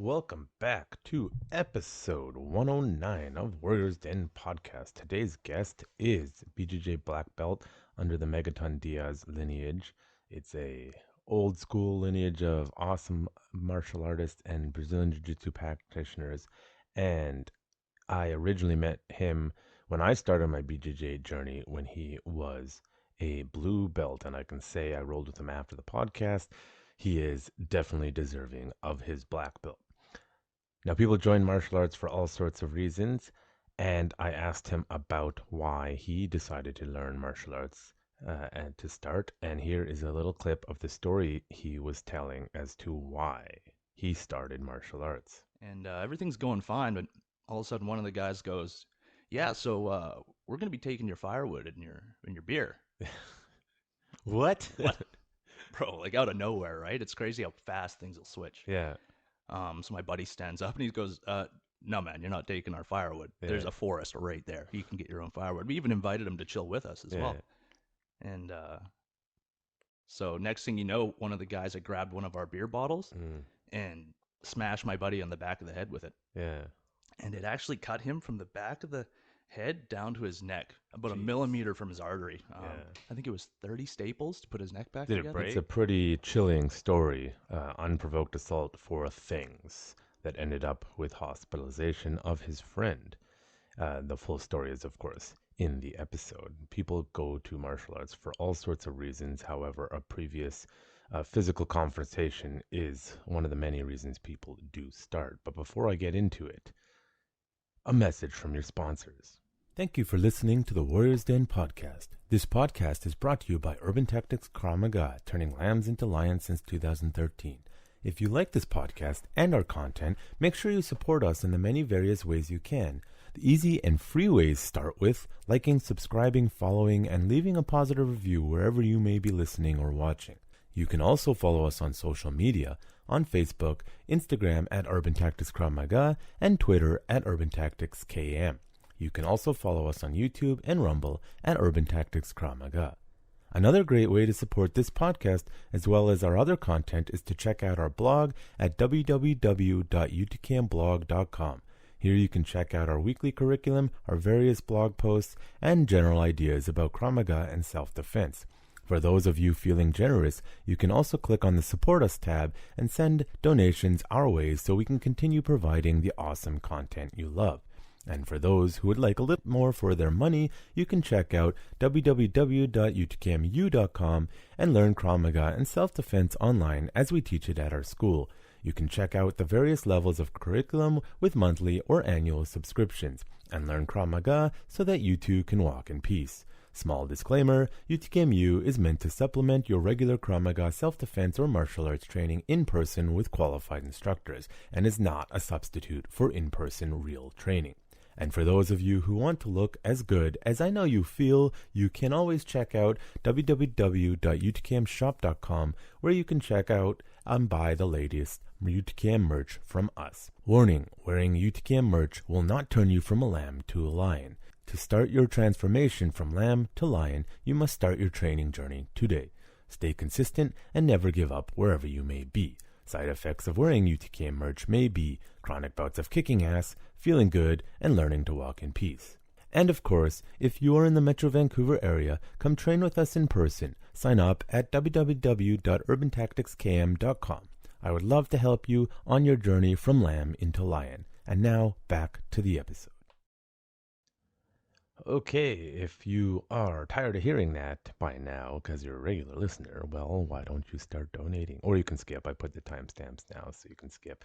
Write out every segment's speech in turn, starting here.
Welcome back to episode 109 of Warriors Den podcast. Today's guest is BJJ black belt under the Megaton Diaz lineage. It's a old school lineage of awesome martial artists and Brazilian Jiu-Jitsu practitioners. And I originally met him when I started my BJJ journey when he was a blue belt. And I can say I rolled with him after the podcast. He is definitely deserving of his black belt. Now, people join martial arts for all sorts of reasons, and I asked him about why he decided to learn martial arts and to start. And here is a little clip of the story he was telling as to why he started martial arts. And everything's going fine, but all of a sudden one of the guys goes, "Yeah, so we're gonna be taking your firewood and your beer." What? What, bro? Like out of nowhere, right? It's crazy how fast things will switch. Yeah, So my buddy stands up and he goes, "No, man, you're not taking our firewood. There's yeah, a forest right there. You can get your own firewood." We even invited him to chill with us as yeah. well. And so next thing you know, one of the guys had grabbed one of our beer bottles Mm, and smashed my buddy on the back of the head with it. yeah. And it actually cut him from the back of the head down to his neck, about a Jeez. millimeter from his artery. Yeah. I think it was 30 staples to put his neck back Did it together. break? It's a pretty chilling story. Unprovoked assault for things that ended up with hospitalization of his friend. The full story is, of course, in the episode. People go to martial arts for all sorts of reasons. However, a previous physical confrontation is one of the many reasons people do start. But before I get into it, a message from your sponsors. Thank you for listening to the Warriors Den podcast. This podcast is brought to you by Urban Tactics Krav Maga, turning lambs into lions since 2013. If you like this podcast and our content, make sure you support us in the many various ways you can. The easy and free ways start with liking, subscribing, following, and leaving a positive review wherever you may be listening or watching. You can also follow us on social media, on Facebook, Instagram at Urban Tactics Krav Maga, and Twitter at Urban Tactics KM. You can also follow us on YouTube and Rumble at Urban Tactics Krav Maga. Another great way to support this podcast, as well as our other content, is to check out our blog at www.utkmblog.com. Here you can check out our weekly curriculum, our various blog posts, and general ideas about Krav Maga and self-defense. For those of you feeling generous, you can also click on the Support Us tab and send donations our way so we can continue providing the awesome content you love. And for those who would like a little more for their money, you can check out www.utkmu.com and learn Krav Maga and self-defense online as we teach it at our school. You can check out the various levels of curriculum with monthly or annual subscriptions and learn Krav Maga so that you too can walk in peace. Small disclaimer, UTKMU is meant to supplement your regular Krav Maga self-defense or martial arts training in person with qualified instructors and is not a substitute for in-person real training. And for those of you who want to look as good as I know you feel, you can always check out www.utkmshop.com where you can check out and buy the latest UTKM merch from us. Warning, wearing UTKM merch will not turn you from a lamb to a lion. To start your transformation from lamb to lion, you must start your training journey today. Stay consistent and never give up wherever you may be. Side effects of wearing UTKM merch may be chronic bouts of kicking ass, feeling good, and learning to walk in peace. And of course, if you are in the Metro Vancouver area, come train with us in person. Sign up at www.urbantacticskm.com. I would love to help you on your journey from lamb into lion. And now, back to the episode. Okay, if you are tired of hearing that by now because you're a regular listener, well, why don't you start donating? Or you can skip. I put the timestamps now so you can skip.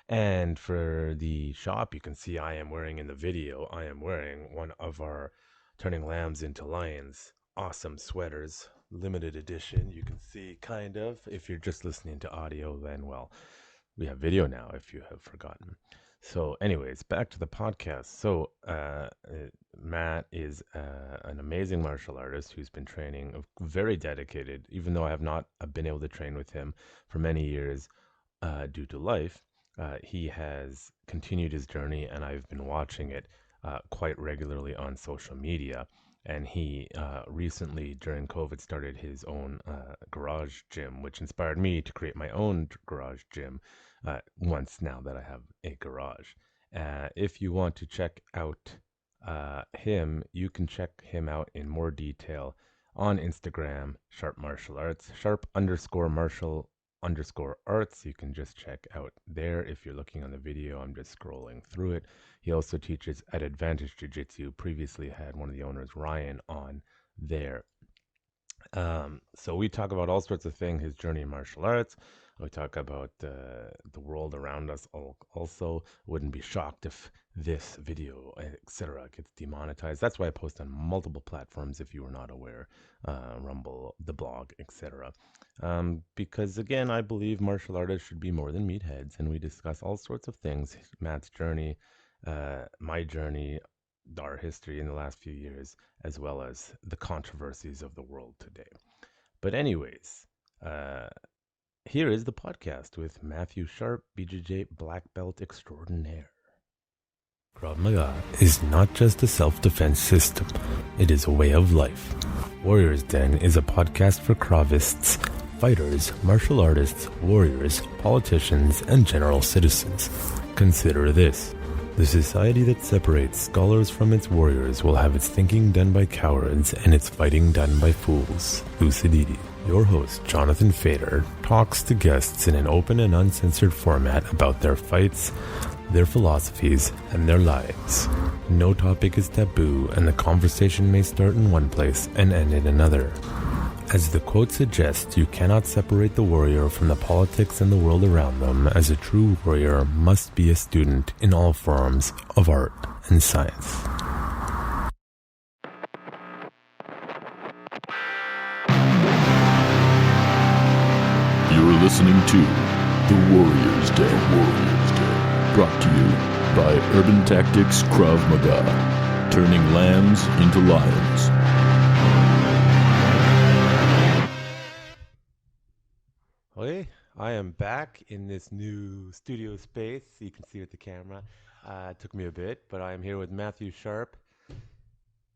And for the shop, you can see I am wearing in the video, I am wearing one of our Turning Lambs into Lions awesome sweaters, limited edition. You can see kind of. If you're just listening to audio, then, well, we have video now if you have forgotten. So anyways, back to the podcast. So Matt is an amazing martial artist who's been training, very dedicated, even though I have not been able to train with him for many years due to life. He has continued his journey, and I've been watching it quite regularly on social media. and he recently during COVID started his own garage gym, which inspired me to create my own garage gym. Once now that I have a garage, if you want to check out him, you can check him out in more detail on Instagram, Sharpe Martial Arts, Sharpe_martial_arts. You can just check out there. If you're looking on the video, I'm just scrolling through it. He also teaches at Advantage Jiu Jitsu. Previously had one of the owners, Ryan, on there. So we talk about all sorts of things, his journey in martial arts. We talk about the world around us. Also, wouldn't be shocked if this video, etc., gets demonetized. That's why I post on multiple platforms. If you were not aware, Rumble, the blog, etc. Because again, I believe martial artists should be more than meatheads, and we discuss all sorts of things. Matt's journey, my journey, our history in the last few years, as well as the controversies of the world today. But anyways, here is the podcast with Matthew Sharpe, BJJ black belt extraordinaire. Krav Maga is not just a self-defense system, it is a way of life. Warriors Den is a podcast for Kravists, fighters, martial artists, warriors, politicians, and general citizens. Consider this. The society that separates scholars from its warriors will have its thinking done by cowards and its fighting done by fools. Thucydides. Your host, Jonathan Fader, talks to guests in an open and uncensored format about their fights, their philosophies, and their lives. No topic is taboo, and the conversation may start in one place and end in another. As the quote suggests, you cannot separate the warrior from the politics and the world around them, as a true warrior must be a student in all forms of art and science. You're listening to The Warrior's Day. Brought to you by Urban Tactics Krav Maga, turning lambs into lions. Okay, I am back in this new studio space. You can see with the camera. It took me a bit, but I am here with Matthew Sharpe,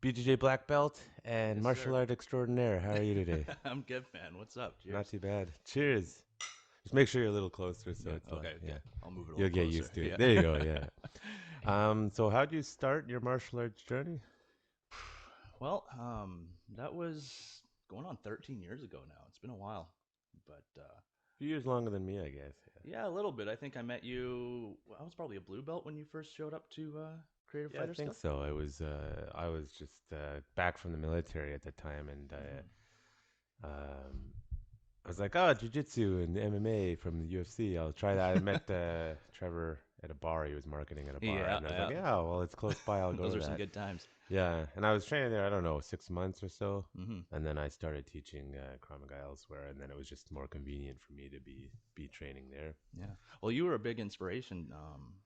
BJJ black belt, and Yes, martial sir. art extraordinaire. How are you today? I'm good, man. What's up? Cheers. Not too bad. Cheers. Just make sure you're a little closer so it's Okay. yeah. I'll move it a You'll little get closer. used to it. Yeah. There you go, yeah. So how'd you start your martial arts journey? Well, that was going on 13 years ago now. It's been a while, but A few years longer than me, I guess. yeah, a little bit. I think I met you. Well, I was probably a blue belt when you first showed up to Creative Yeah, Fighter I think stuff. so. I was just back from the military at the time, and I was like, oh, jiu-jitsu and MMA from the UFC. I'll try that. I met Trevor at a bar. He was marketing at a bar. Yeah, And I was yeah. like, yeah, well, it's close by. I'll go Those to were some that. good times. Yeah. And I was training there, I don't know, 6 months or so. Mm-hmm. And then I started teaching Krav Maga elsewhere. And then it was just more convenient for me to be training there. Yeah. Well, you were a big inspiration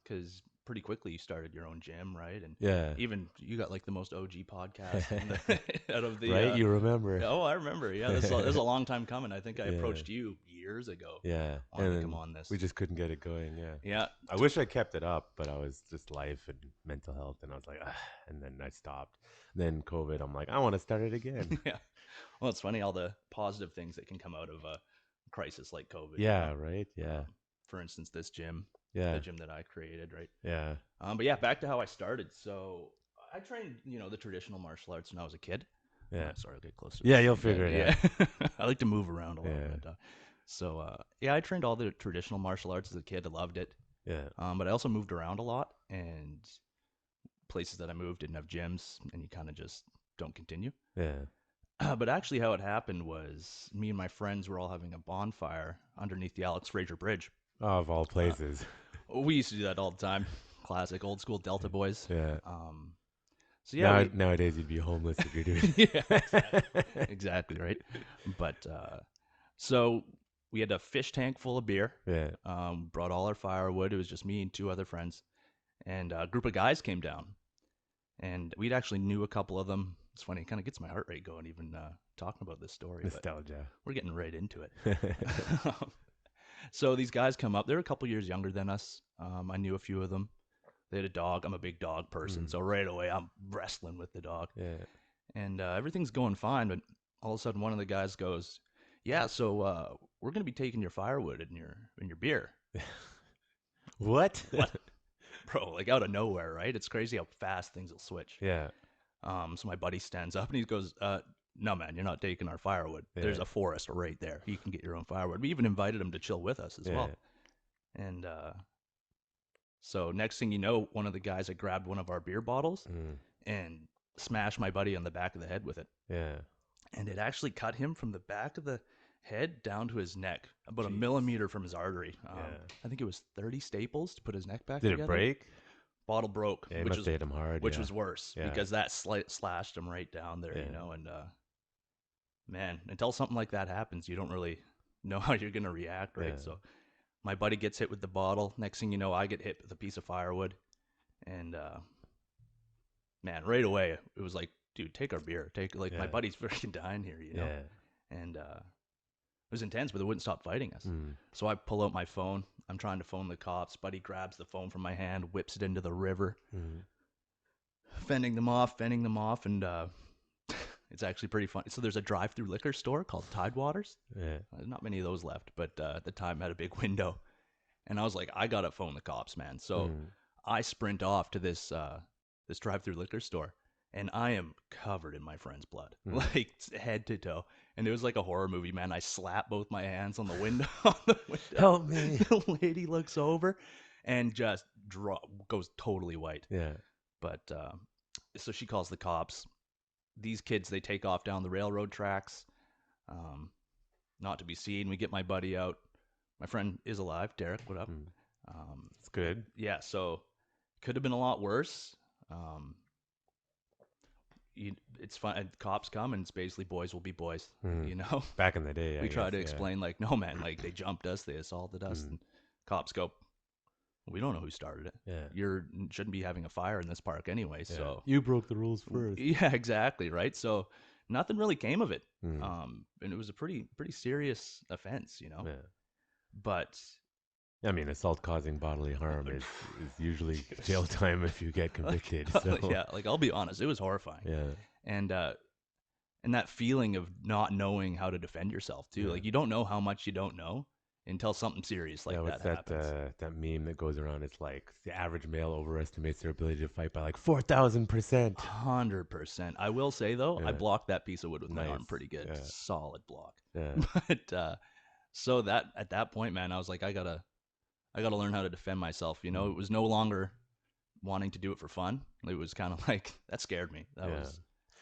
because pretty quickly you started your own gym, right? And Yeah. even you got like the most OG podcast out of the Right? You remember. Oh, I remember. Yeah, this is a long time coming. I think I Yeah. approached you years ago. Yeah. Wanted to And come on this. we just couldn't get it going. Yeah. Yeah. I wish I kept it up, but I was just life and mental health, and I was like, and then I stopped. Then COVID, I'm like, I want to start it again. Yeah. Well, it's funny all the positive things that can come out of a crisis like COVID. Yeah, right. Yeah, For instance, this gym, yeah, the gym that I created, right? yeah, But yeah, back to how I started. So I trained, the traditional martial arts when I was a kid. yeah. Sorry, I'll get closer. Yeah, you'll figure it out. Yeah. I like to move around a lot. Yeah. But, yeah, I trained all the traditional martial arts as a kid. I loved it. Yeah, But I also moved around a lot, and places that I moved didn't have gyms, and you kind of just don't continue. yeah. But actually, how it happened was me and my friends were all having a bonfire underneath the Alex Fraser Bridge. Oh, of all places. We used to do that all the time. Classic old school Delta boys. Yeah. So yeah, Nowadays you'd be homeless if you're doing. yeah, exactly right. But so we had a fish tank full of beer. Yeah. Brought all our firewood. It was just me and two other friends, and a group of guys came down, and we'd actually knew a couple of them. It's funny, it kind of gets my heart rate going even talking about this story. But Nostalgia. we're getting right into it. So these guys come up. They're a couple years younger than us. I knew a few of them. They had a dog. I'm a big dog person, so right away I'm wrestling with the dog. Yeah. And everything's going fine, but all of a sudden one of the guys goes, "Yeah, so we're gonna be taking your firewood and your beer." What? What, bro? Like out of nowhere, right? It's crazy how fast things will switch. Yeah. So my buddy stands up and he goes, "No, man, you're not taking our firewood. There's Yeah. a forest right there. You can get your own firewood." We even invited him to chill with us as well. And so next thing you know, one of the guys had grabbed one of our beer bottles and smashed my buddy on the back of the head with it. Yeah. And it actually cut him from the back of the head down to his neck, about a Jeez. millimeter from his artery. Yeah. I think it was 30 staples to put his neck back Did together. it break? Bottle broke, Yeah, it which must was have hit him hard. which yeah. was worse Yeah. because that slashed him right down there, Yeah. you know. And man, until something like that happens, you don't really know how you're gonna react, right? Yeah. So my buddy gets hit with the bottle. Next thing you know, I get hit with a piece of firewood, and man, right away it was like, dude, take our beer. Take my Yeah. buddy's freaking dying here, you know. Yeah. And it was intense, but they wouldn't stop fighting us. Mm. So I pull out my phone. I'm trying to phone the cops. Buddy grabs the phone from my hand, whips it into the river, Mm. fending them off, and it's actually pretty funny. So there's a drive-through liquor store called Tidewaters. Yeah. Not many of those left, but at the time had a big window. And I was like, I gotta phone the cops, man. So I sprint off to this drive-through liquor store, and I am covered in my friend's blood, like head to toe. And it was like a horror movie, man. I slap both my hands on the window. Help me. The lady looks over and just goes totally white. Yeah. But so she calls the cops. These kids, they take off down the railroad tracks, not to be seen. We get my buddy out. My friend is alive. Derek, what up? It's good. Yeah, so could have been a lot worse. It's fun. Cops come, and it's basically boys will be boys. You know, Back in the day, we try to explain like, no, man, like they jumped us, they assaulted us, and cops go, we don't know who started it. Yeah. You shouldn't be having a fire in this park anyway. Yeah. So You broke the rules first. yeah, exactly, right. So nothing really came of it, and it was a pretty serious offense, you know. Yeah. But I mean, assault causing bodily harm is usually jail time if you get convicted. So. yeah, like I'll be honest, it was horrifying. Yeah. And that feeling of not knowing how to defend yourself too. Yeah. Like you don't know how much you don't know until something serious like what's that happens. that meme that goes around? It's like the average male overestimates their ability to fight by like 4,000%. 100%. I will say though, I blocked that piece of wood with my arm Nice. pretty good. Yeah. Solid block. Yeah. But so that at that point, man, I was like, I gotta learn how to defend myself. You know, it was no longer wanting to do it for fun. It was kind of like that scared me. That was.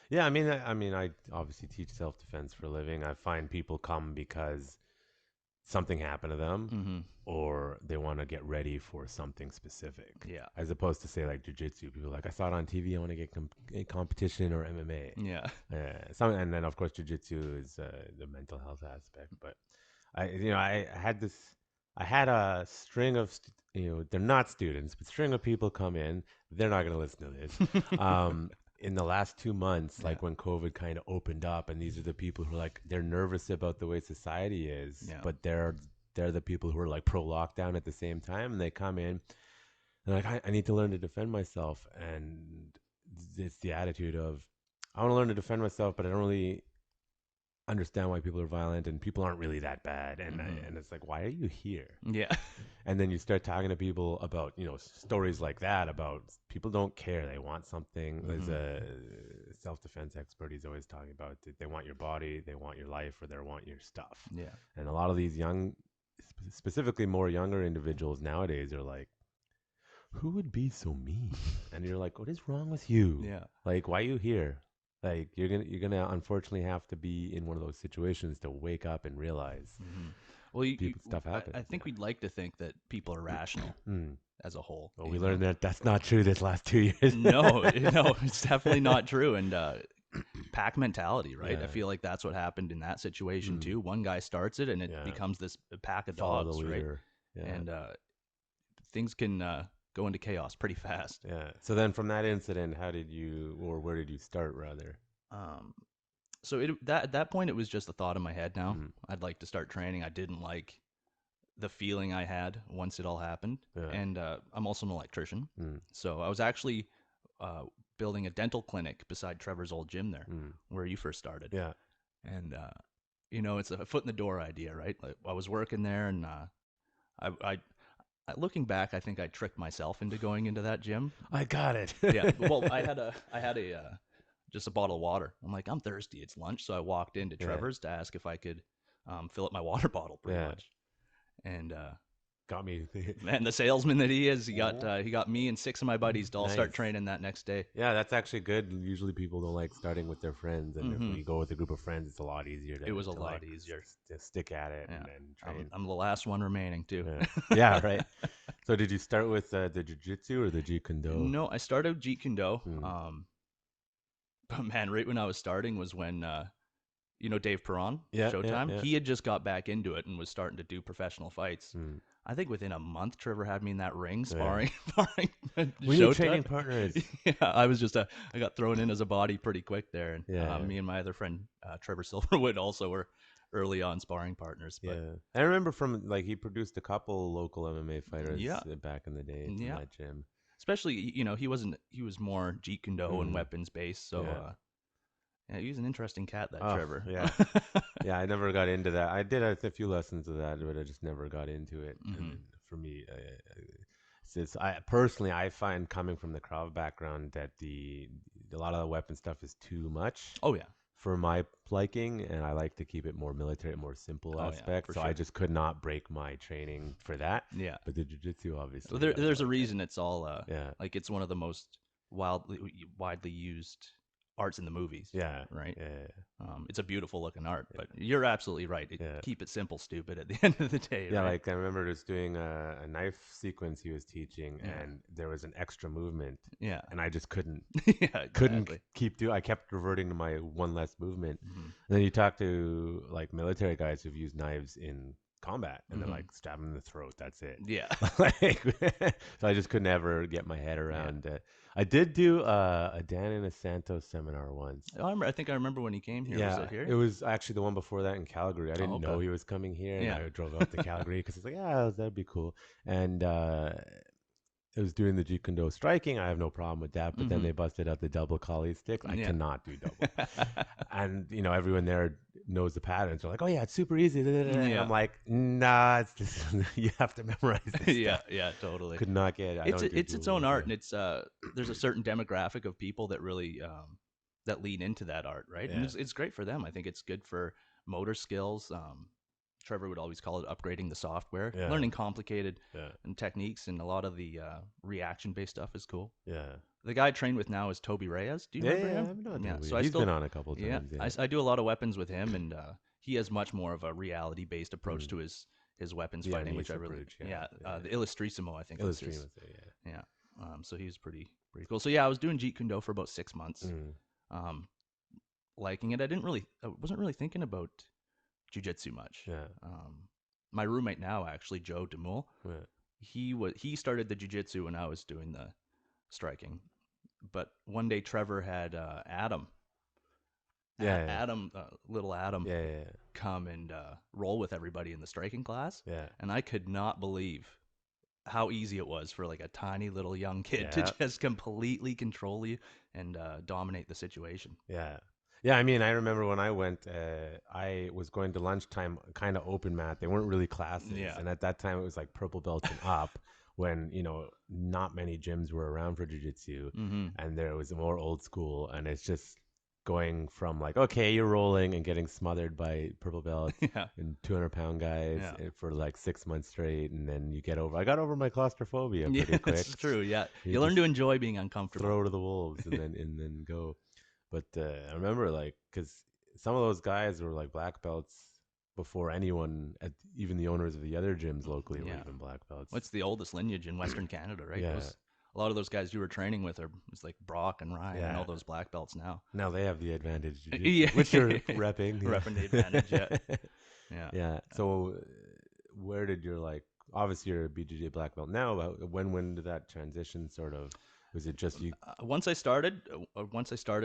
Yeah, I mean, I obviously teach self-defense for a living. I find people come because something happened to them, or they want to get ready for something specific. Yeah. As opposed to say like jiu-jitsu, people are like, I saw it on TV, I want to get in competition, or MMA. Yeah. And then of course jiu-jitsu is the mental health aspect. But I had a string of they're not students, but string of people come in. They're not going to listen to this. In the last 2 months, like when COVID kind of opened up, and these are the people who are like, they're nervous about the way society is, but they're the people who are like pro lockdown at the same time, and they come in and like, I need to learn to defend myself. And it's the attitude of, I want to learn to defend myself, but I don't really understand why people are violent, and people aren't really that bad. And and it's like, why are you here? Yeah. And then you start talking to people about, stories like that, about people don't care. They want something. There's a self-defense expert. He's always talking about they want your body, they want your life, or they want your stuff. Yeah. And a lot of these young, specifically more younger individuals nowadays are like, who would be so mean? And you're like, what is wrong with you? Yeah. Like, why are you here? Like, you're gonna unfortunately have to be in one of those situations to wake up and realize Well, stuff happens. I think we'd like to think that people are rational as a whole. Well, we learned that that's not true this last 2 years. No, it's definitely not true. And pack mentality, right? Yeah. I feel like that's what happened in that situation too. One guy starts it, and it becomes this pack of Follow dogs, the right? leader. Yeah. And things can go into chaos pretty fast. Yeah. So then, from that incident, where did you start, rather? So at that point, it was just a thought in my head. Now I'd like to start training. I didn't like the feeling I had once it all happened, and I'm also an electrician. So I was actually building a dental clinic beside Trevor's old gym there, where you first started. Yeah. And it's a foot in the door idea, right? Like, I was working there, and I looking back, I think I tricked myself into going into that gym. I got it. Yeah. Well, I had a just a bottle of water. I'm like, I'm thirsty. It's lunch, so I walked into Trevor's to ask if I could fill up my water bottle, pretty much. And got me. man, the salesman that he is, he got me and 6 of my buddies to all start training that next day. Yeah, that's actually good. Usually people don't like starting with their friends, and if you go with a group of friends, it's a lot easier. It was a lot easier to stick at it and train. I'm the last one remaining too. Yeah, right. So did you start with the jiu-jitsu or the Jeet Kune Do? No, I started Jeet Kune Do. But man, right when I was starting was when Dave Perron, Showtime. Yeah. He had just got back into it and was starting to do professional fights. I think within a month, Trevor had me in that ring sparring. We need training partners. Yeah, I got thrown in as a body pretty quick there. And me and my other friend, Trevor Silverwood, also were early on sparring partners. But I remember he produced a couple local MMA fighters back in the day in that gym. Especially, he was more Jeet Kune Do and weapons based. So, he was an interesting cat, Trevor. Yeah. Yeah, I never got into that. I did a few lessons of that, but I just never got into it. And for me, I find, coming from the Krav background, that a lot of the weapon stuff is too much. Oh, yeah. For my liking, and I like to keep it more military, more simple aspect. So sure. I just could not break my training for that. Yeah. But the jiu-jitsu, obviously. Well, there's a reason it's all, like, it's one of the most widely used arts in the movies. Yeah. Right? Yeah. It's a beautiful looking art, but you're absolutely right. Keep it simple, stupid at the end of the day. Yeah, right? like I remember just doing a knife sequence he was teaching, and there was an extra movement. Yeah. And I just couldn't. Exactly. Couldn't keep doing. I kept reverting to my one less movement. And then you talk to like military guys who've used knives in combat, and they're like, stab him in the throat. That's it. Yeah. So I just could never get my head around it. I did do a Dan Santos seminar once. Oh, I think I remember when he came here. Yeah, was it here? It was actually the one before that in Calgary. I didn't know he was coming here, and I drove up to Calgary because it's like, that'd be cool. And it was doing the Jeet Kune Do striking. I have no problem with that. But then they busted out the double collie sticks. I cannot do double. And, everyone there knows the patterns. They're like, oh, yeah, it's super easy. And I'm like, nah, you have to memorize this stuff. Yeah, totally. Could not get it. It's its own art, and it's there's a certain demographic of people that really that lean into that art, right? Yeah. And it's great for them. I think it's good for motor skills. Trevor would always call it upgrading the software. Learning complicated and techniques, and a lot of the reaction-based stuff is cool. Yeah. The guy I train with now is Toby Reyes. Do you remember him? So he's been on a couple times. Yeah. I do a lot of weapons with him, and he has much more of a reality-based approach to his weapons fighting, which I really the Illustrissimo, I think. Illustrissimo, yeah. So he was pretty cool. So I was doing Jeet Kune Do for about 6 months. Liking it. I wasn't really thinking about jiu-jitsu much. Yeah. My roommate now, actually, Joe DeMule, he started the jiu-jitsu when I was doing the striking. But one day Trevor had Adam, little Adam, come and roll with everybody in the striking class. Yeah. And I could not believe how easy it was for like a tiny little young kid to just completely control you and dominate the situation. Yeah. Yeah, I mean, I remember when I went, I was going to lunchtime, kind of open mat. They weren't really classes. Yeah. And at that time, it was like purple belts and up, when, not many gyms were around for jiu-jitsu. And there was more old school. And it's just going from like, okay, you're rolling and getting smothered by purple belts and 200-pound guys for like 6 months straight. And then I got over my claustrophobia pretty quick. That's true, yeah. You learn to enjoy being uncomfortable. Throw to the wolves and then go. But I remember, because some of those guys were like black belts before anyone, even the owners of the other gyms locally were even black belts. What's the oldest lineage in Western Canada, right? Yeah. A lot of those guys you were training with it's like Brock and Ryan and all those black belts now. Now they have the advantage, which you're repping. Repping the advantage, Yeah. So where did obviously you're a BJJ black belt now, but when did that transition sort of... Was it just you? Once I started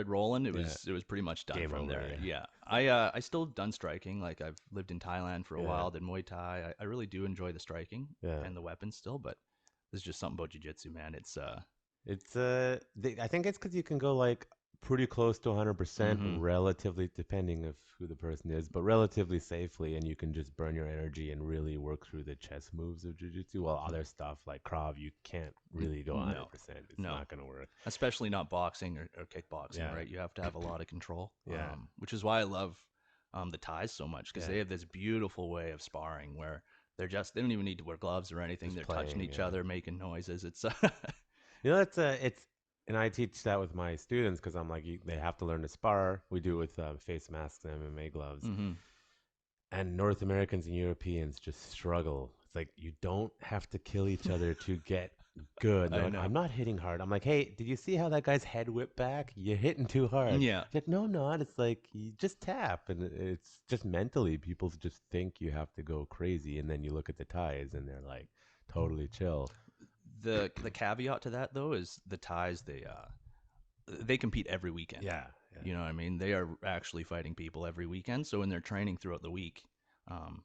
rolling, it was pretty much done Game from over, there. Yeah. I still done striking. Like, I've lived in Thailand for a while, did Muay Thai. I really do enjoy the striking and the weapons still, but there's just something about jiu-jitsu, man. It's It's I think it's because you can go like pretty close to 100% Mm-hmm. relatively, depending of who the person is, but relatively safely, and you can just burn your energy and really work through the chess moves of jujitsu. While other stuff like Krav, you can't really go No, 100%. It's no, not gonna work. especially not boxing or kickboxing, Yeah, right? You have to have a lot of control, yeah, which is why I love the ties so much because yeah. they have this beautiful way of sparring where they don't even need to wear gloves or anything. Just They're touching playing. each Yeah. other, making noises. It's You know, it's, and I teach that with my students because I'm like, they have to learn to spar. We do it with face masks and MMA gloves. mm-hmm. And North Americans and Europeans just struggle. It's like you don't have to kill each other to get good. They're I like, know. I'm not hitting hard. I'm like, hey, did you see how that guy's head whipped back? You're hitting too hard. Yeah. It's like, no, I'm not. It's like you just tap, and it's just mentally people just think you have to go crazy, and then you look at the ties, and they're like totally chill. The caveat to that though is the ties they compete every weekend. Yeah, yeah, You know what I mean? They are actually fighting people every weekend. So when they're training throughout the week, um,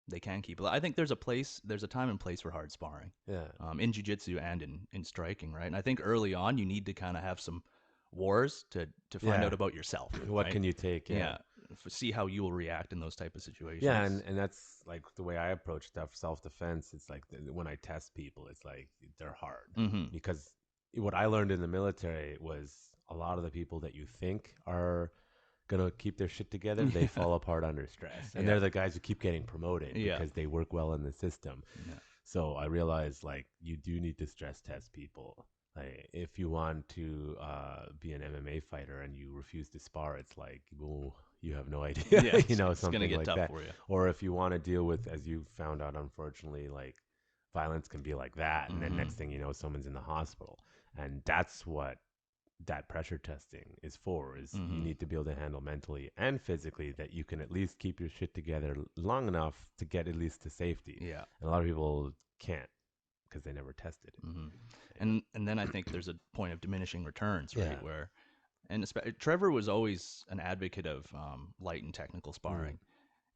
they can keep. I think there's a time and place for hard sparring, yeah, in jiu-jitsu and in striking, right? And I think early on you need to kind of have some wars to find yeah. out about yourself, What right? can you take? Yeah. Yeah, see how you will react in those type of Yeah, situations. and that's like the way I approach stuff, self defense. It's like when I test people, it's like they're hard Mm-hmm. because what I learned in the military was a lot of the people that you think are gonna keep their shit together, they fall apart under stress, and Yeah. they're the guys who keep getting promoted Yeah. because they work well in the system. Yeah. So I realized like you do need to stress test people. Like if you want to be an MMA fighter and you refuse to spar, it's like, ooh, you have no idea, Yeah. you know, It's gonna something get like tough that. for you. Or if you want to deal with, as you found out, unfortunately, like violence can be like that, and then Mm-hmm. next thing you know, someone's in the hospital, and that's what that pressure testing is for. Is you Mm-hmm. need to be able to handle mentally and physically that you can at least keep your shit together long enough to get at least to safety. Yeah. And a lot of people can't because they never tested it. Mm-hmm. Yeah. And then I think there's a point of diminishing returns, Yeah. right? Where Trevor was always an advocate of light and technical Mm. sparring,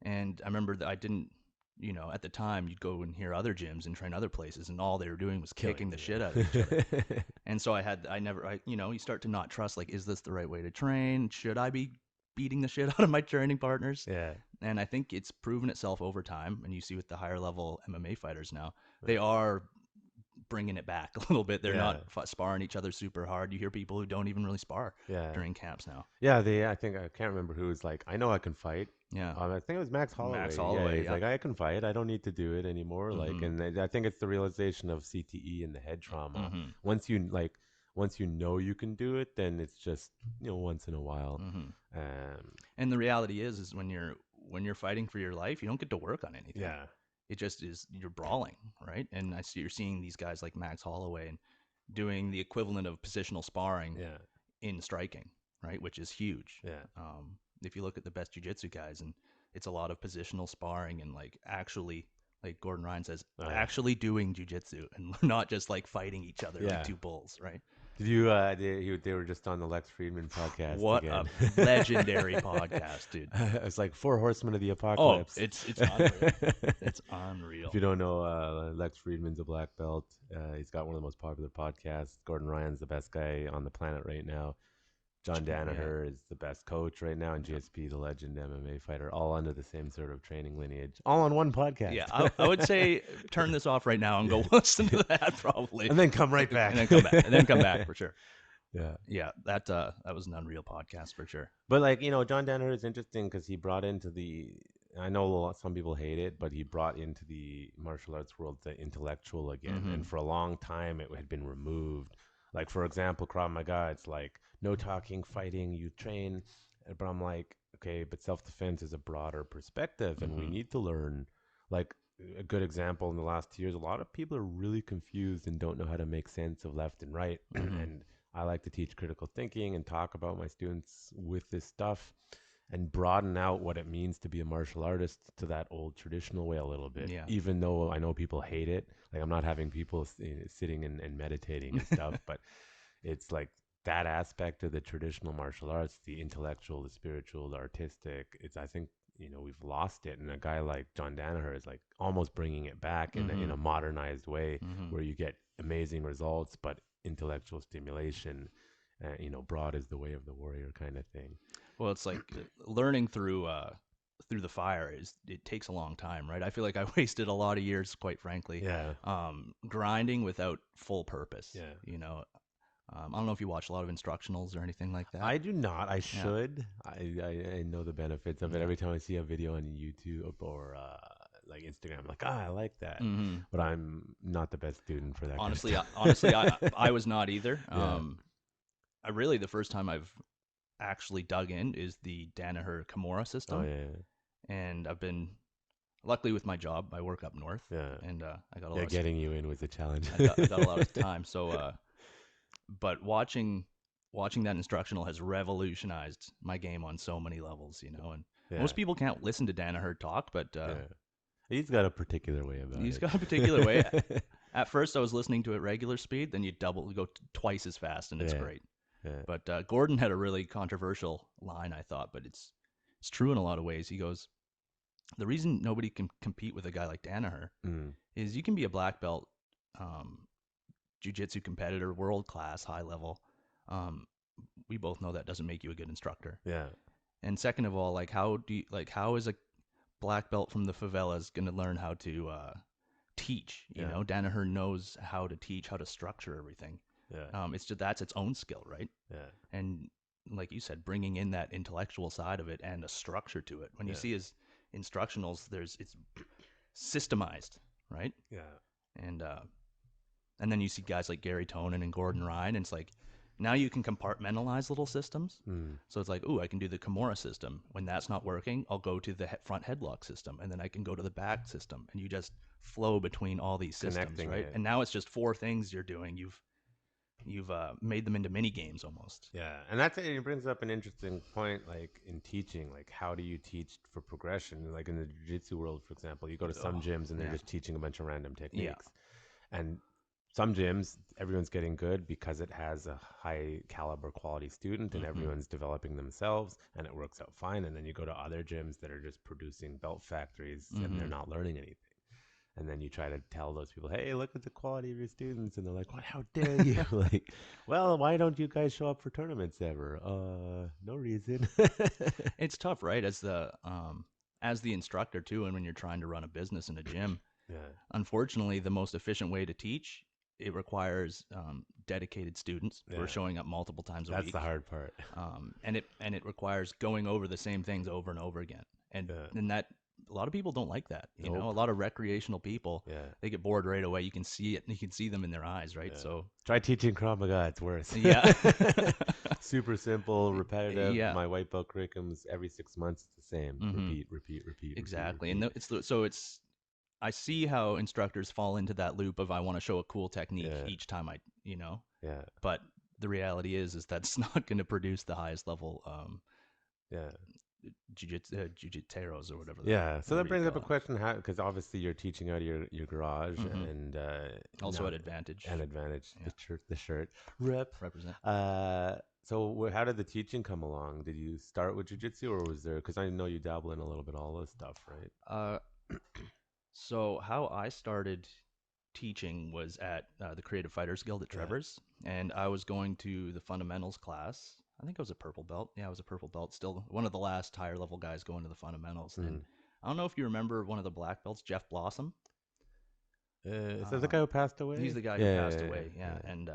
and I remember that I didn't. You know, at the time, you'd go and hear other gyms and train other places, and all they were doing was kicking the shit out of each other. And so you start to not trust, like, is this the right way to train? Should I be beating the shit out of my training partners? Yeah. And I think it's proven itself over time. And you see with the higher level MMA fighters now, they are bringing it back a little bit. They're Yeah. not sparring each other super hard. You hear people who don't even really spar Yeah. during camps now. Yeah, I think I can't remember who was like, I know I can fight. Yeah. I think it was Max Holloway. Max Yeah, Holloway, he's yeah. like, I can fight. I don't need to do it anymore. Like, Mm-hmm. and I think it's the realization of CTE and the head trauma. Mm-hmm. Once you know you can do it, then it's just once in a while. Mm-hmm. Um, And the reality is when you're fighting for your life, you don't get to work on anything. yeah, It just is you're brawling, right? And you're seeing these guys like Max Holloway and doing the equivalent of positional sparring yeah, in striking, right? Which is huge. yeah, If you look at the best jiu-jitsu guys, and it's a lot of positional sparring and like actually, like Gordon Ryan says, Oh, yeah. actually doing jiu-jitsu and not just like fighting each other Yeah. like two bulls, right? Did you? They were just on the Lex Friedman podcast. What again. a legendary podcast, dude. It's like Four Horsemen of the Oh, Apocalypse. it's unreal. It's unreal. If you don't know, Lex Friedman's a black belt. He's got one of the most popular podcasts. Gordon Ryan's the best guy on the planet right now. John Danaher is the best coach right now, and GSP, the legend MMA fighter, all under the same sort of training lineage, all on one podcast. Yeah, I would say turn this off right now and go listen to that probably, and then come right back, and then come back, and then come back for sure. Yeah, Yeah, that was an unreal podcast for sure. but like John Danaher is interesting because he brought into the. I know some people hate it, but he brought into the martial arts world the intellectual again, Mhm. and for a long time it had been removed. Like for example, Krav Maga, it's like no talking, fighting, you train. But I'm like, okay, but self-defense is a broader perspective, and we Mhm. need to learn. Like a good example in the last 2 years, a lot of people are really confused and don't know how to make sense of left and right. Mhm. And I like to teach critical thinking and talk about my students with this stuff and broaden out what it means to be a martial artist to that old traditional way a little bit. Yeah. Even though I know people hate it. Like I'm not having people sitting and meditating and stuff, but it's like that aspect of the traditional martial arts, the intellectual, the spiritual, the artistic. I think we've lost it, and a guy like John Danaher is like almost bringing it back in a modernized way, Mhm. where you get amazing results, but intellectual stimulation, broad is the way of the warrior kind of thing. Well, it's like learning through the fire it takes a long time, right? I feel like I wasted a lot of years, quite frankly, Yeah. grinding without full purpose. Yeah. I don't know if you watch a lot of instructionals or anything like that. I do not. I Yeah. should. I know the benefits of it. Every time I see a video on YouTube or like Instagram, I'm like, I like that. Mm-hmm. But I'm not the best student for that. Honestly, kind of stuff. honestly, I was not either. Yeah. I really the first time I've actually dug in is the Danaher Kimura system, Oh yeah. and I've been luckily with my job. I work up north, Yeah. and I got a Yeah. lot. Of Getting you in was a challenge. I got a lot of time. So, but watching that instructional has revolutionized my game on so many levels. And Yeah. most people can't listen to Danaher talk, but Yeah. He's got a particular way about it. he's got a particular way. At first, I was listening to it regular speed, then you go twice as fast, and it's Yeah. great. Yeah. But Gordon had a really controversial line, I thought, but it's true in a lot of ways. He goes, the reason nobody can compete with a guy like Danaher is you can be a black belt jiu-jitsu competitor, world class, high level. We both know that doesn't make you a good instructor. Yeah. And second of all, how is a black belt from the favelas going to learn how to teach? You know, Danaher knows how to teach, how to structure everything. Yeah. It's just that's its own skill, right? Yeah. And like you said, bringing in that intellectual side of it and a structure to it. When you see his instructionals, it's systemized, right? Yeah. And then you see guys like Gary Tonin and Gordon Ryan, and it's like now you can compartmentalize little systems. So it's like, ooh, I can do the Kimura system. When that's not working, I'll go to the front headlock system, and then I can go to the back system, and you just flow between all these systems, Connecting right? it. And now it's just 4 things you're doing. You've made them into mini games almost. Yeah, and it brings up an interesting point, like in teaching, like how do you teach for progression? Like in the jiu-jitsu world, for example, you go to some gyms and they're just teaching a bunch of random techniques. And some gyms, everyone's getting good because it has a high caliber quality student and everyone's developing themselves and it works out fine. And then you go to other gyms that are just producing belt factories and they're not learning anything. And then you try to tell those people, hey, look at the quality of your students. And they're like, what? How dare you? Like, well, why don't you guys show up for tournaments ever? No reason. It's tough, right? As the instructor too, and when you're trying to run a business in a gym, unfortunately, the most efficient way to teach, it requires dedicated students who are showing up multiple times a week. That's the hard part. And it requires going over the same things over and over again. And that a lot of people don't like that. You know, a lot of recreational people, they get bored right away. You can see it, and you can see them in their eyes, right? Yeah. So try teaching Krav Maga; it's worse. Yeah. Super simple, repetitive. Yeah. My white belt curriculum's every 6 months. It's the same. Repeat. Exactly. Repeat. And I see how instructors fall into that loop of I want to show a cool technique each time Yeah. But the reality is that's not going to produce the highest level jiu-jitseros or whatever. Yeah. So that brings up a question: how? Because obviously you're teaching out of your garage and also at Advantage. And Advantage, the shirt represent. So how did the teaching come along? Did you start with jiu-jitsu or was there? Because I know you dabble in a little bit of all this stuff, right? So how I started teaching was at the Creative Fighters Guild at Trevor's, and I was going to the fundamentals class. I think I was a purple belt. Yeah, I was a purple belt. Still one of the last higher level guys going to the fundamentals. And I don't know if you remember one of the black belts, Jeff Blossom. Is that the guy who passed away? He's the guy who passed away. Yeah. And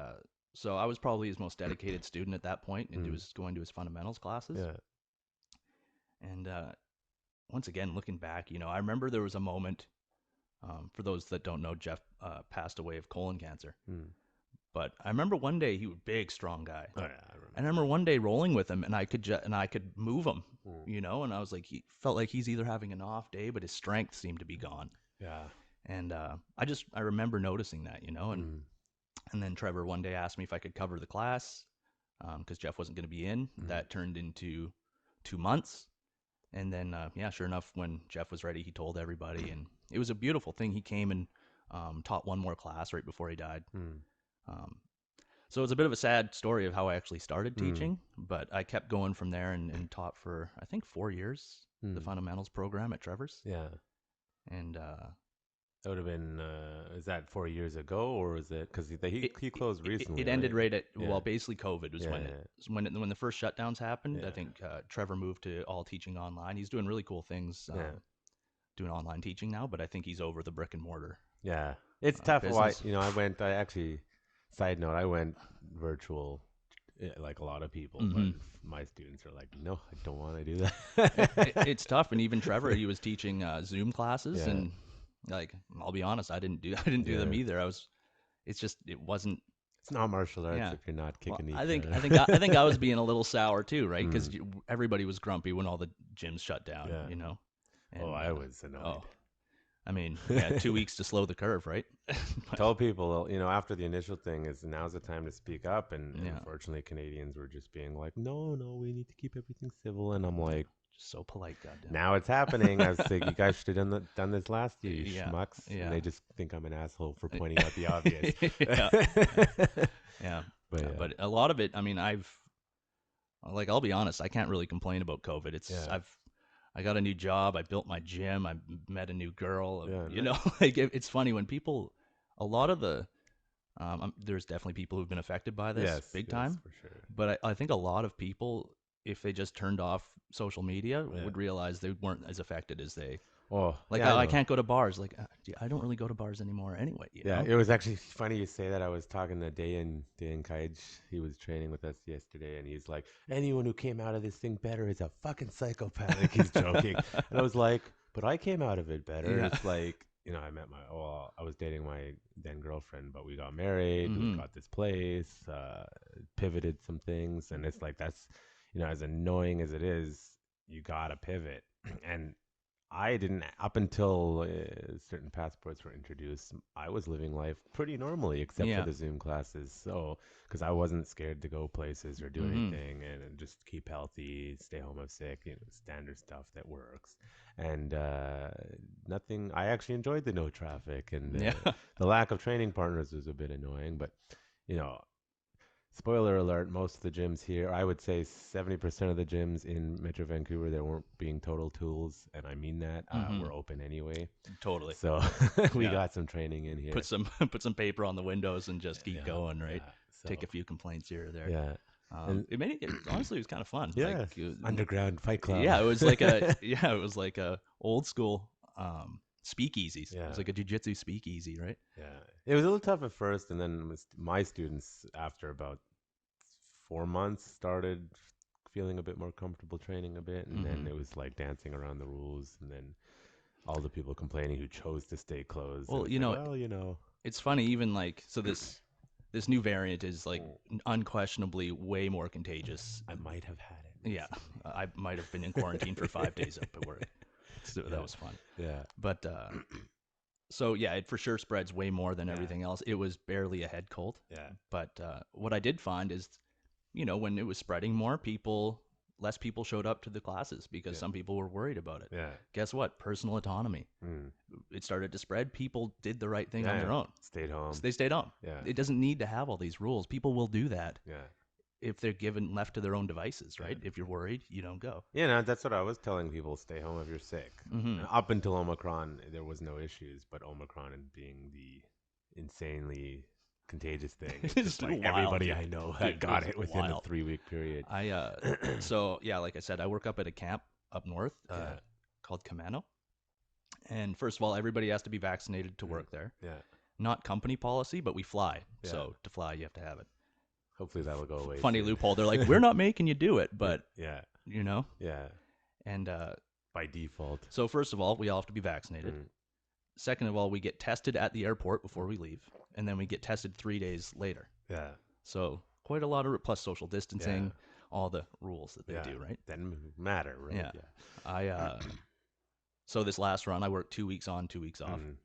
so I was probably his most dedicated student at that point, and he was going to his fundamentals classes. Yeah. And once again, looking back, I remember there was a moment. For those that don't know, Jeff passed away of colon cancer. But I remember one day he was a big, strong guy. Oh yeah, I remember. And I remember one day rolling with him, and I could move him, and I was like, he felt like he's either having an off day, but his strength seemed to be gone. Yeah. And I remember noticing that, and then Trevor one day asked me if I could cover the class, because Jeff wasn't going to be in. That turned into 2 months. And then, sure enough, when Jeff was ready, he told everybody, and it was a beautiful thing. He came and taught one more class right before he died. So it's a bit of a sad story of how I actually started teaching, but I kept going from there and taught for, I think, 4 years, the fundamentals program at Trevor's. Yeah. And That would have been, is that 4 years ago, or is it, because he closed recently, It ended right? right at, Yeah. well, basically COVID was Yeah, when when the first shutdowns happened. I yeah, think Trevor moved to all teaching online. He's doing really cool things, yeah, doing online teaching now, but I think he's over the brick and mortar yeah. It's tough. Why, business. I actually, side note, I went virtual, like a lot of people, but Hmm. my students are like, no, I don't want to do that. It's tough, and even Trevor, he was teaching Zoom classes, Yeah, and like I'll be honest, I didn't do them yeah. either. It's just it wasn't. It's not martial arts Yeah. if you're not Well, kicking I each think other. I think I was being a little sour too, right? Because Mm, everybody was grumpy when all the gyms shut down, yeah. you know. Oh, And I was annoyed. oh, I mean, yeah, 2 weeks to slow the curve, right? But, Told people, after the initial thing, is now's the time to speak up, and yeah, unfortunately, Canadians were just being like, no, no, we need to keep everything civil, and I'm like, just so polite, goddamn. now it's happening. I was like, you guys should have done this last year, you Yeah, schmucks, and yeah, they just think I'm an asshole for pointing out the obvious. yeah, yeah, yeah. But yeah, But a lot of it, I mean, I'll be honest, I can't really complain about COVID. yeah, I got a new job, I built my gym, I met a new girl. yeah, You nice. know, like it's funny when people, a lot of the, there's definitely people who've been affected by this Yes, big yes, time. for sure. But I think a lot of people, if they just turned off social media, Yeah. would realize they weren't as affected as they. Oh, Like, yeah, I I know. can't go to bars. Like, I don't really go to bars anymore anyway, you Yeah, know? it was actually funny you say that. I was talking to Dayan Kaij. He was training with us yesterday, and he's like, anyone who came out of this thing better is a fucking psychopath. Like, he's joking. And I was like, but I came out of it better. Yeah. It's like, I was dating my then girlfriend, but we got married, we Hmm. got this place, pivoted some things. And it's like, that's, as annoying as it is, you got to pivot. And I didn't, up until certain passports were introduced, I was living life pretty normally, except for Yeah. the Zoom classes. So, because I wasn't scared to go places or do Hmm. anything, and just keep healthy, stay home if sick, standard stuff that works. And nothing, I actually enjoyed the no traffic, and Yeah. the lack of training partners was a bit annoying, but, you know, spoiler alert, most of the gyms here, I would say 70% of the gyms in Metro Vancouver, they weren't being total tools, and I mean that, Hmm. were open anyway. Totally. So we Yeah. got some training in here. Put some put some paper on the windows and just keep Yeah, going, right? yeah. Take So a few complaints here or there. yeah, and Honestly, it was kind of fun. Like, yeah, underground fight club. yeah, it was like a yeah, it was like a old school speakeasies. It Yeah, was like a jujitsu speakeasy, right? yeah. It was a little tough at first, and then my students, after about 4 months, started feeling a bit more comfortable training a bit, and then Hmm. it was like dancing around the rules, and then all the people complaining who chose to stay closed. And Well, it's like, well. it's funny. Even like so, this new variant is like Mm. unquestionably way more contagious. I might have had it. Yeah, I might have been in quarantine for 5 days up at work. So Yeah. that was fun. Yeah. But so yeah, it for sure spreads way more than Yeah. everything else. It was barely a head cold. Yeah. But what I did find is, when it was spreading more, less people showed up to the classes because Yeah. some people were worried about it. Yeah. Guess what? Personal autonomy. Mm. It started to spread. People did the right thing Yeah, on their yeah. own. Stayed home. So they stayed home. Yeah. It doesn't need to have all these rules. People will do that Yeah. if they're given left to their own devices, right? Yeah. If you're worried, you don't go. Yeah, no, that's what I was telling people. Stay home if you're sick. Hmm. And up until Omicron, there was no issues, but Omicron and being the insanely contagious thing, it's It's just like wild, everybody dude. I know Dude, got it's it within wild. a 3-week period. So yeah, like I said, I work up at a camp up north Yeah. called Kamano. And first of all, everybody has to be vaccinated to work there. Yeah. Not company policy, but we fly. Yeah. So to fly, you have to have it. Hopefully that'll go away. Funny soon. loophole. They're like, we're not making you do it, but Yeah. Yeah. And By default. so first of all, we all have to be vaccinated. Mm. Second of all, we get tested at the airport before we leave, and then we get tested 3 days later. Yeah. So quite a lot of plus social distancing, Yeah. all the rules that they Yeah. do, right? Doesn't matter, right? Yeah. So this last run, I worked 2 weeks on, 2 weeks off. Mm.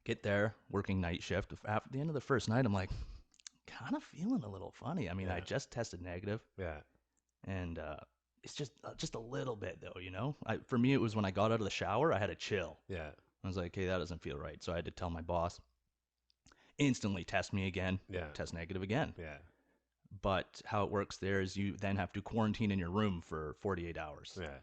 Get there, working night shift. After the end of the first night, I'm like, kind of feeling a little funny. I mean, I Yeah. just tested negative, Yeah. and it's just a little bit though, For me, it was when I got out of the shower, I had a chill. Yeah. I was like, hey, that doesn't feel right. So I had to tell my boss, instantly test me again, Yeah. test negative again. Yeah. But how it works there is you then have to quarantine in your room for 48 hours. Yeah.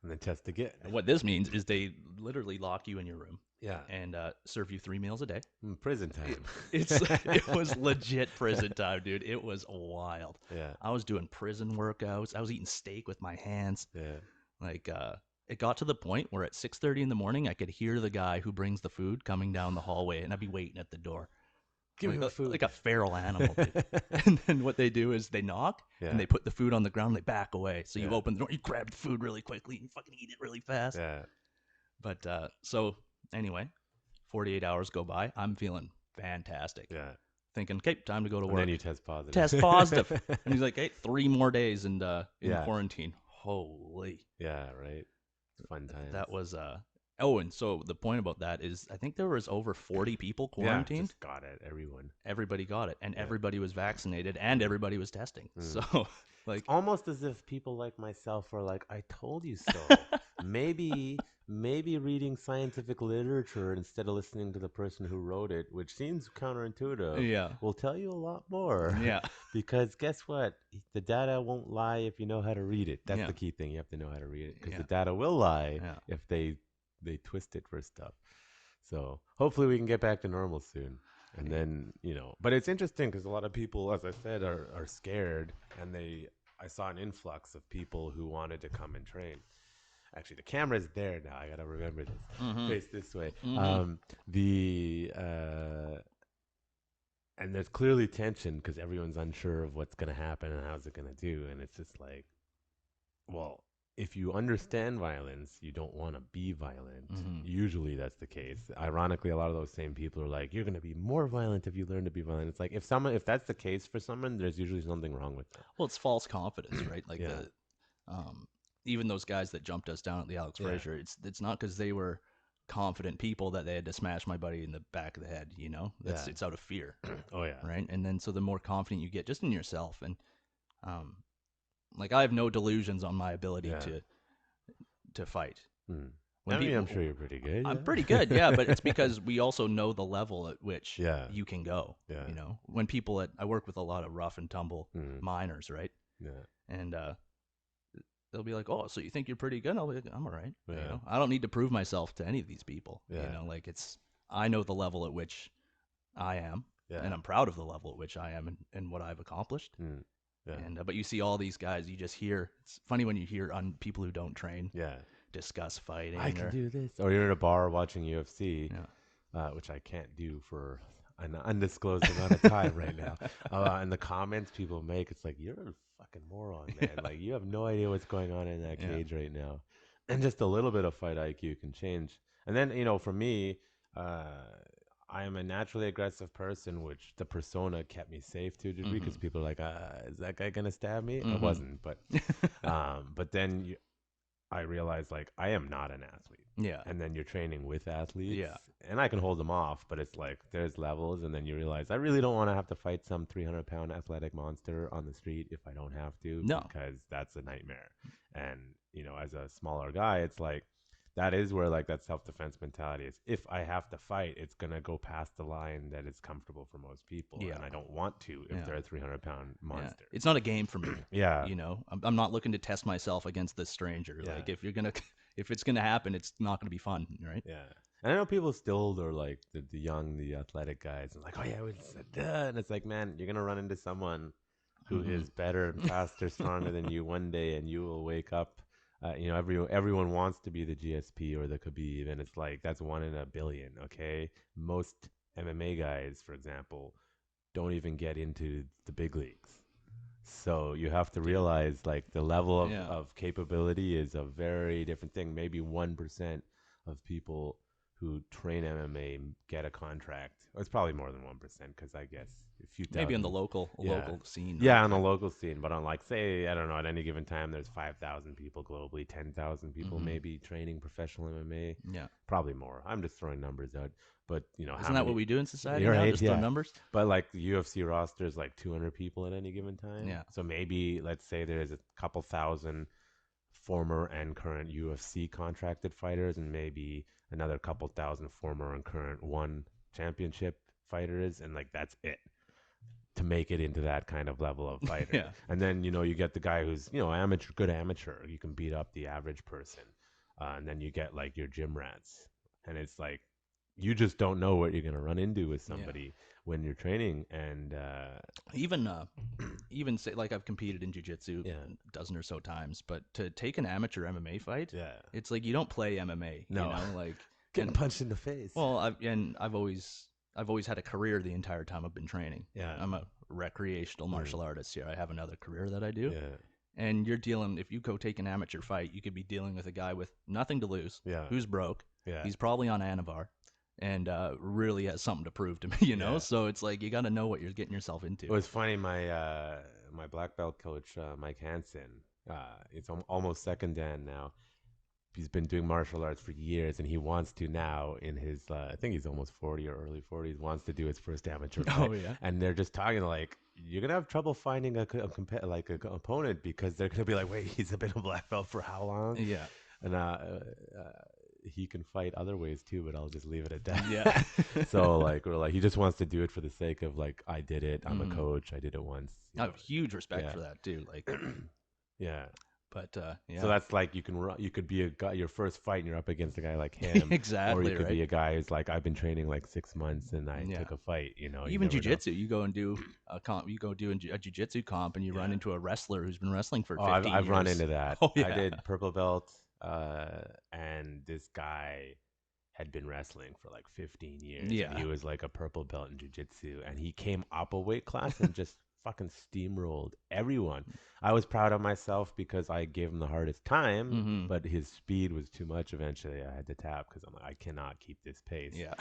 And then test again. And what this means is they literally lock you in your room. Yeah. And serve you 3 meals a day. Prison time. It was legit prison time, dude. It was wild. Yeah. I was doing prison workouts. I was eating steak with my hands. Yeah. Like it got to the point where at 6:30 in the morning, I could hear the guy who brings the food coming down the hallway, and I'd be waiting at the door. Give me food. Like a feral animal, dude. And then what they do is they knock, and they put the food on the ground, and they back away. So you open the door, you grab the food really quickly, and you fucking eat it really fast. Yeah. But so anyway, 48 hours go by. I'm feeling fantastic. Yeah. Thinking, okay, time to go to work. And then you test positive. Test positive. And he's like, hey, 3 more days in Yeah. quarantine. Holy. Yeah, right. Fun time. That was oh, and so the point about that is I think there was over 40 people quarantined. Just got it. Everyone. Everybody got it, and everybody was vaccinated, and everybody was testing. So like It's almost as if people like myself are like, I told you so. maybe reading scientific literature instead of listening to the person who wrote it, which seems counterintuitive, will tell you a lot more. Yeah. Because guess what? The data won't lie if you know how to read it. That's the key thing. You have to know how to read it, because the data will lie if they twist it for stuff. So hopefully we can get back to normal soon. And then, but it's interesting because a lot of people, as I said, are scared, and I saw an influx of people who wanted to come and train. Actually, the camera's there now. I got to remember this. Face this way. And there's clearly tension because everyone's unsure of what's going to happen and how's it going to do. And it's just like, well, if you understand violence, you don't want to be violent. Usually that's the case. Ironically, a lot of those same people are like, you're going to be more violent if you learn to be violent. It's like, if that's the case for someone, there's usually something wrong with them. Well, it's false confidence, right? Like even those guys that jumped us down at the Alex Frazier, it's not because they were confident people that they had to smash my buddy in the back of the head, it's out of fear. Oh yeah. Right. And then so the more confident you get just in yourself, and like I have no delusions on my ability to fight. I'm sure you're pretty good. I'm pretty good, but it's because we also know the level at which you can go. Yeah. When people I work with a lot of rough and tumble miners, right? Yeah. And they'll be like, "Oh, so you think you're pretty good?" I'll be like, "I'm all right." Yeah. I don't need to prove myself to any of these people. Yeah. Like I know the level at which I am, and I'm proud of the level at which I am and what I've accomplished. Yeah. And but you see all these guys, you just hear. It's funny when you hear on people who don't train. Yeah. Discuss fighting. I can do this. Or you're in a bar watching UFC, which I can't do for an undisclosed amount of time right now. And the comments people make, it's like, you're a fucking moron, man. Like, you have no idea what's going on in that cage right now. And just a little bit of fight IQ can change. And then, for me, I am a naturally aggressive person, which the persona kept me safe to a degree because people are like, is that guy going to stab me? I wasn't. But then I realized, like, I am not an athlete. Yeah. And then you're training with athletes. Yeah. And I can hold them off, but it's like there's levels. And then you realize I really don't want to have to fight some 300-pound athletic monster on the street if I don't have to. No. Because that's a nightmare. And, as a smaller guy, it's like that is where, like, that self-defense mentality is. If I have to fight, it's going to go past the line that is comfortable for most people. Yeah. And I don't want to if they're a 300-pound monster. Yeah. It's not a game for me. Yeah. I'm not looking to test myself against this stranger. Yeah. Like, if it's going to happen, it's not going to be fun, right? Yeah. And I know people still are like the athletic guys, and like, oh yeah, and it's like, man, you're gonna run into someone who is better and faster, stronger than you one day, and you will wake up. Everyone wants to be the GSP or the Khabib, and it's like that's 1 in a billion. Okay, most MMA guys, for example, don't even get into the big leagues. So you have to realize, like, the level of capability is a very different thing. Maybe 1% of people who train MMA get a contract. Or it's probably more than 1% because I guess a few thousand. Maybe on the local scene. Yeah, on the local scene. But on, like, say, I don't know, at any given time, there's 5,000 people globally, 10,000 people maybe training professional MMA. Yeah. Probably more. I'm just throwing numbers out. But, isn't that what we do in society now? Right, just throw numbers? But, like, the UFC roster is like 200 people at any given time. Yeah. So maybe, let's say there's a couple thousand former and current UFC contracted fighters, and maybe another couple thousand former and current one championship fighters, and like that's it. to make it into that kind of level of fighter. Yeah. And then, you get the guy who's, amateur, good amateur. You can beat up the average person. And then you get like your gym rats. And it's like, you just don't know what you're going to run into with somebody when you're training. And even say like I've competed in jiu-jitsu a dozen or so times, but to take an amateur MMA fight, it's like you don't play MMA. No. Like getting punched in the face. Well, I've always had a career the entire time I've been training. Yeah. I'm a recreational martial artist here. I have another career that I do. Yeah. And you're dealing, if you go take an amateur fight, you could be dealing with a guy with nothing to lose, who's broke. Yeah. He's probably on Anavar and really has something to prove to me, you know? So it's like you got to know what you're getting yourself into. It was funny, my my black belt coach, Mike Hansen, it's almost second Dan now. He's been doing martial arts for years, and he wants to now in his, I think he's almost 40 or early 40s, wants to do his first amateur fight. Oh, yeah. And they're just talking like, you're going to have trouble finding a opponent because they're going to be like, wait, he's been a black belt for how long? Yeah. And he can fight other ways too, but I'll just leave it at that. Yeah. So we're like, he just wants to do it for the sake of like, I did it. I'm a coach. I did it once. I have huge respect for that too. Like, yeah. But so that's like you could be a guy, your first fight, and you're up against a guy like him. Exactly. Or you could be a guy who's like, I've been training like 6 months and I took a fight. Even jiu-jitsu, you go and do a comp. You go do a jiu-jitsu comp, and you run into a wrestler who's been wrestling for 15 years. I've run into that. Oh, yeah. I did purple belt, and this guy had been wrestling for like 15 years. Yeah. And he was like a purple belt in jiu-jitsu, and he came up a weight class and just fucking steamrolled everyone. I was proud of myself because I gave him the hardest time, but his speed was too much. Eventually, I had to tap because I'm like, I cannot keep this pace. Yeah.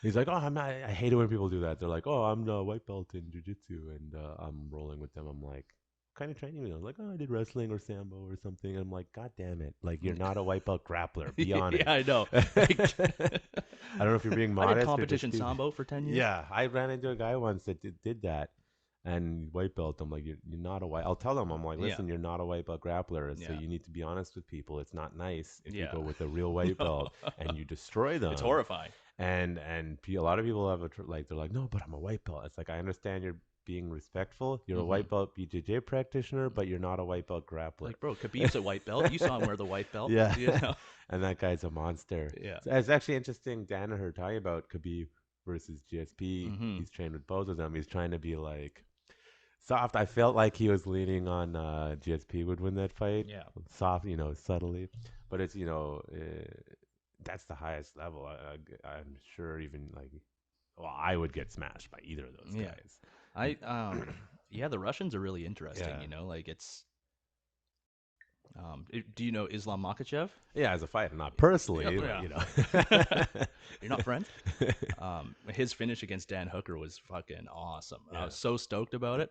He's like, oh, I'm not. I hate it when people do that. They're like, oh, I'm the white belt in jiu-jitsu, and I'm rolling with them. I'm like, what kind of training you know? Like, oh, I did wrestling or sambo or something. I'm like, God damn it! Like, you're not a white belt grappler. Be honest. Yeah, I know. I don't know if you're being modest. I did competition sambo for 10 years. Yeah, I ran into a guy once that did that. And white belt, I'm like, you're not a white. I'll tell them, I'm like, listen, you're not a white belt grappler, so you need to be honest with people. It's not nice if you go with a real white belt and you destroy them. It's horrifying. And a lot of people have they're like, no, but I'm a white belt. It's like, I understand you're being respectful. You're a white belt BJJ practitioner, but you're not a white belt grappler. Like, bro, Khabib's a white belt. You saw him wear the white belt. Yeah. You know? And that guy's a monster. Yeah. So it's actually interesting, Danaher talking about Khabib versus GSP. He's trained with both of them. He's trying to be like soft. I felt like he was leaning on GSP would win that fight. Yeah. Soft, subtly. But it's, that's the highest level. I'm sure even I would get smashed by either of those guys. The Russians are really interesting, it's do you know Islam Makhachev? Yeah, as a fighter, not personally. Yeah. You're not friends? His finish against Dan Hooker was fucking awesome. Yeah. I was so stoked about it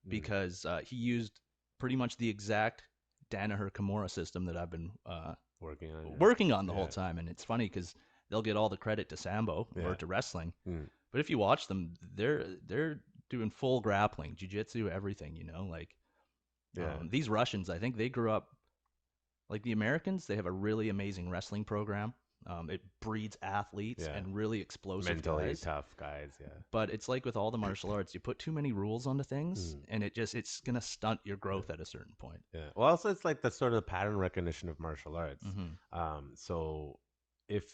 because he used pretty much the exact Danaher Kimura system that I've been working on the whole time. And it's funny because they'll get all the credit to sambo or to wrestling. But if you watch them, they're doing full grappling, jiu-jitsu, everything, these Russians, I think they grew up like the Americans. They have a really amazing wrestling program. It breeds athletes and really explosive mentally tough guys. Yeah. But it's like with all the martial arts, you put too many rules onto things, and it's gonna stunt your growth at a certain point. Yeah. Well, also it's like the sort of pattern recognition of martial arts. So if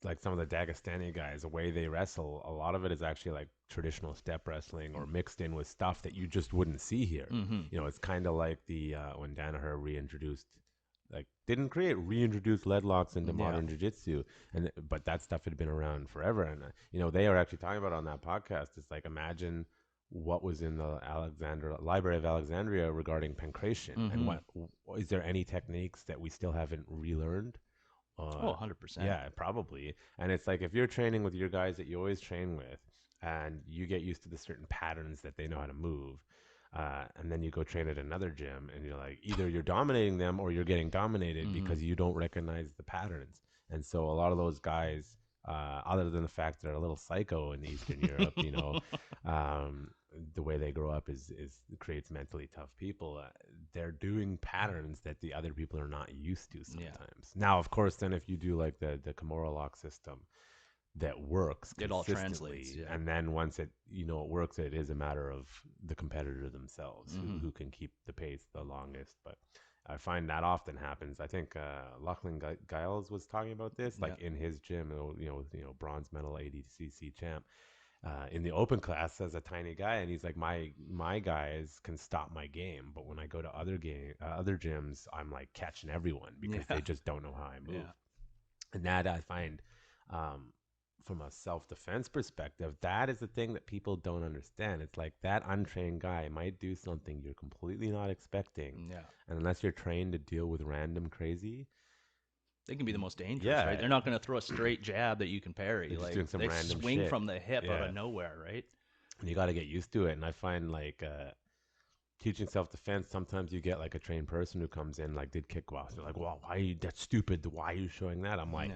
like some of the Dagestani guys, the way they wrestle, a lot of it is actually like traditional step wrestling or mixed in with stuff that you just wouldn't see here. It's kind of like the when Danaher reintroduced lead locks into modern jiu-jitsu, but that stuff had been around forever. And they are actually talking about on that podcast. It's like, imagine what was in the Library of Alexandria regarding pancration, and what is there any techniques that we still haven't relearned? 100%. Yeah, probably. And it's like, if you're training with your guys that you always train with, and you get used to the certain patterns that they know how to move, and then you go train at another gym, and you're like, either you're dominating them or you're getting dominated because you don't recognize the patterns. And so a lot of those guys, other than the fact they're a little psycho in Eastern Europe, the way they grow up is creates mentally tough people. They're doing patterns that the other people are not used to sometimes. Now, of course, then if you do like the Kimura lock system, that works It all consistently. translates, yeah. And then once it works, it is a matter of the competitor themselves who can keep the pace the longest. But I find that often happens. I think Lachlan Giles was talking about this, like in his gym, bronze medal ADCC champ. In the open class as a tiny guy, and he's like, my guys can stop my game, but when I go to other gyms, I'm like catching everyone because they just don't know how I move. And that I find, from a self-defense perspective, that is the thing that people don't understand. It's like that untrained guy might do something you're completely not expecting, and unless you're trained to deal with random crazy, they can be the most dangerous, right? They're not going to throw a straight jab that you can parry. They're just like doing some they random swing shit from the hip out of nowhere, right? And you got to get used to it. And I find like teaching self-defense, sometimes you get like a trained person who comes in, like did kickboxing. They're like, well, why are you, that's stupid. Why are you showing that? I'm like,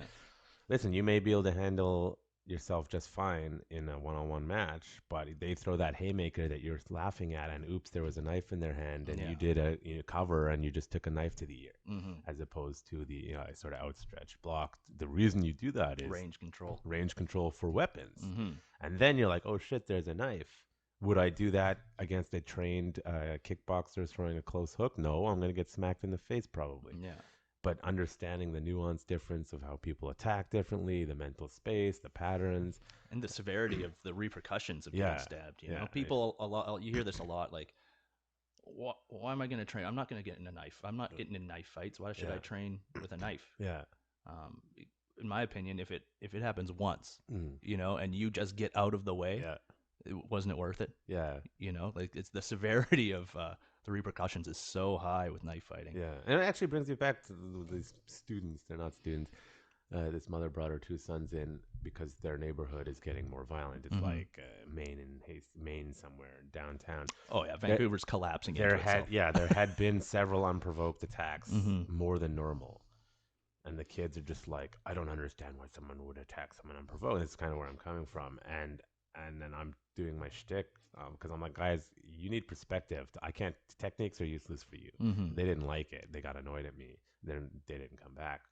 listen, you may be able to handle yourself just fine in a one-on-one match, but they throw that haymaker that you're laughing at, and oops, there was a knife in their hand, and you did a cover, and you just took a knife to the ear, as opposed to the sort of outstretched block. The reason you do that is range control for weapons, and then you're like, oh shit, there's a knife. Would I do that against a trained kickboxer throwing a close hook? No, I'm going to get smacked in the face probably. But understanding the nuance difference of how people attack differently, the mental space, the patterns, and the severity of the repercussions of getting stabbed. You know, people a lot. You hear this a lot. Like, why am I going to train? I'm not going to get in a knife. I'm not getting in knife fights. Why should I train with a knife? In my opinion, if it happens once, and you just get out of the way, wasn't it worth it? Like it's the severity of the repercussions is so high with knife fighting. And it actually brings me back to these students. They're not students. This mother brought her two sons in because their neighborhood is getting more violent. It's like Maine somewhere downtown. Oh yeah, Vancouver's collapsing into itself. There had been several unprovoked attacks, more than normal. And the kids are just like, I don't understand why someone would attack someone unprovoked. That's kind of where I'm coming from. And then I'm doing my shtick because I'm like, guys, you need perspective. Techniques are useless for you. They didn't like it. They got annoyed at me. Then they didn't come back.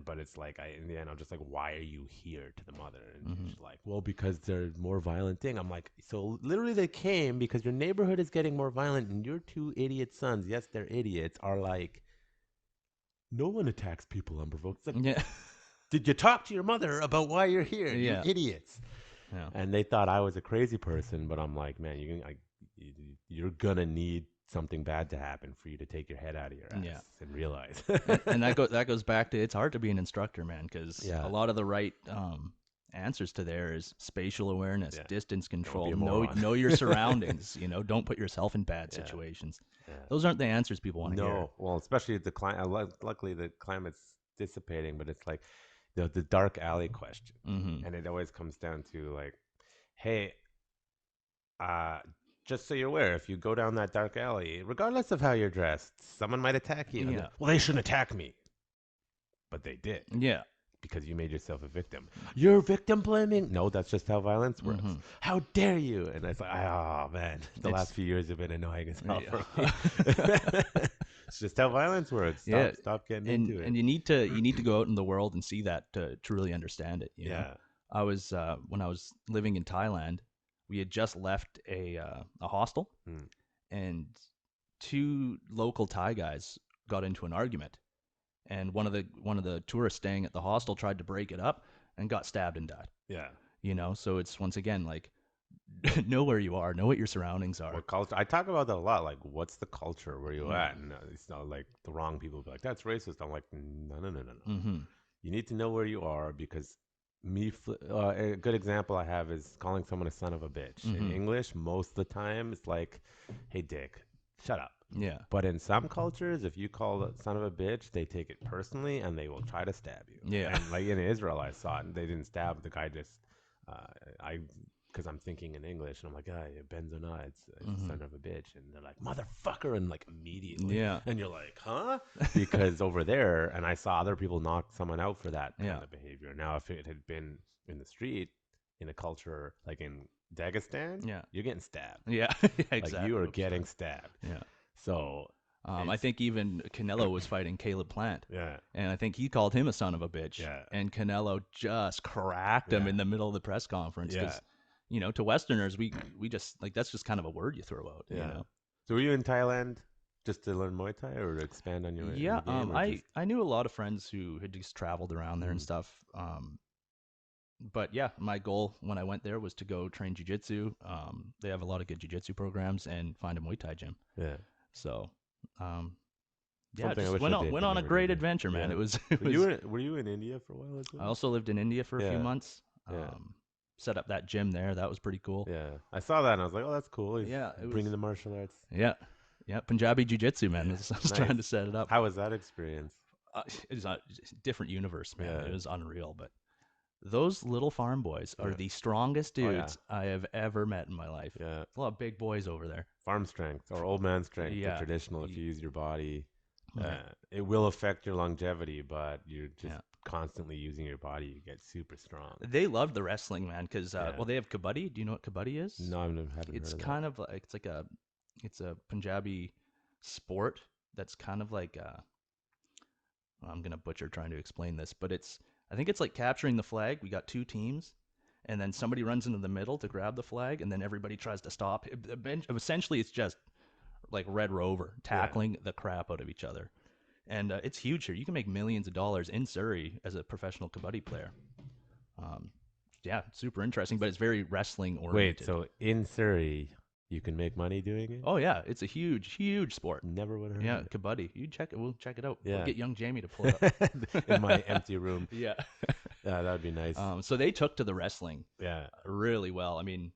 But it's like, in the end, I'm just like, why are you here, to the mother? And she's like, well, because they're more violent thing. I'm like, so literally they came because your neighborhood is getting more violent, and your two idiot sons, yes, they're idiots, are like, no one attacks people unprovoked. It's like, did you talk to your mother about why you're here? You idiots. And they thought I was a crazy person, but I'm like, man, you're gonna need something bad to happen for you to take your head out of your ass and realize. and that goes back to, it's hard to be an instructor, man, because a lot of the right answers to there is spatial awareness, distance control, know your surroundings. Don't put yourself in bad situations. Those aren't the answers people want to hear. No, well, especially the climate. Luckily, the climate's dissipating, but it's like the dark alley question, and it always comes down to like, hey, just so you're aware, if you go down that dark alley, regardless of how you're dressed, someone might attack you. Well, they shouldn't attack me, but they did. Because you made yourself a victim. You're victim blaming? No, that's just how violence works. How dare you? And it's like, oh man, the last few years have been annoying as hell for me. It's just how violence works. Stop getting into it. And you need to go out in the world and see that to really understand it. You know? I was when I was living in Thailand, we had just left a hostel, and two local Thai guys got into an argument. And one of the tourists staying at the hostel tried to break it up and got stabbed and died. So it's, once again, like, know where you are, know what your surroundings are. What culture? I talk about that a lot. Like, what's the culture where you at? And it's not like the wrong people be like, that's racist. I'm like, no. You need to know where you are, because a good example I have is calling someone a son of a bitch. In English, most of the time, it's like, hey, dick, shut up. But in some cultures, if you call a son of a bitch, they take it personally and they will try to stab you. And like in Israel, I saw it, and they didn't stab the guy. Just because I'm thinking in English, and I'm like, Ben's or not, it's son of a bitch, and they're like, motherfucker, and like immediately, and you're like, huh? Because over there, and I saw other people knock someone out for that kind of behavior. Now, if it had been in the street, in a culture like in Dagestan, you're getting stabbed. Exactly. Like, you are getting stabbed. So I think even Canelo was fighting Caleb Plant. Yeah. And I think he called him a son of a bitch. Yeah. And Canelo just cracked him in the middle of the press conference. Because, to Westerners, we just, like, that's just kind of a word you throw out, you know? So were you in Thailand just to learn Muay Thai or to expand on your Yeah, game? I knew a lot of friends who had just traveled around there and stuff. But yeah, my goal when I went there was to go train jiu-jitsu. They have a lot of good jiu-jitsu programs and find a Muay Thai gym. Yeah. So, Something I just wish went I on, did, went but on a never great did. adventure, man. Yeah. It was. Were you in India for a while as well? I also lived in India for a few months. Yeah. Set up that gym there. That was pretty cool. Yeah. I saw that and I was like, oh, that's cool. He's Yeah, it bringing was- the martial arts. Yeah, Punjabi jiu-jitsu, man. I was Nice. trying to set it up. How was that experience? It was a different universe, man. Yeah. It was unreal. But those little farm boys are Yeah. the strongest Oh, yeah. dudes I have ever met in my life. Yeah. A lot of big boys over there. Farm strength or old man strength, Yeah. the traditional, if you use your body. Yeah. It will affect your longevity, but you're just Yeah. constantly using your body, you get super strong. They loved the wrestling, man, because Yeah. well, they have kabaddi. Do you know what kabaddi is? No, I haven't It's heard of kind of like it's a Punjabi sport that's kind of like I'm gonna butcher trying to explain this, but I think it's like capturing the flag. We got two teams, and then somebody runs into the middle to grab the flag, and then everybody tries to stop. Essentially, it's just like Red Rover tackling the crap out of each other. And it's huge here. You can make millions of dollars in Surrey as a professional kabaddi player. Yeah, super interesting, but it's very wrestling that. oriented. Wait, so in Surrey, you can make money doing it? Oh yeah, it's a huge, huge sport. Never would have heard Yeah, of it. kabaddi. You check it. We'll check it out. Yeah. We'll get young Jamie to pull it up. In my empty room. Yeah. Yeah, that would be nice. So they took to the wrestling Yeah. really well. I mean,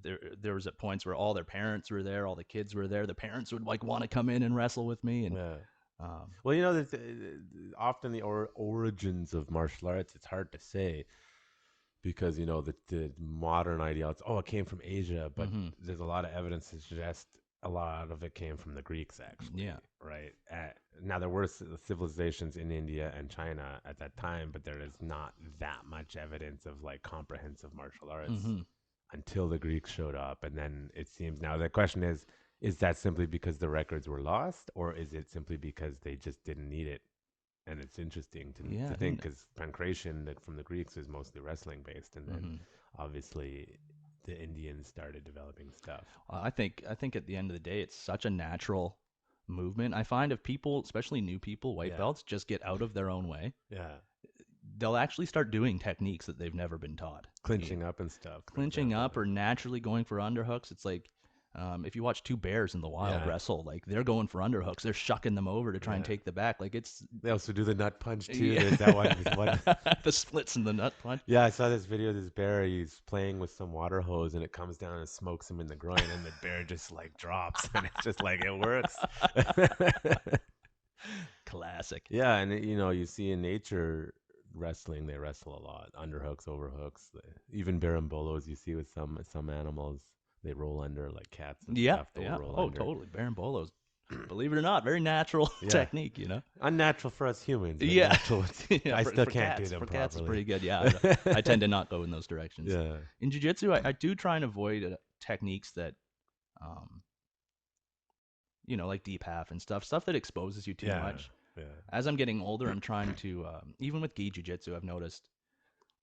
there was at points where all their parents were there, all the kids were there. The parents would like want to come in and wrestle with me, and Yeah. Well, you know, there's, often the origins of martial arts, it's hard to say because, you know, the modern ideology, it came from Asia, but there's a lot of evidence to suggest a lot of it came from the Greeks, actually. Yeah. Right. Now, there were civilizations in India and China at that time, but there is not that much evidence of like comprehensive martial arts until the Greeks showed up. And then it seems now the question is that simply because the records were lost, or is it simply because they just didn't need it? And it's interesting to think because pancration that from the Greeks is mostly wrestling based, and then obviously the Indians started developing stuff. I think at the end of the day, it's such a natural movement. I find if people, especially new people, white belts, just get out of their own way, they'll actually start doing techniques that they've never been taught. Clinching up and stuff. Clinching up or naturally going for underhooks. It's like if you watch two bears in the wild wrestle, like they're going for underhooks. They're shucking them over to try and take the back. Like it's. They also do the nut punch too. There's that one. The splits in the nut punch. Yeah, I saw this video of this bear. He's playing with some water hose and it comes down and smokes him in the groin, and the bear just like drops, and it's just like it works. Classic. Yeah, and you know, you see in nature wrestling, they wrestle a lot. Underhooks, overhooks, even barambolos you see with some animals. They roll under like cats and stuff. Roll under. Totally. Barambolos. Believe it or not, very natural technique, you know? Unnatural for us humans. But Yeah. natural. I still can't cats, do them for properly. cats, it's pretty good. Yeah, I tend to not go in those directions. Yeah. In jiu-jitsu, I do try and avoid techniques that, like deep half and stuff that exposes you too much. Yeah. As I'm getting older, I'm trying to, even with gi jiu-jitsu, I've noticed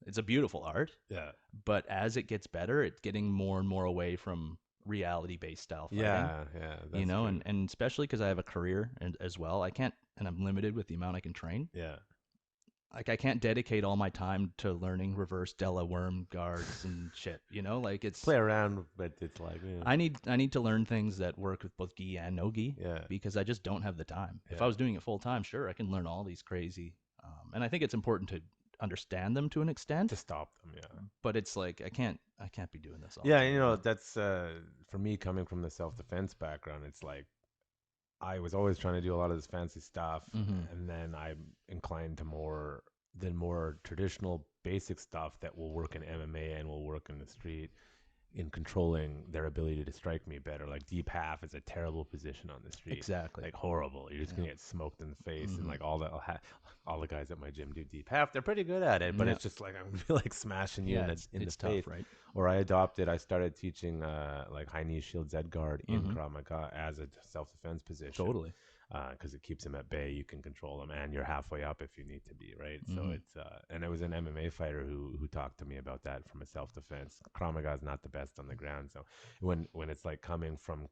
it's a beautiful art. Yeah. But as it gets better, it's getting more and more away from reality-based style fighting. Yeah. That's true. And especially because I have a career as well, I can't, and I'm limited with the amount I can train. Yeah. Like I can't dedicate all my time to learning reverse Della worm guards and shit. Like it's Play around, but it's like I need to learn things that work with both gi and no gi. Yeah. Because I just don't have the time. If I was doing it full time, sure, I can learn all these crazy. And I think it's important to understand them to an extent to stop them. Yeah. But it's like I can't be doing this all Yeah, the time. that's for me coming from the self-defense background. It's like I was always trying to do a lot of this fancy stuff, and then I'm inclined to more traditional basic stuff that will work in MMA and will work in the street. in controlling their ability to strike me better. Like deep half is a terrible position on the street. Exactly. Like horrible. You're just gonna get smoked in the face, and like all the guys at my gym do deep half. They're pretty good at it, but it's just like I'm gonna be like smashing you in the it's face. tough, right? Or I started teaching like high knee shield Z guard in Krav Maga as a self defense position. Totally. Because it keeps them at bay, you can control them, and you're halfway up if you need to be, right? So it's and it was an MMA fighter who talked to me about that from a self defense. Krav Maga is not the best on the ground, so when it's like coming from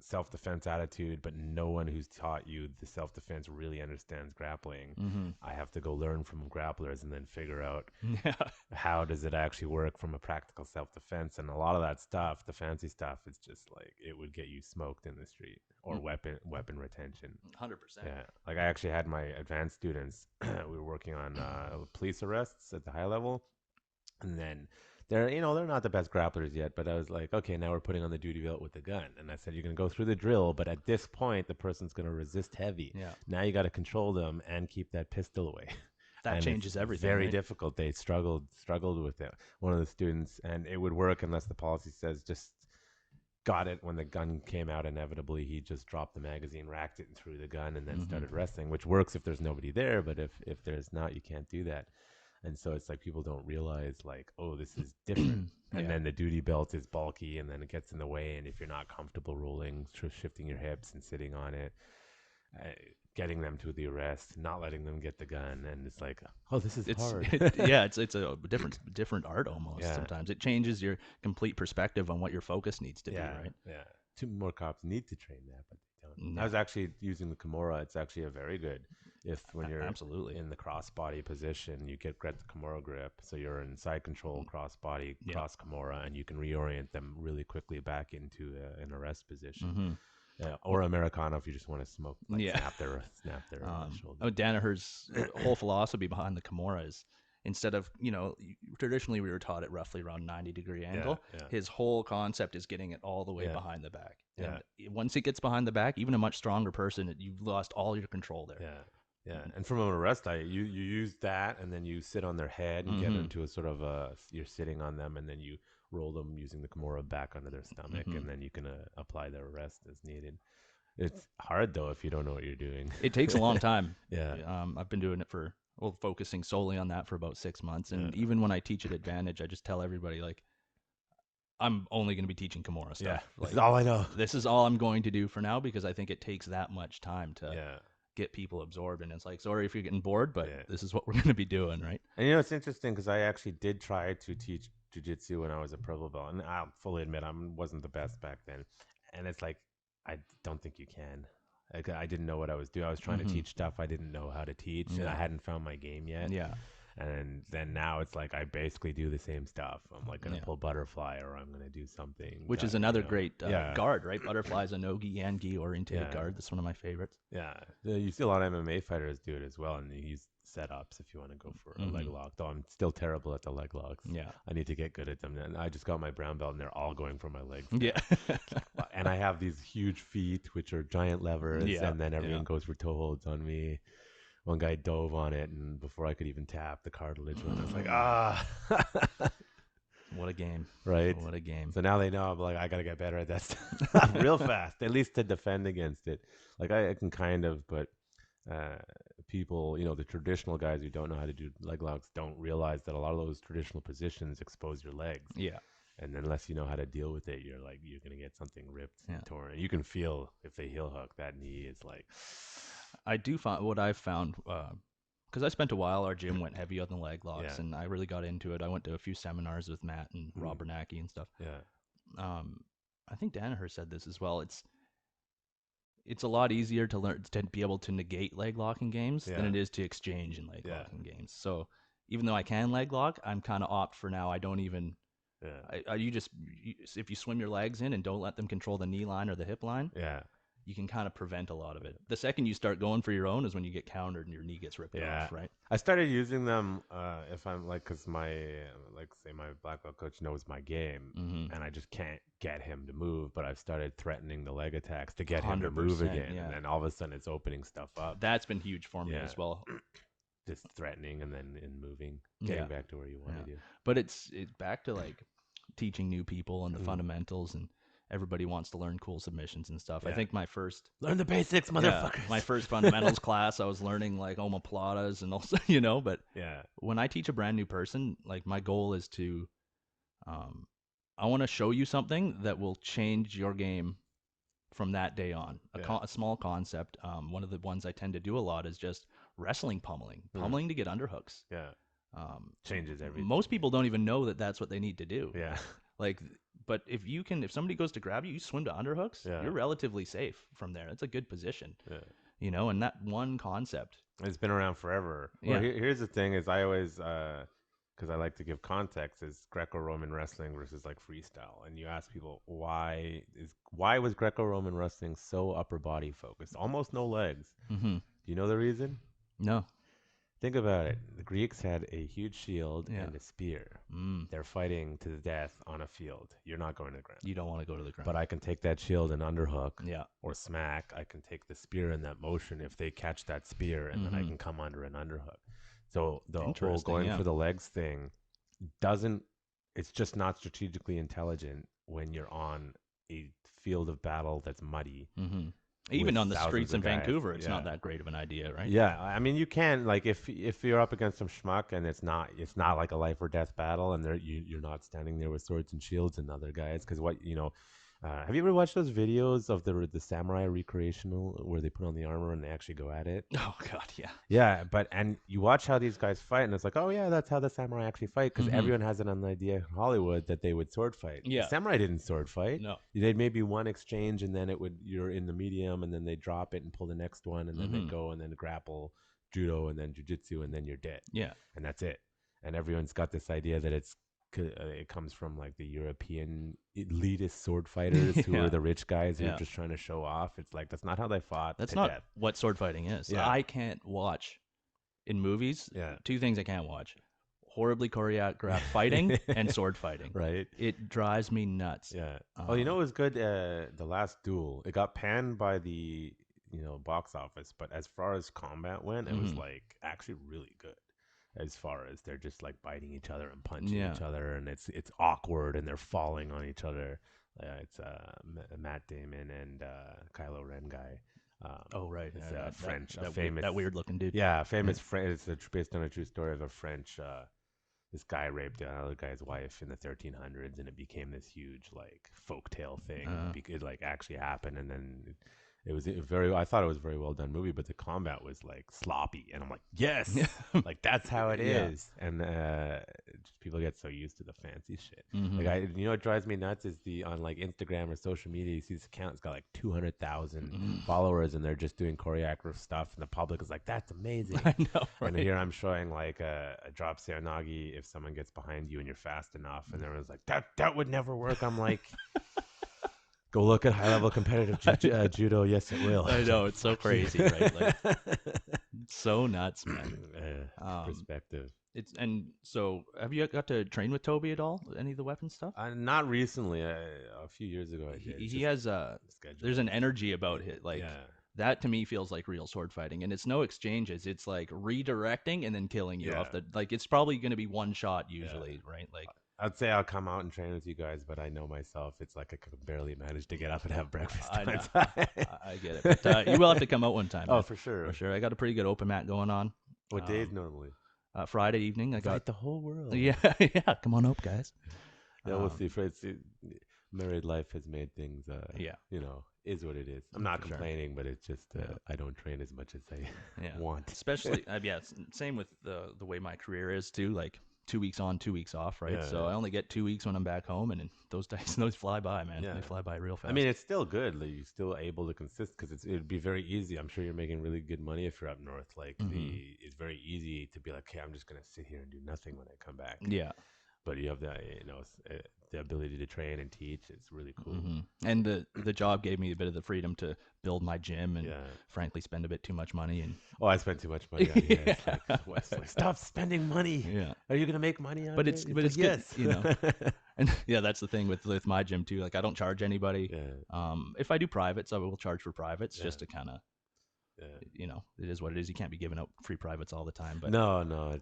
self-defense attitude, but no one who's taught you the self-defense really understands grappling. I have to go learn from grapplers and then figure out how does it actually work from a practical self-defense. And a lot of that stuff, the fancy stuff, is just like it would get you smoked in the street or weapon retention. 100%. Yeah, like I actually had my advanced students. We were working on police arrests at the high level, and then they're not the best grapplers yet, but I was like, okay, now we're putting on the duty belt with the gun. And I said, you're going to go through the drill, but at this point, the person's going to resist heavy. Yeah. Now you got to control them and keep that pistol away. That and changes everything. Very right? difficult. They struggled with it. One of the students, and it would work unless the policy says just got it when the gun came out. Inevitably, he just dropped the magazine, racked it, and threw the gun, and then started wrestling, which works if there's nobody there. But if there's not, you can't do that. And so it's like people don't realize like, oh, this is different. And then the duty belt is bulky, and then it gets in the way. And if you're not comfortable rolling, shifting your hips and sitting on it, getting them to the arrest, not letting them get the gun, and it's like, oh, this is hard. It's a different art almost. Sometimes it changes your complete perspective on what your focus needs to be. Right? Yeah. Two more cops need to train that, but they don't. No. I was actually using the Kimura. It's actually a very good. When you're absolutely in the crossbody position, you get the Kimura grip. So you're in side control, crossbody, cross Kimura, and you can reorient them really quickly back into an arrest position. Or Americana if you just want to smoke, snap their shoulder. Danaher's whole philosophy behind the Kimura is instead of, traditionally we were taught it roughly around 90-degree angle. His whole concept is getting it all the way behind the back. And once it gets behind the back, even a much stronger person, you've lost all your control there. Yeah, and from an arrest, you use that, and then you sit on their head and get into a sort of you're sitting on them, and then you roll them using the Kimura back onto their stomach, and then you can apply their arrest as needed. It's hard though if you don't know what you're doing. It takes a long time. I've been doing it focusing solely on that for about 6 months, and even when I teach at Advantage, I just tell everybody like, I'm only going to be teaching Kimura stuff. This is all I know. This is all I'm going to do for now because I think it takes that much time to get people absorbed, and it's like, sorry if you're getting bored, but this is what we're going to be doing, right? And it's interesting because I actually did try to teach jiu-jitsu when I was a purple belt, and I'll fully admit I wasn't the best back then, and it's like I don't think you can. Like, I didn't know what I was doing. I was trying to teach stuff I didn't know how to teach, and I hadn't found my game yet. And then now it's like I basically do the same stuff. I'm like going to pull butterfly, or I'm going to do something. Which is another great guard, right? Butterfly is a no-gi and gi oriented guard. That's one of my favorites. Yeah. You see a lot of MMA fighters do it as well, and you use setups if you want to go for a leg lock. Though I'm still terrible at the leg locks. Yeah. I need to get good at them. And I just got my brown belt, and they're all going for my legs. Yeah. And I have these huge feet, which are giant levers, and then everyone goes for toe holds on me. One guy dove on it, and before I could even tap, the cartilage went. I was like, What a game. Right? What a game. So now they know I'm like, I got to get better at that stuff real fast, at least to defend against it. Like, I can kind of, but people, the traditional guys who don't know how to do leg locks don't realize that a lot of those traditional positions expose your legs. Yeah. And unless you know how to deal with it, you're going to get something ripped and torn. You can feel if they heel hook, that knee is like... I do find what I've found, because I spent a while, our gym went heavy on the leg locks, and I really got into it. I went to a few seminars with Matt and Rob Bernacki and stuff. I think Danaher said this as well. It's a lot easier to learn to be able to negate leg locking games than it is to exchange in leg locking games. So even though I can leg lock, I'm kind of opt for now. I don't even. If you swim your legs in and don't let them control the knee line or the hip line. You can kind of prevent a lot of it. The second you start going for your own is when you get countered and your knee gets ripped off, right? I started using them if I'm because my black belt coach knows my game, and I just can't get him to move. But I've started threatening the leg attacks to get him to move again, and then all of a sudden it's opening stuff up. That's been huge for me as well. Just threatening and then moving, getting back to where you want to do. But it's back to like teaching new people and the fundamentals, and everybody wants to learn cool submissions and stuff. I Yeah. think my first Learn the basics, motherfuckers. my first fundamentals class, I was learning like omoplatas and also, you know, but Yeah. when I teach a brand new person, like my goal is to, I want to show you something that will change your game from that day on. A small concept. One of the ones I tend to do a lot is just wrestling pummeling to get underhooks. Yeah. Changes everything. Most people don't even know that that's what they need to do. Yeah. Like, but if somebody goes to grab you, you swim to underhooks, you're relatively safe from there. It's a good position. Yeah. You know, and that one concept. It's been around forever. Yeah. Well, here's the thing: is I always, because I like to give context, is Greco-Roman wrestling versus like freestyle, and you ask people why was Greco-Roman wrestling so upper body focused, almost no legs? Mm-hmm. Do you know the reason? No. Think about it. The Greeks had a huge shield and a spear. They're fighting to the death on a field. You're not going to the ground. You don't want to go to the ground. But I can take that shield and underhook Yeah. or smack. I can take the spear in that motion if they catch that spear, and then I can come under an underhook. So the whole going for the legs thing it's just not strategically intelligent when you're on a field of battle that's muddy. Mm-hmm. Even on the streets in Vancouver, it's not that great of an idea, right? Yeah, I mean, you can, like, if you're up against some schmuck and it's not like a life or death battle, and you're not standing there with swords and shields and other guys, because have you ever watched those videos of the samurai recreational where they put on the armor and they actually go at it? Oh God, yeah. Yeah, and you watch how these guys fight, and it's like, oh yeah, that's how the samurai actually fight, because everyone has an idea in Hollywood that they would sword fight. Yeah, the samurai didn't sword fight. No, they'd maybe one exchange, and then you're in the medium, and then they drop it and pull the next one, and then they go and then grapple, judo, and then jujitsu, and then you're dead. Yeah, and that's it. And everyone's got this idea that it comes from like the European elitist sword fighters who are the rich guys who are just trying to show off. It's like, that's not how they fought. That's not what sword fighting is. Yeah. I can't watch in movies. Yeah. Two things I can't watch: horribly choreographed fighting and sword fighting. Right. It drives me nuts. Yeah. It was good. The Last Duel. It got panned by the box office, but as far as combat went, it was like actually really good. As far as they're just like biting each other and punching each other, and it's awkward, and they're falling on each other. It's Matt Damon and Kylo Ren guy. Oh right, it's French, famous, that weird looking dude. Yeah, famous. It's based on a true story of a French. This guy raped another guy's wife in the 1300s, and it became this huge like folktale thing. It like actually happened, and then. It was I thought it was a very well done movie, but the combat was like sloppy, and I'm like, yes, like that's how it is. And just people get so used to the fancy shit. Like what drives me nuts is on like Instagram or social media, you see this account that's got like 200,000 followers, and they're just doing choreographed stuff, and the public is like, that's amazing. I know, right? And here I'm showing like a drop seonagi if someone gets behind you and you're fast enough, and everyone's like, that would never work. I'm like. Go look at high-level competitive judo. Yes, it will. I know, it's so crazy, right? Like, it's so nuts, man. Perspective. So, have you got to train with Toby at all? Any of the weapon stuff? Not recently. A few years ago, I did. He has there's an energy about it, like that to me feels like real sword fighting, and it's no exchanges. It's like redirecting and then killing you off the. Like it's probably going to be one shot usually, right? Like. I'd say I'll come out and train with you guys, but I know myself. It's like I can barely manage to get up and have breakfast. I know. I get it. But you will have to come out one time. Oh, for sure. For sure. I got a pretty good open mat going on. What days normally? Friday evening. I got the whole world. Yeah. Come on up, guys. Yeah, we'll see. Married life has made things, is what it is. I'm not complaining, but it's just I don't train as much as I want. Especially, same with the way my career is too. Like 2 weeks on, 2 weeks off, right? So I only get 2 weeks when I'm back home, and those days, those fly by, man. They fly by real fast. I mean, it's still good. Like, you're still able to consist because it'd be very easy. I'm sure you're making really good money if you're up north. Like, it's very easy to be like, okay, I'm just gonna sit here and do nothing when I come back. Yeah. But you have the ability to train and teach. It's really cool. And the job gave me a bit of the freedom to build my gym and frankly spend a bit too much money. And I spent too much money on it. It's like, Wesley, stop spending money. Yeah. Are you gonna make money on it? But it's good, yes. And that's the thing with my gym too. Like I don't charge anybody. Yeah. If I do privates, I will charge for privates just to kind of. It is what it is. You can't be giving out free privates all the time. But no,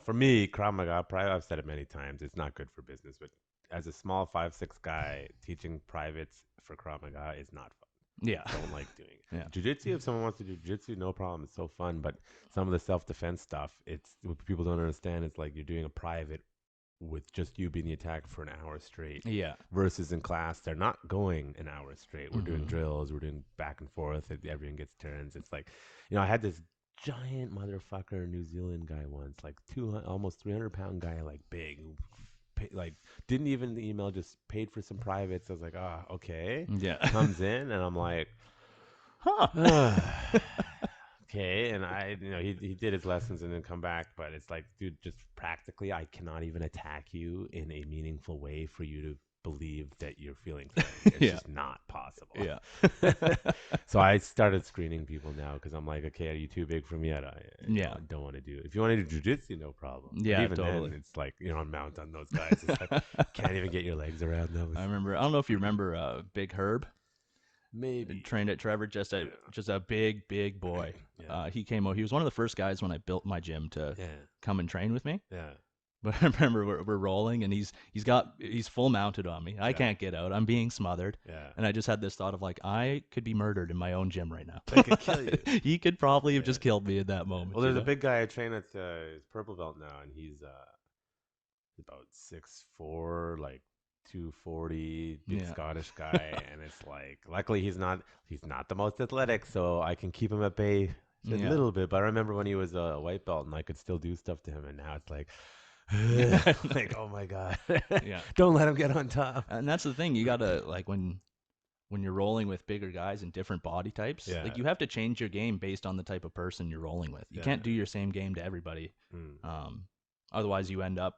for me, Krav Maga, I've said it many times, it's not good for business, but as a small 5'6" guy, teaching privates for Krav Maga is not fun. Yeah. Don't like doing it. Yeah. Jiu-jitsu, if someone wants to do jiu-jitsu, no problem. It's so fun. But some of the self-defense stuff, it's what people don't understand. It's like you're doing a private with just you being the attacker for an hour straight. Yeah. Versus in class, they're not going an hour straight. We're doing drills. We're doing back and forth. Everyone gets turns. It's like, I had this giant motherfucker New Zealand guy once, like 200, almost 300-pound guy, like big, like didn't even the email, just paid for some privates. I was like, okay. Yeah. Comes in and I'm like, huh. okay. And he did his lessons and then come back, but it's like, dude, just practically, I cannot even attack you in a meaningful way for you to believe that you're feeling threatened. It's just not possible. Yeah. So I started screening people now because I'm like, okay, are you too big for me? I don't want to do it. If you want to do jiu-jitsu, no problem. Yeah, but even totally. then, it's like, on mount on those guys. It's like, can't even get your legs around those. I don't know if you remember Big Herb. Maybe. Trained at Trevor, just a big boy. Yeah. He came out. He was one of the first guys when I built my gym to come and train with me. Yeah. But I remember we're rolling, and he's full mounted on me. I can't get out. I'm being smothered. Yeah. And I just had this thought of like, I could be murdered in my own gym right now. I could kill you. He could probably have just killed me at that moment. Well, there's a big guy I train at his purple belt now, and he's about 6'4", like 240, big Scottish guy, and it's like, luckily he's not the most athletic, so I can keep him at bay a little bit. But I remember when he was a white belt, and I could still do stuff to him, and now it's like. Like, oh my god. Don't let him get on top. And that's the thing, you gotta, like, when you're rolling with bigger guys and different body types, like, you have to change your game based on the type of person you're rolling with. You can't do your same game to everybody. Otherwise you end up,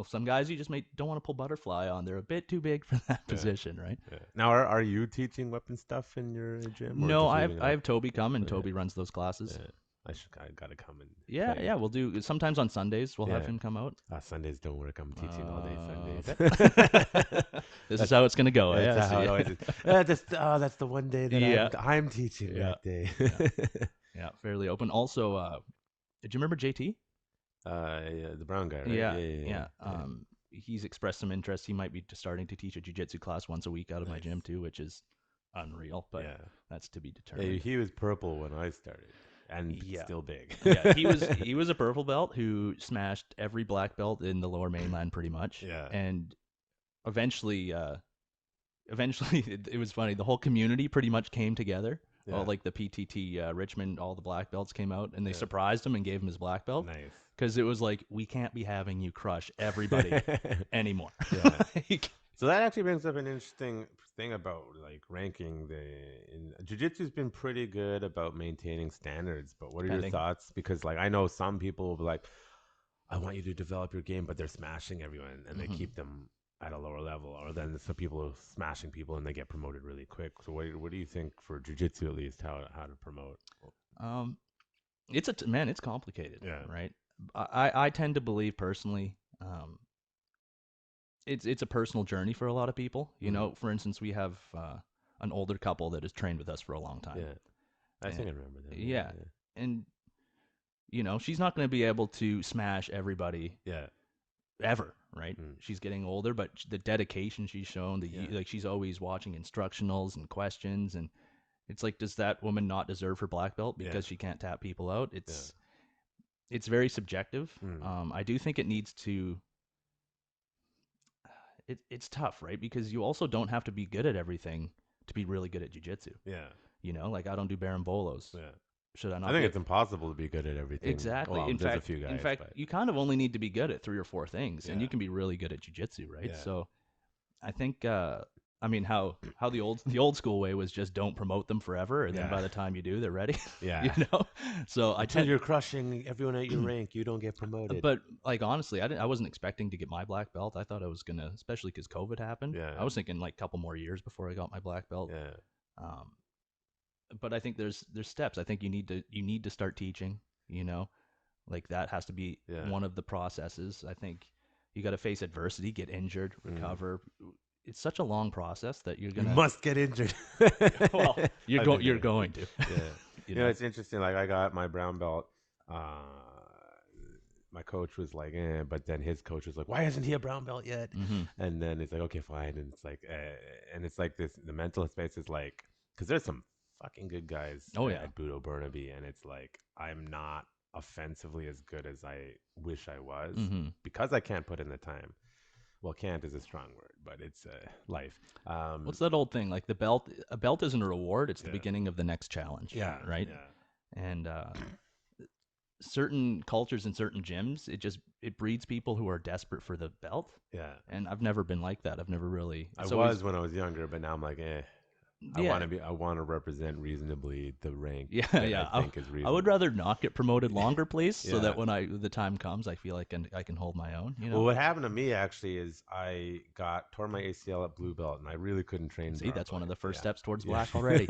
some guys you just don't want to pull butterfly on. They're a bit too big for that position, right? Now are you teaching weapon stuff in your gym? No, I have Toby come, and Toby runs those classes. I gotta come and play. We'll do sometimes on Sundays. We'll have him come out. Sundays don't work. I'm teaching all day Sundays. This is how it's gonna go. That's how it always is. That's the one day that I'm teaching that day. Fairly open. Also, did you remember JT? The brown guy, right? Yeah. He's expressed some interest. He might be starting to teach a jiu-jitsu class once a week out of my gym too, which is unreal. But that's to be determined. Yeah, he was purple when I started. And still big. He was a purple belt who smashed every black belt in the Lower Mainland pretty much. Yeah. And eventually it was funny. The whole community pretty much came together. Yeah. All, like the PTT Richmond, all the black belts came out, and they surprised him and gave him his black belt. Nice. Because it was like, we can't be having you crush everybody anymore. So that actually brings up an interesting thing about like ranking. Jiu-jitsu's been pretty good about maintaining standards, but what are your thoughts? Because like I know some people will be like, I want you to develop your game, but they're smashing everyone and they keep them at a lower level, or then some people are smashing people and they get promoted really quick. So what do you think for jiu-jitsu, at least, how to promote? It's complicated, right? I tend to believe personally, it's a personal journey for a lot of people. For instance, we have an older couple that has trained with us for a long time. Yeah, I think I remember that. Yeah. And she's not going to be able to smash everybody. Ever, right? She's getting older, but the dedication she's shown, like she's always watching instructionals and questions, and it's like, does that woman not deserve her black belt because she can't tap people out? It's very subjective. I do think it needs to. It's tough, right? Because you also don't have to be good at everything to be really good at jiu-jitsu. Like I don't do barambolos. Should I not? I think it's impossible to be good at everything. Exactly. Well, in fact, a few guys, you kind of only need to be good at 3 or 4 things, and you can be really good at jiu-jitsu, right? So, I think, how the old school way was just don't promote them forever, and then by the time you do, they're ready. So until you're crushing everyone at your rank, you don't get promoted. But like honestly, I wasn't expecting to get my black belt. I thought I was gonna, especially because COVID happened. I was thinking like a couple more years before I got my black belt. But I think there's steps. I think you need to start teaching, like that has to be one of the processes. I think you got to face adversity, get injured, recover. It's such a long process that you must get injured. Well, you're going to. It's interesting. Like I got my brown belt my coach was like, but then his coach was like, why isn't he a brown belt yet? And then it's like, okay, fine. And it's like, and it's like this, the mental space is like, because there's some fucking good guys Oh, yeah. at Budo Burnaby. And it's like, I'm not offensively as good as I wish I was because I can't put in the time. Well, can't is a strong word, but it's life. What's that old thing? Like a belt isn't a reward. It's the Yeah. beginning of the next challenge. Yeah. Right. Yeah. And certain cultures and certain gyms, it breeds people who are desperate for the belt. Yeah. And I've never been like that. I've never really. I was when I was younger, but now I'm like, Yeah. I want to represent reasonably the rank. Yeah, that yeah. I think is reasonable. I would rather not get promoted longer, please, so Yeah. that when the time comes, I feel like I can hold my own. You know. Well, what happened to me actually is I tore my ACL at blue belt, and I really couldn't train. See, that's one of the first Yeah. steps towards Yeah. black already.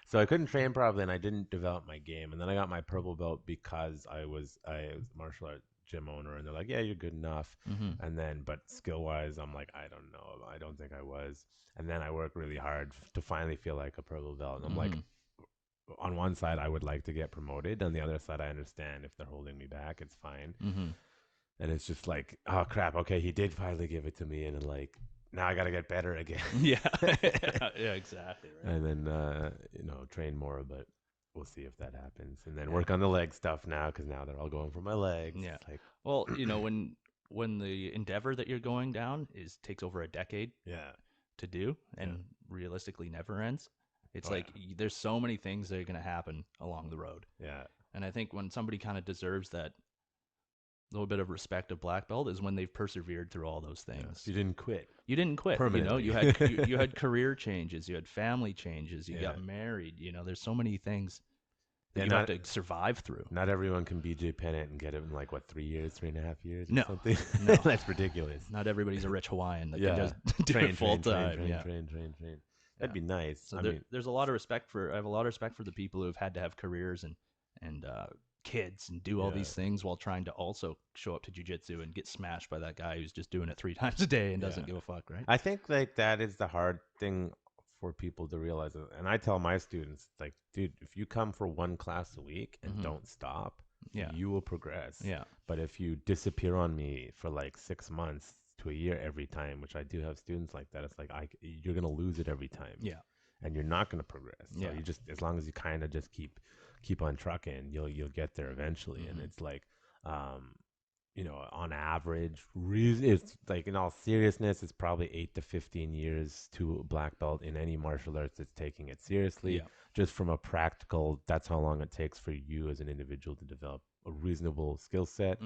So I couldn't train properly, and I didn't develop my game. And then I got my purple belt because I was a martial art gym owner, and they're like, "Yeah, you're good enough." And then, but skill wise, I'm like, I don't know. I don't think I was. And then I worked really hard to finally feel like a purple belt. And I'm like, on one side, I would like to get promoted. On the other side, I understand if they're holding me back, it's fine. And it's just like, oh crap, okay, he did finally give it to me, and like now I got to get better again. Yeah, yeah, exactly. Right. And then train more, but we'll see if that happens. And then work on the leg stuff now, because now they're all going for my legs. Yeah. Like, well, when the endeavor that you're going down takes over a decade to do, and realistically never ends. It's there's so many things that are going to happen along the road. Yeah. And I think when somebody kind of deserves that little bit of respect of black belt is when they've persevered through all those things. You didn't quit. You didn't quit. Permanently. You had career changes, you had family changes, you got married. There's so many things that you have to survive through. Not everyone can BJ Pennant and get it in like 3 years, 3.5 years, or No. something. No. That's ridiculous. Not everybody's a rich Hawaiian that can just do train, it full time. Train. That'd be nice. So there's a lot of respect I have a lot of respect for the people who have had to have careers and kids and do all these things while trying to also show up to jiu-jitsu and get smashed by that guy who's just doing it 3 times a day and doesn't give a fuck, right? I think like that is the hard thing for people to realize. And I tell my students, like, dude, if you come for 1 class a week and don't stop, you will progress. Yeah. But if you disappear on me for like 6 months to a year every time, which I do have students like that, it's like you're going to lose it every time. Yeah. And you're not going to progress. So you just, as long as you kind of just keep on trucking, you'll get there eventually. And it's like, on average, it's like, in all seriousness, it's probably 8 to 15 years to a black belt in any martial arts that's taking it seriously. Just from a practical, that's how long it takes for you as an individual to develop a reasonable skill set.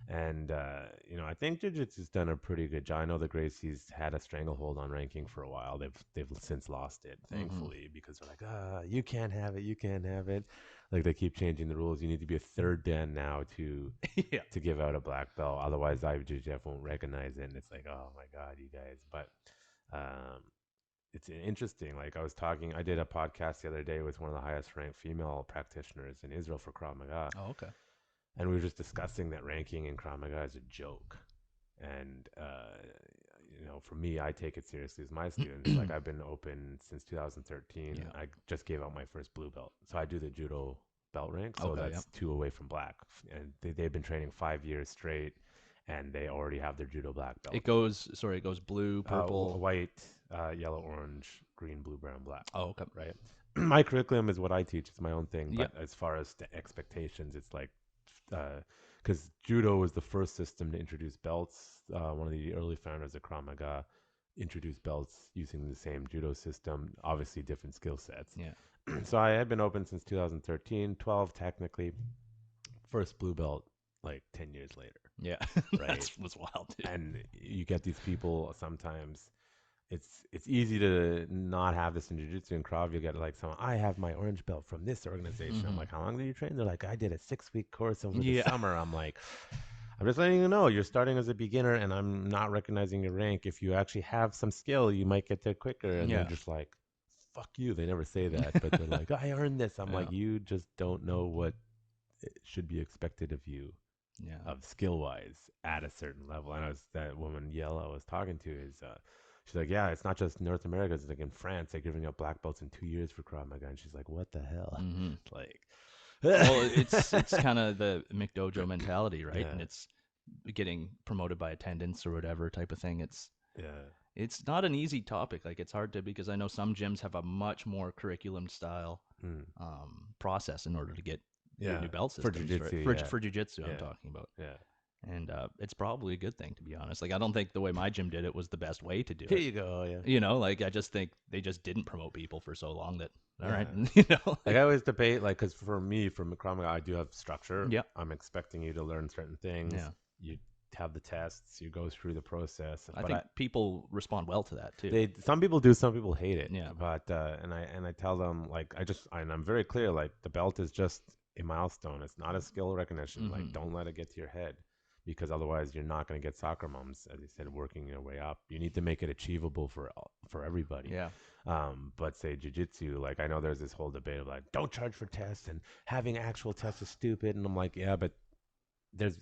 And I think jiu-jitsu's done a pretty good job. I know the Gracies had a stranglehold on ranking for a while. They've since lost it, thankfully, because they're like, you can't have it. Like, they keep changing the rules. You need to be a 3rd dan now to give out a black belt. Otherwise, IBJJF won't recognize it. And it's like, oh my God, you guys. But it's interesting. Like, I did a podcast the other day with one of the highest ranked female practitioners in Israel for Krav Maga. Oh, okay. And we were just discussing that ranking in Krav Maga is a joke. And, for me, I take it seriously as my students. Like, I've been open since 2013. Yeah. I just gave out my first blue belt. So I do the judo belt rank. So that's 2 away from black. And they've been training 5 years straight, and they already have their judo black belt. It goes blue, purple, white, yellow, orange, green, blue, brown, black. Oh, okay. Right. My curriculum is what I teach. It's my own thing. But Yeah. as far as the expectations, it's like, because judo was the first system to introduce belts. One of the early founders of Krav Maga introduced belts using the same judo system, obviously different skill sets. Yeah. So I had been open since 2013, 12 technically. First blue belt like 10 years later. Yeah. Right. That's wild, dude. And you get these people sometimes. It's easy to not have this in jiu-jitsu and Krav. You get like I have my orange belt from this organization. I'm like, how long did you train? They're like, I did a 6-week course over the summer. I'm like, I'm just letting you know, you're starting as a beginner and I'm not recognizing your rank. If you actually have some skill, you might get there quicker. And they're just like, fuck you. They never say that, but they're like, I earned this. I'm like, you just don't know what should be expected of you. Of skill-wise at a certain level. And that woman Yella I was talking to is she's like, yeah, it's not just North America. It's like in France, they're giving out black belts in 2 years for Krav Maga. And she's like, what the hell? Like, Well, it's kind of the McDojo mentality, right? Yeah. And it's getting promoted by attendance or whatever type of thing. Yeah. It's not an easy topic. Like it's hard to because I know some gyms have a much more curriculum style Mm. process in order to get your Yeah. new belt For systems right? jiu-jitsu, For yeah. for jujitsu, I'm Yeah. talking about. Yeah. And it's probably a good thing, to be honest. Like I don't think the way my gym did it was the best way to do Here it. you go. Yeah. You know, like I just think they just didn't promote people for so long that all right, Yeah. you know. Like I always debate, like, because for me, from Krav Maga, I do have structure. Yeah. I'm expecting you to learn certain things. Yeah. You have the tests. You go through the process. I think people respond well to that too. Some people do, some people hate it. Yeah. But and I tell them, like, and I'm very clear, like the belt is just a milestone. It's not a skill recognition. Like, don't let it get to your head, because otherwise you're not going to get soccer moms, as you said, working your way up. You need to make it achievable for everybody. Yeah. But say jiu-jitsu, like I know there's this whole debate of like, don't charge for tests and having actual tests is stupid. And I'm like, yeah, but there's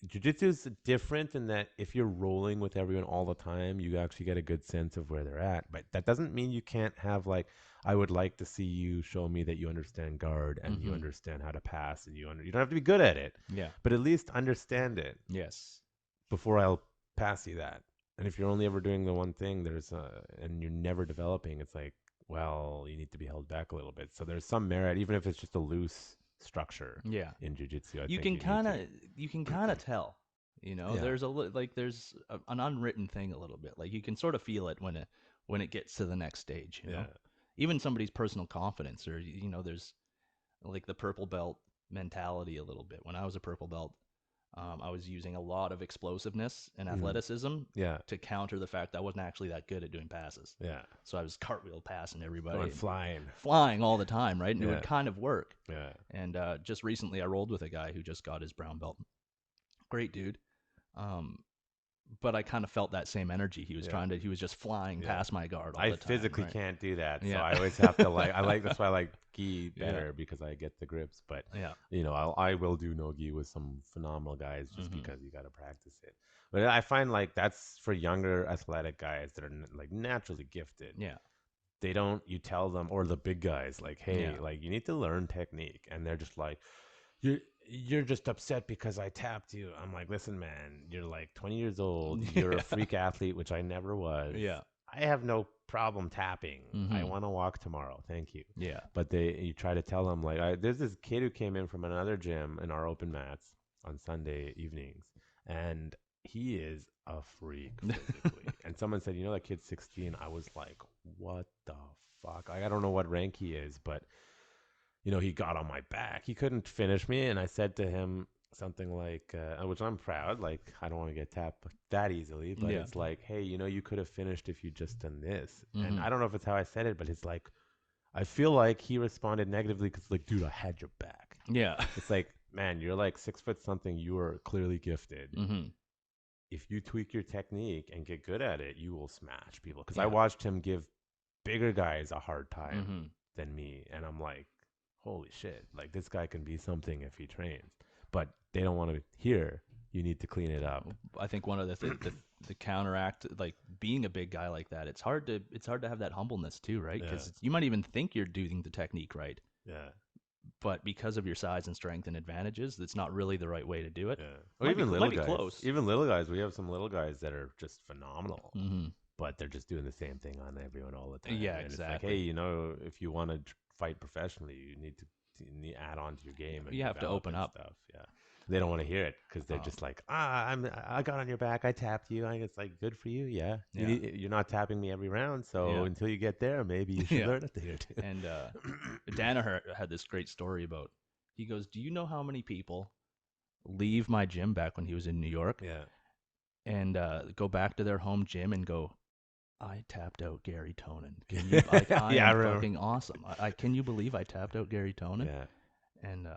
jiu-jitsu is different in that if you're rolling with everyone all the time, you actually get a good sense of where they're at. But that doesn't mean you can't have like, I would like to see you show me that you understand guard and you understand how to pass and you don't have to be good at it. Yeah. But at least understand it Yes. before I'll pass you that. And if you're only ever doing the one thing, and you're never developing, it's like, well, you need to be held back a little bit. So there's some merit, even if it's just a loose structure. Yeah. In jiu-jitsu, You can kind of tell, you know. Yeah. There's an unwritten thing a little bit. Like you can sort of feel it when it gets to the next stage. You know, even somebody's personal confidence, or you know, there's like the purple belt mentality a little bit. When I was a purple belt, I was using a lot of explosiveness and athleticism to counter the fact that I wasn't actually that good at doing passes. Yeah. So I was cartwheel passing everybody. Going flying all the time, right? And it would kind of work. Yeah. And just recently I rolled with a guy who just got his brown belt. Great dude. But I kind of felt that same energy. He was he was just flying past my guard all the time. I physically can't do that. Yeah. So I always have to that's why I like gi better because I get the grips. But you know, I will do no gi with some phenomenal guys just because you got to practice it. But I find like that's for younger athletic guys that are like naturally gifted. Yeah. They don't, you tell them, or the big guys like, hey, like you need to learn technique. And they're just like, you're just upset because I tapped you. I'm like, listen, man, you're like 20 years old. You're a freak athlete, which I never was. Yeah. I have no problem tapping. I want to walk tomorrow. Thank you. Yeah. But you try to tell them, like, there's this kid who came in from another gym in our open mats on Sunday evenings, and he is a freak physically. And someone said, you know, that kid's 16. I was like, what the fuck? I don't know what rank he is, but you know, he got on my back. He couldn't finish me. And I said to him something like, which I'm proud, like, I don't want to get tapped that easily, but it's like, hey, you know, you could have finished if you just done this. And I don't know if it's how I said it, but it's like, I feel like he responded negatively because, like, dude, I had your back. Yeah. It's like, man, you're like 6 foot something. You are clearly gifted. If you tweak your technique and get good at it, you will smash people. Because I watched him give bigger guys a hard time than me. And I'm like, holy shit, like this guy can be something if he trains. But they don't want to hear you need to clean it up. I think one of the counteract, like being a big guy like that, it's hard to have that humbleness too, right? Because you might even think you're doing the technique right. Yeah. But because of your size and strength and advantages, that's not really the right way to do it. Yeah. Or even little guys. Close. Even little guys. We have some little guys that are just phenomenal. But they're just doing the same thing on everyone all the time. Yeah, and exactly. It's like, hey, you know, if you want to fight professionally, you need to add on to your game. And you have to open up. Stuff. Yeah. They don't want to hear it because they're just like, I got on your back. I tapped you. It's like, good for you. Yeah. You're not tapping me every round. So until you get there, maybe you should learn it there too. And Danaher had this great story about, he goes, do you know how many people leave my gym back when he was in New York? Yeah. And go back to their home gym and go, I tapped out Gary Tonin. Can you, I am fucking awesome. Can you believe I tapped out Gary Tonin? Yeah. And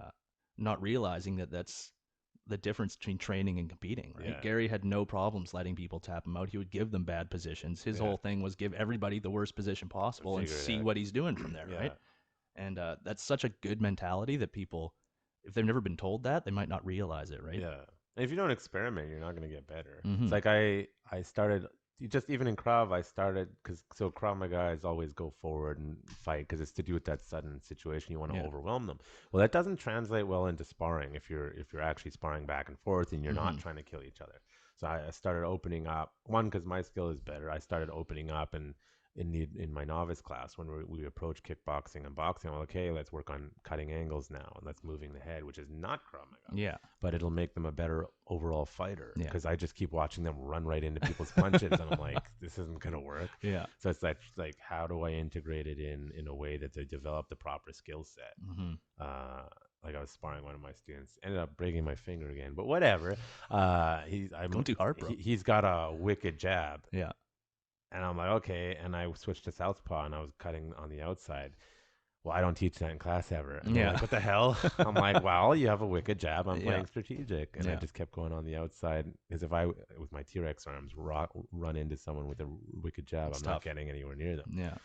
not realizing that that's the difference between training and competing, right? Yeah. Gary had no problems letting people tap him out. He would give them bad positions. His whole thing was give everybody the worst position possible and see what he's doing from there, right? And that's such a good mentality that people, if they've never been told that, they might not realize it, right? Yeah. And if you don't experiment, you're not going to get better. It's like I started just even in Krav, I started so Krav Maga is always go forward and fight because it's to do with that sudden situation. You want to Yeah. overwhelm them. Well, that doesn't translate well into sparring if you're actually sparring back and forth and you're not trying to kill each other. So I started opening up one because my skill is better. I started opening up and in my novice class when we approach kickboxing and boxing, I'm like, okay, let's work on cutting angles now and let's moving the head, which is not Krav Maga. Yeah. But it'll make them a better overall fighter Yeah. because I just keep watching them run right into people's punches and I'm like, this isn't gonna work. Yeah. So it's like how do I integrate it in a way that they develop the proper skill set? Like I was sparring one of my students, ended up breaking my finger again, but whatever. Going too hard, bro. He's got a wicked jab. Yeah. And I'm like, okay. And I switched to southpaw and I was cutting on the outside. Well, I don't teach that in class ever. And they're like, what the hell? I'm like, well, you have a wicked jab. I'm playing strategic. And I just kept going on the outside. Because if I, with my T-Rex arms, run into someone with a wicked jab, I'm not getting anywhere near them. Yeah.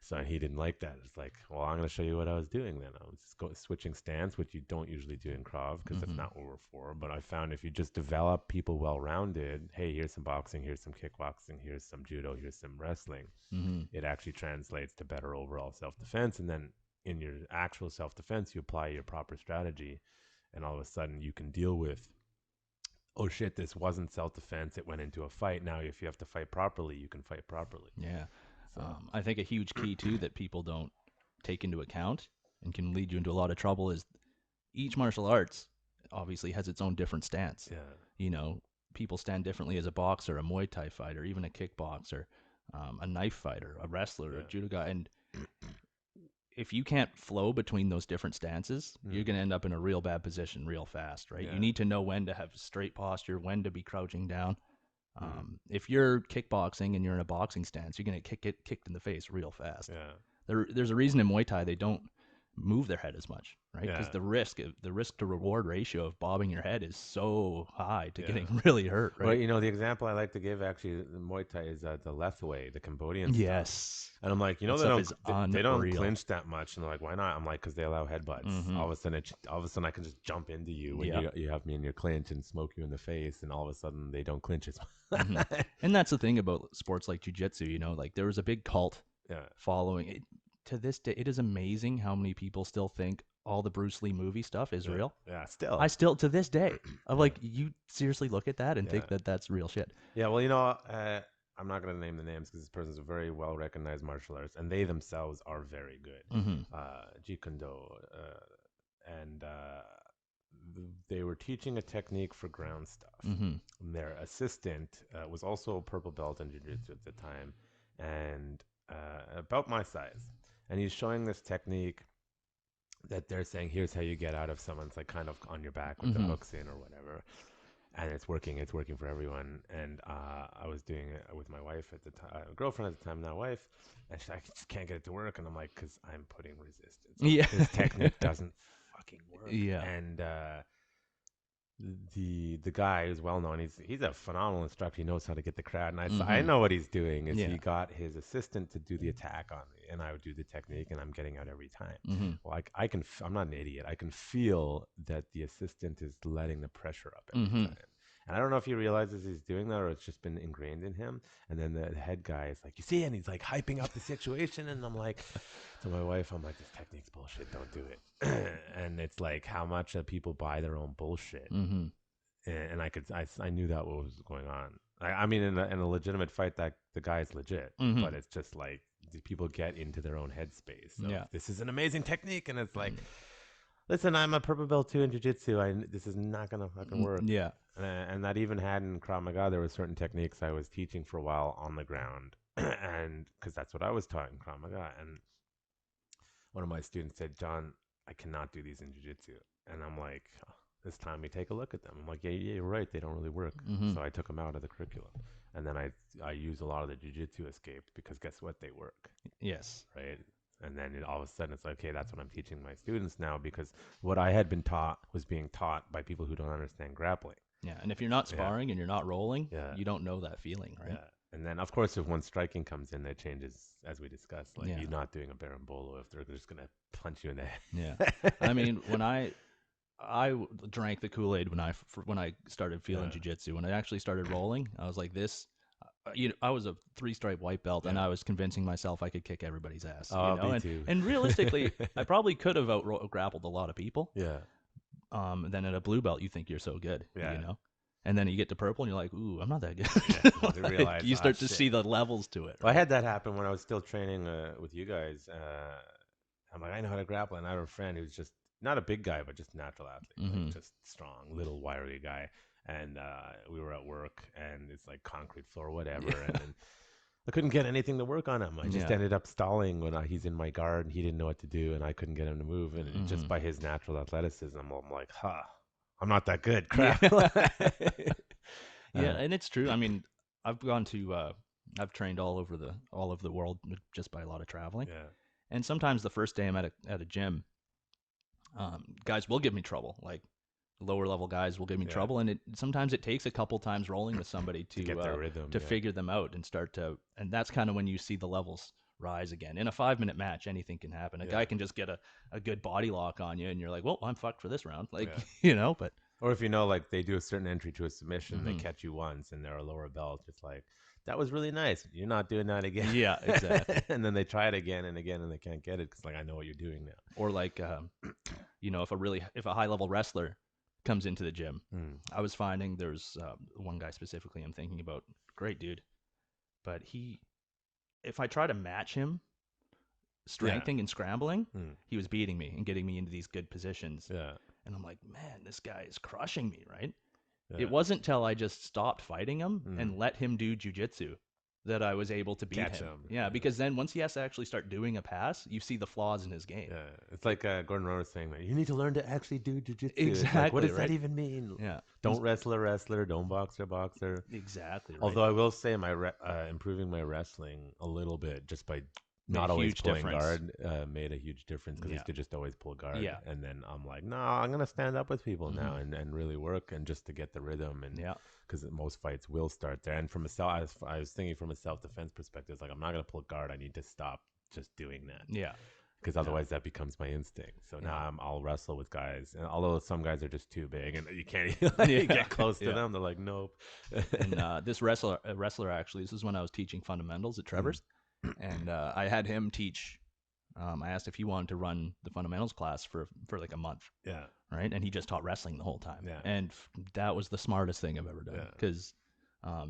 So he didn't like that. It's like, well, I'm going to show you what I was doing then. I was just switching stance, which you don't usually do in Krav because that's not what we're for. But I found if you just develop people well-rounded, hey, here's some boxing, here's some kickboxing, here's some judo, here's some wrestling, it actually translates to better overall self-defense. And then in your actual self-defense, you apply your proper strategy. And all of a sudden you can deal with, oh, shit, this wasn't self-defense. It went into a fight. Now, if you have to fight properly, you can fight properly. Yeah. I think a huge key, too, that people don't take into account and can lead you into a lot of trouble is each martial arts obviously has its own different stance. Yeah. You know, people stand differently as a boxer, a Muay Thai fighter, even a kickboxer, a knife fighter, a wrestler, a judo guy. And if you can't flow between those different stances, you're going to end up in a real bad position real fast, right? Yeah. You need to know when to have straight posture, when to be crouching down. If you're kickboxing and you're in a boxing stance, you're going to get kicked in the face real fast. Yeah. There's a reason in Muay Thai they don't move their head as much, right? Because Yeah. the risk to reward ratio of bobbing your head is so high to getting really hurt, right? Well, you know, the example I like to give actually in Muay Thai is the Lethway, the Cambodian stuff. Yes. And I'm like, you know, That they stuff don't, is they don't unreal. clinch that much. And they're like, why not? I'm like, because they allow headbutts. All of a sudden I can just jump into you when you have me in your clinch and smoke you in the face. And all of a sudden they don't clinch as much. And that's the thing about sports like jiu-jitsu, you know, like there was a big cult Yeah. following it. To this day, it is amazing how many people still think all the Bruce Lee movie stuff is real. Yeah, still. I still, to this day, I'm like, you seriously look at that and think that that's real shit. Yeah, well, you know, I'm not going to name the names because this person's a very well-recognized martial arts, and they themselves are very good. Jeet Kune Do, and they were teaching a technique for ground stuff. And their assistant was also a purple belt in jiu-jitsu at the time, and about my size. And he's showing this technique that they're saying, here's how you get out of someone's like kind of on your back with the hooks in or whatever. And it's working for everyone. And I was doing it with my wife at the time, girlfriend at the time, now wife. And she's like, I just can't get it to work. And I'm like, because I'm putting resistance. Yeah. This technique doesn't fucking work. Yeah. And the guy is well known. He's a phenomenal instructor. He knows how to get the crowd. And I know what he's doing is he got his assistant to do the attack on me, and I would do the technique, and I'm getting out every time. Well, I'm not an idiot. I can feel that the assistant is letting the pressure up every time. And I don't know if he realizes he's doing that or it's just been ingrained in him. And then the head guy is like, you see, and he's like hyping up the situation. And I'm like, to my wife, I'm like, this technique's bullshit. Don't do it. And it's like how much people buy their own bullshit. And I knew that what was going on. I mean, in a legitimate fight, that the guy's legit, but it's just like people get into their own headspace. So this is an amazing technique. And it's like, listen, I'm a purple belt too in jiu-jitsu. This is not going to fucking work. Yeah. And that even had in Krav Maga, there were certain techniques I was teaching for a while on the ground. And because that's what I was taught in Krav Maga. And one of my students said, John, I cannot do these in jiu-jitsu. And I'm like, oh, this time we take a look at them. I'm like, yeah, you're right. They don't really work. So I took them out of the curriculum. And then I used a lot of the jiu-jitsu escaped because guess what? They work. Yes. Right. And then all of a sudden it's like, okay, that's what I'm teaching my students now because what I had been taught was being taught by people who don't understand grappling. Yeah. And if you're not sparring and you're not rolling, you don't know that feeling, right? Yeah. And then, of course, if one striking comes in, that changes, as we discussed. Like, you're not doing a berimbolo if they're just going to punch you in the head. Yeah. I mean, when I drank the Kool-Aid when I started feeling jiu-jitsu. When I actually started rolling, I was like, this, I was a 3-stripe white belt, and Yeah. I was convincing myself I could kick everybody's ass. Oh, You know, me too. and realistically, I probably could have out grappled a lot of people. Yeah. Then at a blue belt, you think you're so good. Yeah. You know, and then you get to purple, and you're like, ooh, I'm not that good. Yeah, you Like, realize, you "Ah, start to shit." see the levels to it. Well, I Right? had that happen when I was still training with you guys. I'm like, I know how to grapple, and I have a friend who's just not a big guy, but just natural athlete, like just strong, little wiry guy. And we were at work, and it's like concrete floor, whatever. And then I couldn't get anything to work on him. I just Yeah. ended up stalling when he's in my guard, and he didn't know what to do, and I couldn't get him to move. And just by his natural athleticism, I'm like, I'm not that good. Crap. Yeah, and it's true. I mean, I've gone to I've trained all over the world just by a lot of traveling. Yeah. And sometimes the first day I'm at a gym, guys will give me trouble. Like lower level guys will give me trouble, and sometimes it takes a couple times rolling with somebody to get their rhythm, to figure them out and start to. And that's kind of when you see the levels rise again. In a 5-minute match, anything can happen. A guy can just get a good body lock on you, and you're like, well, I'm fucked for this round. Like but. Or if like they do a certain entry to a submission, they catch you once and they're a lower belt, it's like, that was really nice. You're not doing that again. Yeah, exactly. And then they try it again and again, and they can't get it because like, I know what you're doing now. Or like, if a high level wrestler comes into the gym, I was finding there's one guy specifically I'm thinking about, great dude, but if I try to match him strengthening and scrambling, he was beating me and getting me into these good positions. Yeah. And I'm like, man, this guy is crushing me, right? Yeah. It wasn't till I just stopped fighting him and let him do jujitsu that I was able to beat Catch him. him. Yeah, because then once he has to actually start doing a pass, you see the flaws in his game. Yeah. It's like Gordon Rose saying that you need to learn to actually do jiu-jitsu. Exactly. Like, what does right? that even mean? Yeah. Don't wrestle a wrestler. Don't box a boxer. Exactly. Right. Although I will say improving my wrestling a little bit just by not always pulling guard made a huge difference, because I used to just always pull guard. Yeah. And then I'm like, no, I'm going to stand up with people now and really work, and just to get the rhythm. And because most fights will start there. And from I was thinking from a self-defense perspective, it's like, I'm not going to pull guard. I need to stop just doing that. Yeah. Because otherwise that becomes my instinct. So now I'll wrestle with guys. And although some guys are just too big and you can't even get close to them, they're like, nope. And this wrestler actually, this is when I was teaching fundamentals at Trevor's. And I had him teach. I asked if he wanted to run the fundamentals class for like a month. Yeah. Right. And he just taught wrestling the whole time. Yeah. And that was the smartest thing I've ever done, because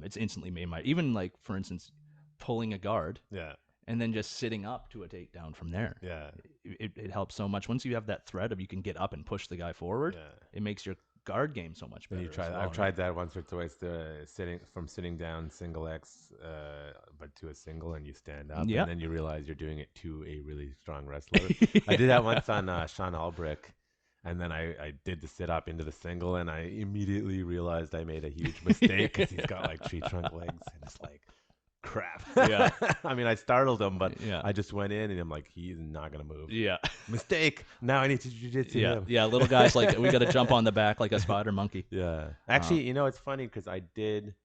it's instantly made even like, for instance, pulling a guard. Yeah. And then just sitting up to a takedown from there. Yeah. It helps so much. Once you have that thread of you can get up and push the guy forward, it makes your guard game so much better. I've tried that once or twice, sitting down single X, but to a single, and you stand up, and then you realize you're doing it to a really strong wrestler. I did that once on Sean Albrecht, and then I did the sit up into the single, and I immediately realized I made a huge mistake, because he's got like tree trunk legs, and it's like, crap. Yeah. I mean, I startled him, but I just went in, and I'm like, he's not gonna move. Yeah. Mistake. Now I need to jiu-jitsu him. Yeah. Little guys, like, we got to jump on the back like a spider monkey. Yeah. Actually, it's funny, because I did.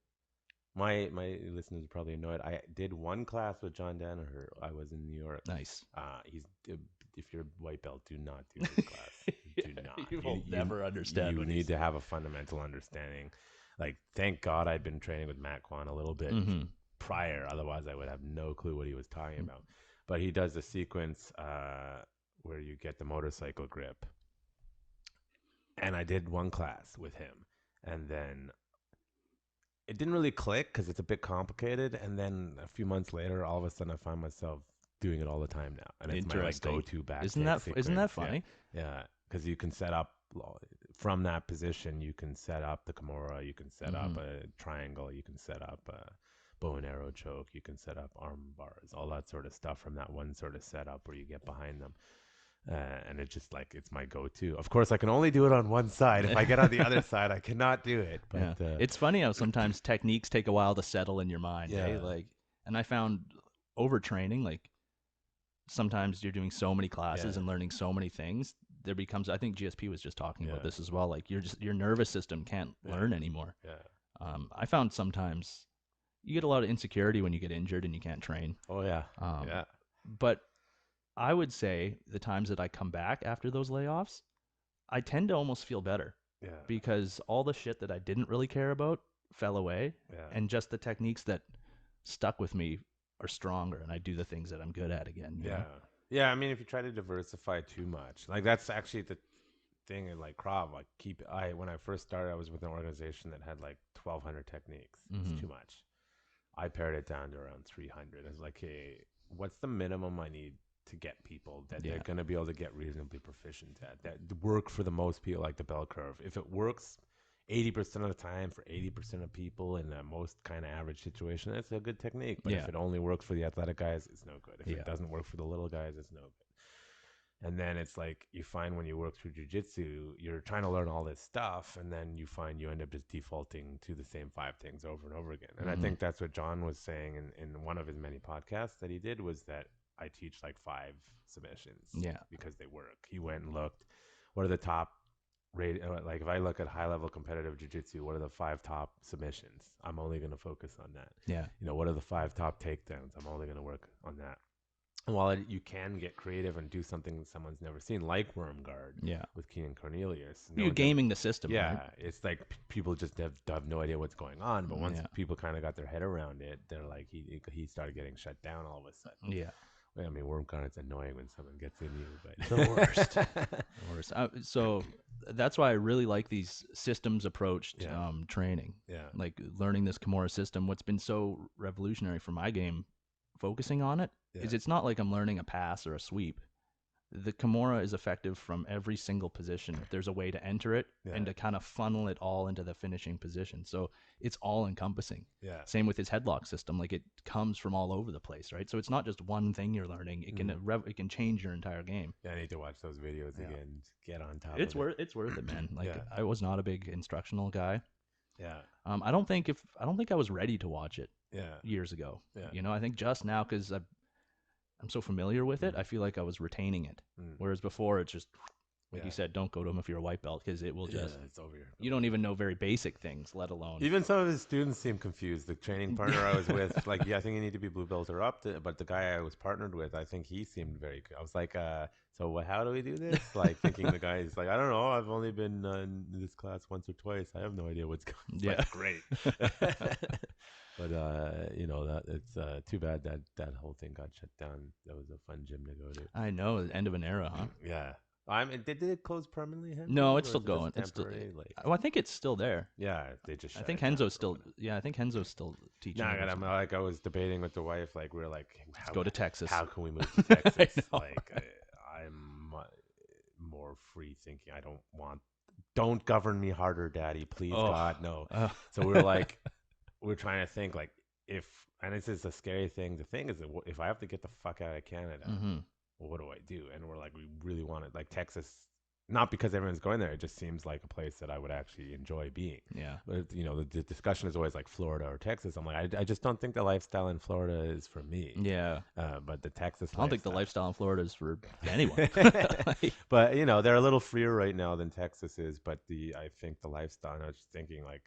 My listeners are probably annoyed. I did one class with John Danaher. I was in New York. Nice. If you're white belt, do not do this class. Do not. You will never understand. You need to have a fundamental understanding. Like, thank God I'd been training with Matt Kwan a little bit prior. Otherwise, I would have no clue what he was talking about. But he does a sequence where you get the motorcycle grip. And I did one class with him. And then it didn't really click, because it's a bit complicated. And then a few months later, all of a sudden, I find myself doing it all the time now. And it's my like, go-to back. Isn't that funny? Yeah. Because you can set up, from that position, you can set up the Kimura, you can set up a triangle, you can set up a bow and arrow choke, you can set up arm bars, all that sort of stuff from that one sort of setup where you get behind them. And it's just like, it's my go-to. Of course, I can only do it on one side. If I get on the other side, I cannot do it. But it's funny how sometimes techniques take a while to settle in your mind. Yeah. Right? Like, and I found overtraining, like, sometimes you're doing so many classes and learning so many things, there becomes, I think GSP was just talking about this as well, like, your nervous system can't learn anymore. I found sometimes you get a lot of insecurity when you get injured and you can't train. Oh yeah. But I would say the times that I come back after those layoffs, I tend to almost feel better. Yeah. Because all the shit that I didn't really care about fell away. Yeah. And just the techniques that stuck with me are stronger, and I do the things that I'm good at again. You Yeah. know? Yeah, I mean, if you try to diversify too much, like that's actually the thing in like Krav. Like when I first started, I was with an organization that had like 1,200 techniques. It's Mm-hmm. too much. I pared it down to around 300. I was like, hey, what's the minimum I need to get people that they're Yeah. going to be able to get reasonably proficient at, that work for the most people, like the bell curve. If it works 80% of the time for 80% of people in the most kind of average situation, it's a good technique. But Yeah. if it only works for the athletic guys, it's no good. If Yeah. it doesn't work for the little guys, it's no good. And then it's like you find when you work through jujitsu, you're trying to learn all this stuff, and then you find you end up just defaulting to the same 5 things over and over again. And I think that's what John was saying in one of his many podcasts that he did, was that I teach like 5 submissions Yeah. because they work. He went and looked, what are the top rate? Like if I look at high level competitive jujitsu, what are the 5 top submissions? I'm only going to focus on that. Yeah. You know, what are the 5 top takedowns? I'm only going to work on that. And while you can get creative and do something someone's never seen, like Worm Guard Yeah. with Keenan Cornelius, You're gaming the system, yeah, right? it's like people just have no idea what's going on. But once Yeah. people kind of got their head around it, they're like, he started getting shut down all of a sudden. Yeah. I mean, Worm Guard is annoying when someone gets in you, but The worst. The worst. So that's why I really like these systems approached Yeah. training. Yeah. Like learning this Kimura system. What's been so revolutionary for my game, focusing on it, is Yeah. it's not like I'm learning a pass or a sweep. The Kimura is effective from every single position. There's a way to enter it and Yeah. to kind of funnel it all into the finishing position. So it's all encompassing. Yeah. Same with his headlock system. Like it comes from all over the place, right? So it's not just one thing you're learning. It can it can change your entire game. Yeah, I need to watch those videos Yeah. again. Get on top It's of it. it's worth it, man. Like Yeah. I was not a big instructional guy. Yeah. I don't think I was ready to watch it Yeah. years ago. Yeah. You know, I think just now because I'm so familiar with it, I feel like I was retaining it. Whereas before, it's just like you said, don't go to him if you're a white belt because it will just it's over here. you don't even know very basic things, let alone Even some of his students seem confused. The training partner I was with, like, yeah, I think you need to be blue belt or up. But the guy I was partnered with, I think he seemed very. I was like, so how do we do this? Like, thinking the guy is like, I don't know. I've only been in this class once or twice. I have no idea what's going. It's Yeah. like, great. But you know, that it's too bad that whole thing got shut down. That was a fun gym to go to. I know the end of an era, huh? Yeah. Did it close permanently? Henzo, No, it's or still is it just going. It's still. temporary? Like, Well, I think it's still there. yeah, they just. I Shut think it down Henzo's for a still. while. Yeah, I think Henzo's still teaching. No, it or I'm something. like I was debating with the wife. Like we were like, Let's go to Texas. How can we move to Texas? know. Like I'm more free thinking. I don't want. Don't govern me harder, Daddy. Please, Oh. God, no. So we were like, we're trying to think like and this is a scary thing to think is that if I have to get the fuck out of Canada, well, what do I do? And we're like, we really want it, like Texas. Not because everyone's going there. It just seems like a place that I would actually enjoy being. Yeah. But, you know, the discussion is always like Florida or Texas. I'm like, I just don't think the lifestyle in Florida is for me. Yeah. But the Texas I don't think the lifestyle in Florida is for anyone. But, you know, they're a little freer right now than Texas is. But I think the lifestyle, and I was just thinking like,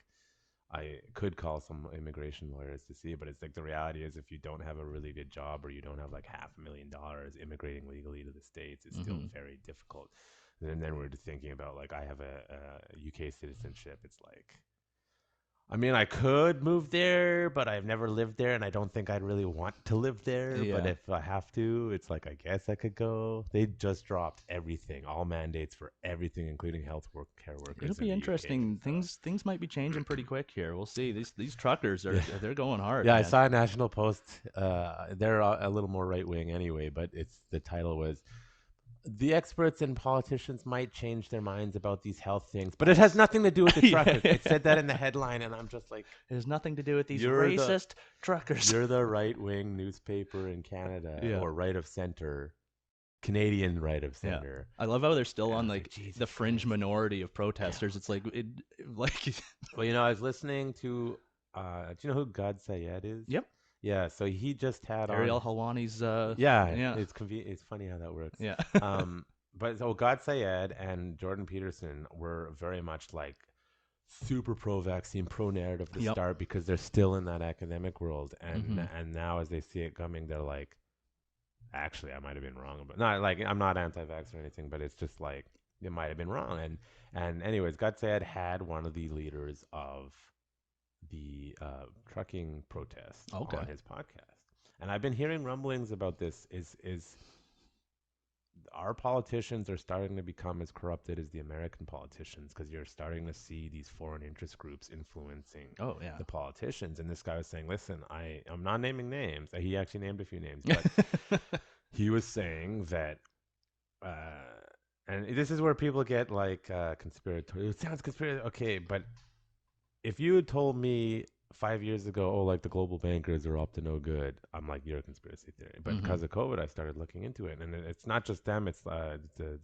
I could call some immigration lawyers to see, but it's like the reality is if you don't have a really good job or you don't have like $500,000 immigrating legally to the States, it's still very difficult. And then we're just thinking about like I have a UK citizenship. It's like, I mean, I could move there, but I've never lived there, and I don't think I'd really want to live there. Yeah. But if I have to, it's like I guess I could go. They just dropped everything, all mandates for everything, including care workers. It'll be interesting. Things might be changing pretty quick here. We'll see. These truckers they're going hard. Yeah, man. I saw a National Post. They're a little more right wing anyway, but the title was, the experts and politicians might change their minds about these health things, but it has nothing to do with the truckers. It said that in the headline, and I'm just like, It has nothing to do with these You're the- racist truckers. you're the right-wing newspaper in Canada, Yeah. or right of center, Canadian right of center. I love how they're still Yeah, on it's like like, Jesus the fringe Christ. minority of protesters. It's like Well, you know, I was listening to, do you know who God Sayed is? Yep. Yeah, so he just had Ariel on. Helwani's. Yeah. It's funny how that works. Yeah. But so God Sayed and Jordan Peterson were very much like super pro-vaccine, pro-narrative to Yep. start because they're still in that academic world, and Mhm. and now as they see it coming, they're like, actually, I might have been wrong, but not like I'm not anti-vax or anything, but it's just like it might have been wrong. And anyways, God Sayed had one of the leaders of the trucking protest Okay. on his podcast. And I've been hearing rumblings about this. Is our politicians are starting to become as corrupted as the American politicians because you're starting to see these foreign interest groups influencing Oh yeah. the politicians. And this guy was saying, listen, I'm not naming names. He actually named a few names, but he was saying that, and this is where people get like conspiratorial. It sounds conspiratorial. Okay, but if you had told me 5 years ago, oh, like the global bankers are up to no good, I'm like, you're a conspiracy theory. But because of COVID, I started looking into it, and it's not just them; it's the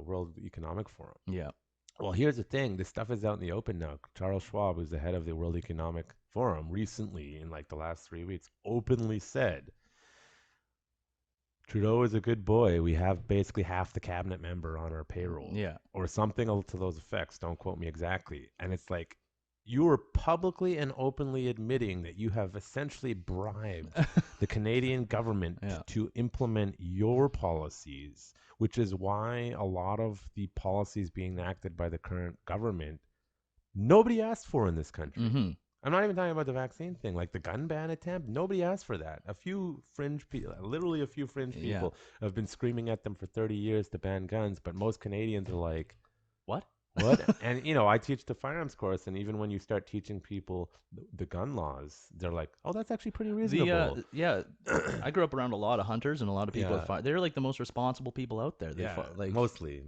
World Economic Forum. Yeah. Well, here's the thing: this stuff is out in the open now. Charles Schwab, who's the head of the World Economic Forum, recently, in like the last 3 weeks, openly said, Trudeau is a good boy. We have basically half the cabinet member on our payroll. Yeah. Or something to those effects. Don't quote me exactly. And it's like, you are publicly and openly admitting that you have essentially bribed the Canadian government to implement your policies, which is why a lot of the policies being enacted by the current government, nobody asked for in this country. Mm-hmm. I'm not even talking about the vaccine thing, like the gun ban attempt. Nobody asked for that. A few fringe people, literally a few fringe people, have been screaming at them for 30 years to ban guns, but most Canadians are like, what? And, I teach the firearms course, and even when you start teaching people the gun laws, they're like, oh, that's actually pretty reasonable. I grew up around a lot of hunters and a lot of people that they're like the most responsible people out there. Mostly.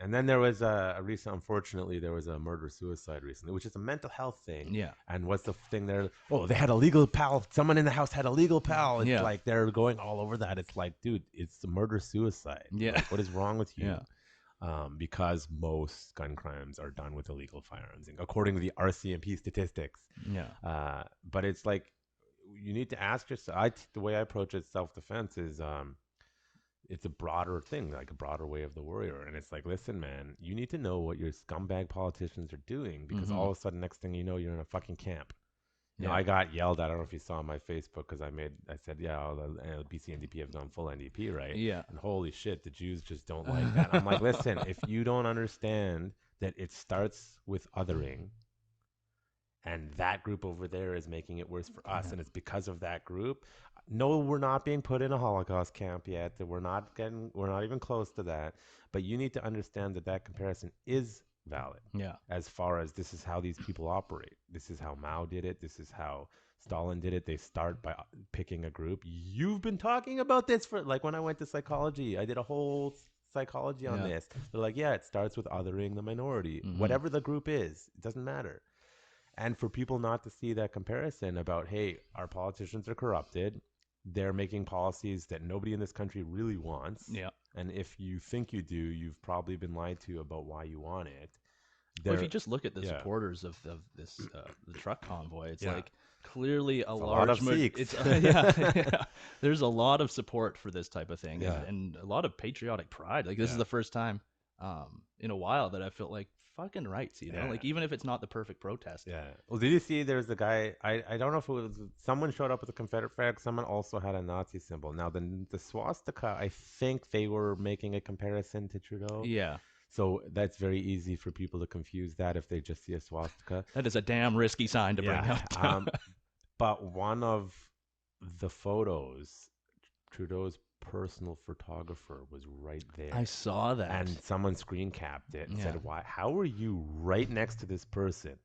And then there was unfortunately, there was a murder-suicide recently, which is a mental health thing. Yeah. And what's the thing there? Oh, they had a legal pal. Someone in the house had a legal pal. It's like they're going all over that. It's like, dude, it's the murder-suicide. Yeah. Like, what is wrong with you? Yeah. Because most gun crimes are done with illegal firearms, according to the RCMP statistics. Yeah. But it's like, you need to ask yourself. The way I approach it, self-defense is, it's a broader thing, like a broader way of the warrior. And it's like, listen, man, you need to know what your scumbag politicians are doing, because all of a sudden, next thing you know, you're in a fucking camp. I got yelled at. I don't know if you saw on my Facebook, because I said, the BC NDP have gone full NDP, right? Yeah. And holy shit, the Jews just don't like that. I'm like, listen, if you don't understand that it starts with othering, and that group over there is making it worse for us, and it's because of that group. No, we're not being put in a Holocaust camp yet. We're not even close to that. But you need to understand that comparison is valid. Yeah. As far as this is how these people operate. This is how Mao did it. This is how Stalin did it. They start by picking a group. You've been talking about this for, like, when I went to psychology, I did a whole psychology on this. They're like, it starts with othering the minority. Whatever the group is, it doesn't matter. And for people not to see that comparison about, hey, our politicians are corrupted. They're making policies that nobody in this country really wants. Yeah. And if you think you do, you've probably been lied to about why you want it. Well, if you just look at the supporters of this the truck convoy, it's like clearly a large lot of Sikhs. There's a lot of support for this type of thing, Yeah. and a lot of patriotic pride. Like, this is the first time in a while that I felt like fucking rights, like, even if it's not the perfect protest. Yeah. Well, did you see there's the guy, I don't know if it was, someone showed up with a Confederate flag, someone also had a Nazi symbol. Now, the swastika, I think they were making a comparison to Trudeau. Yeah. So that's very easy for people to confuse that if they just see a swastika. That is a damn risky sign to bring up. But one of the photos, Trudeau's personal photographer was right there. I saw that. And someone screen capped it and said, "Why? How are you right next to this person?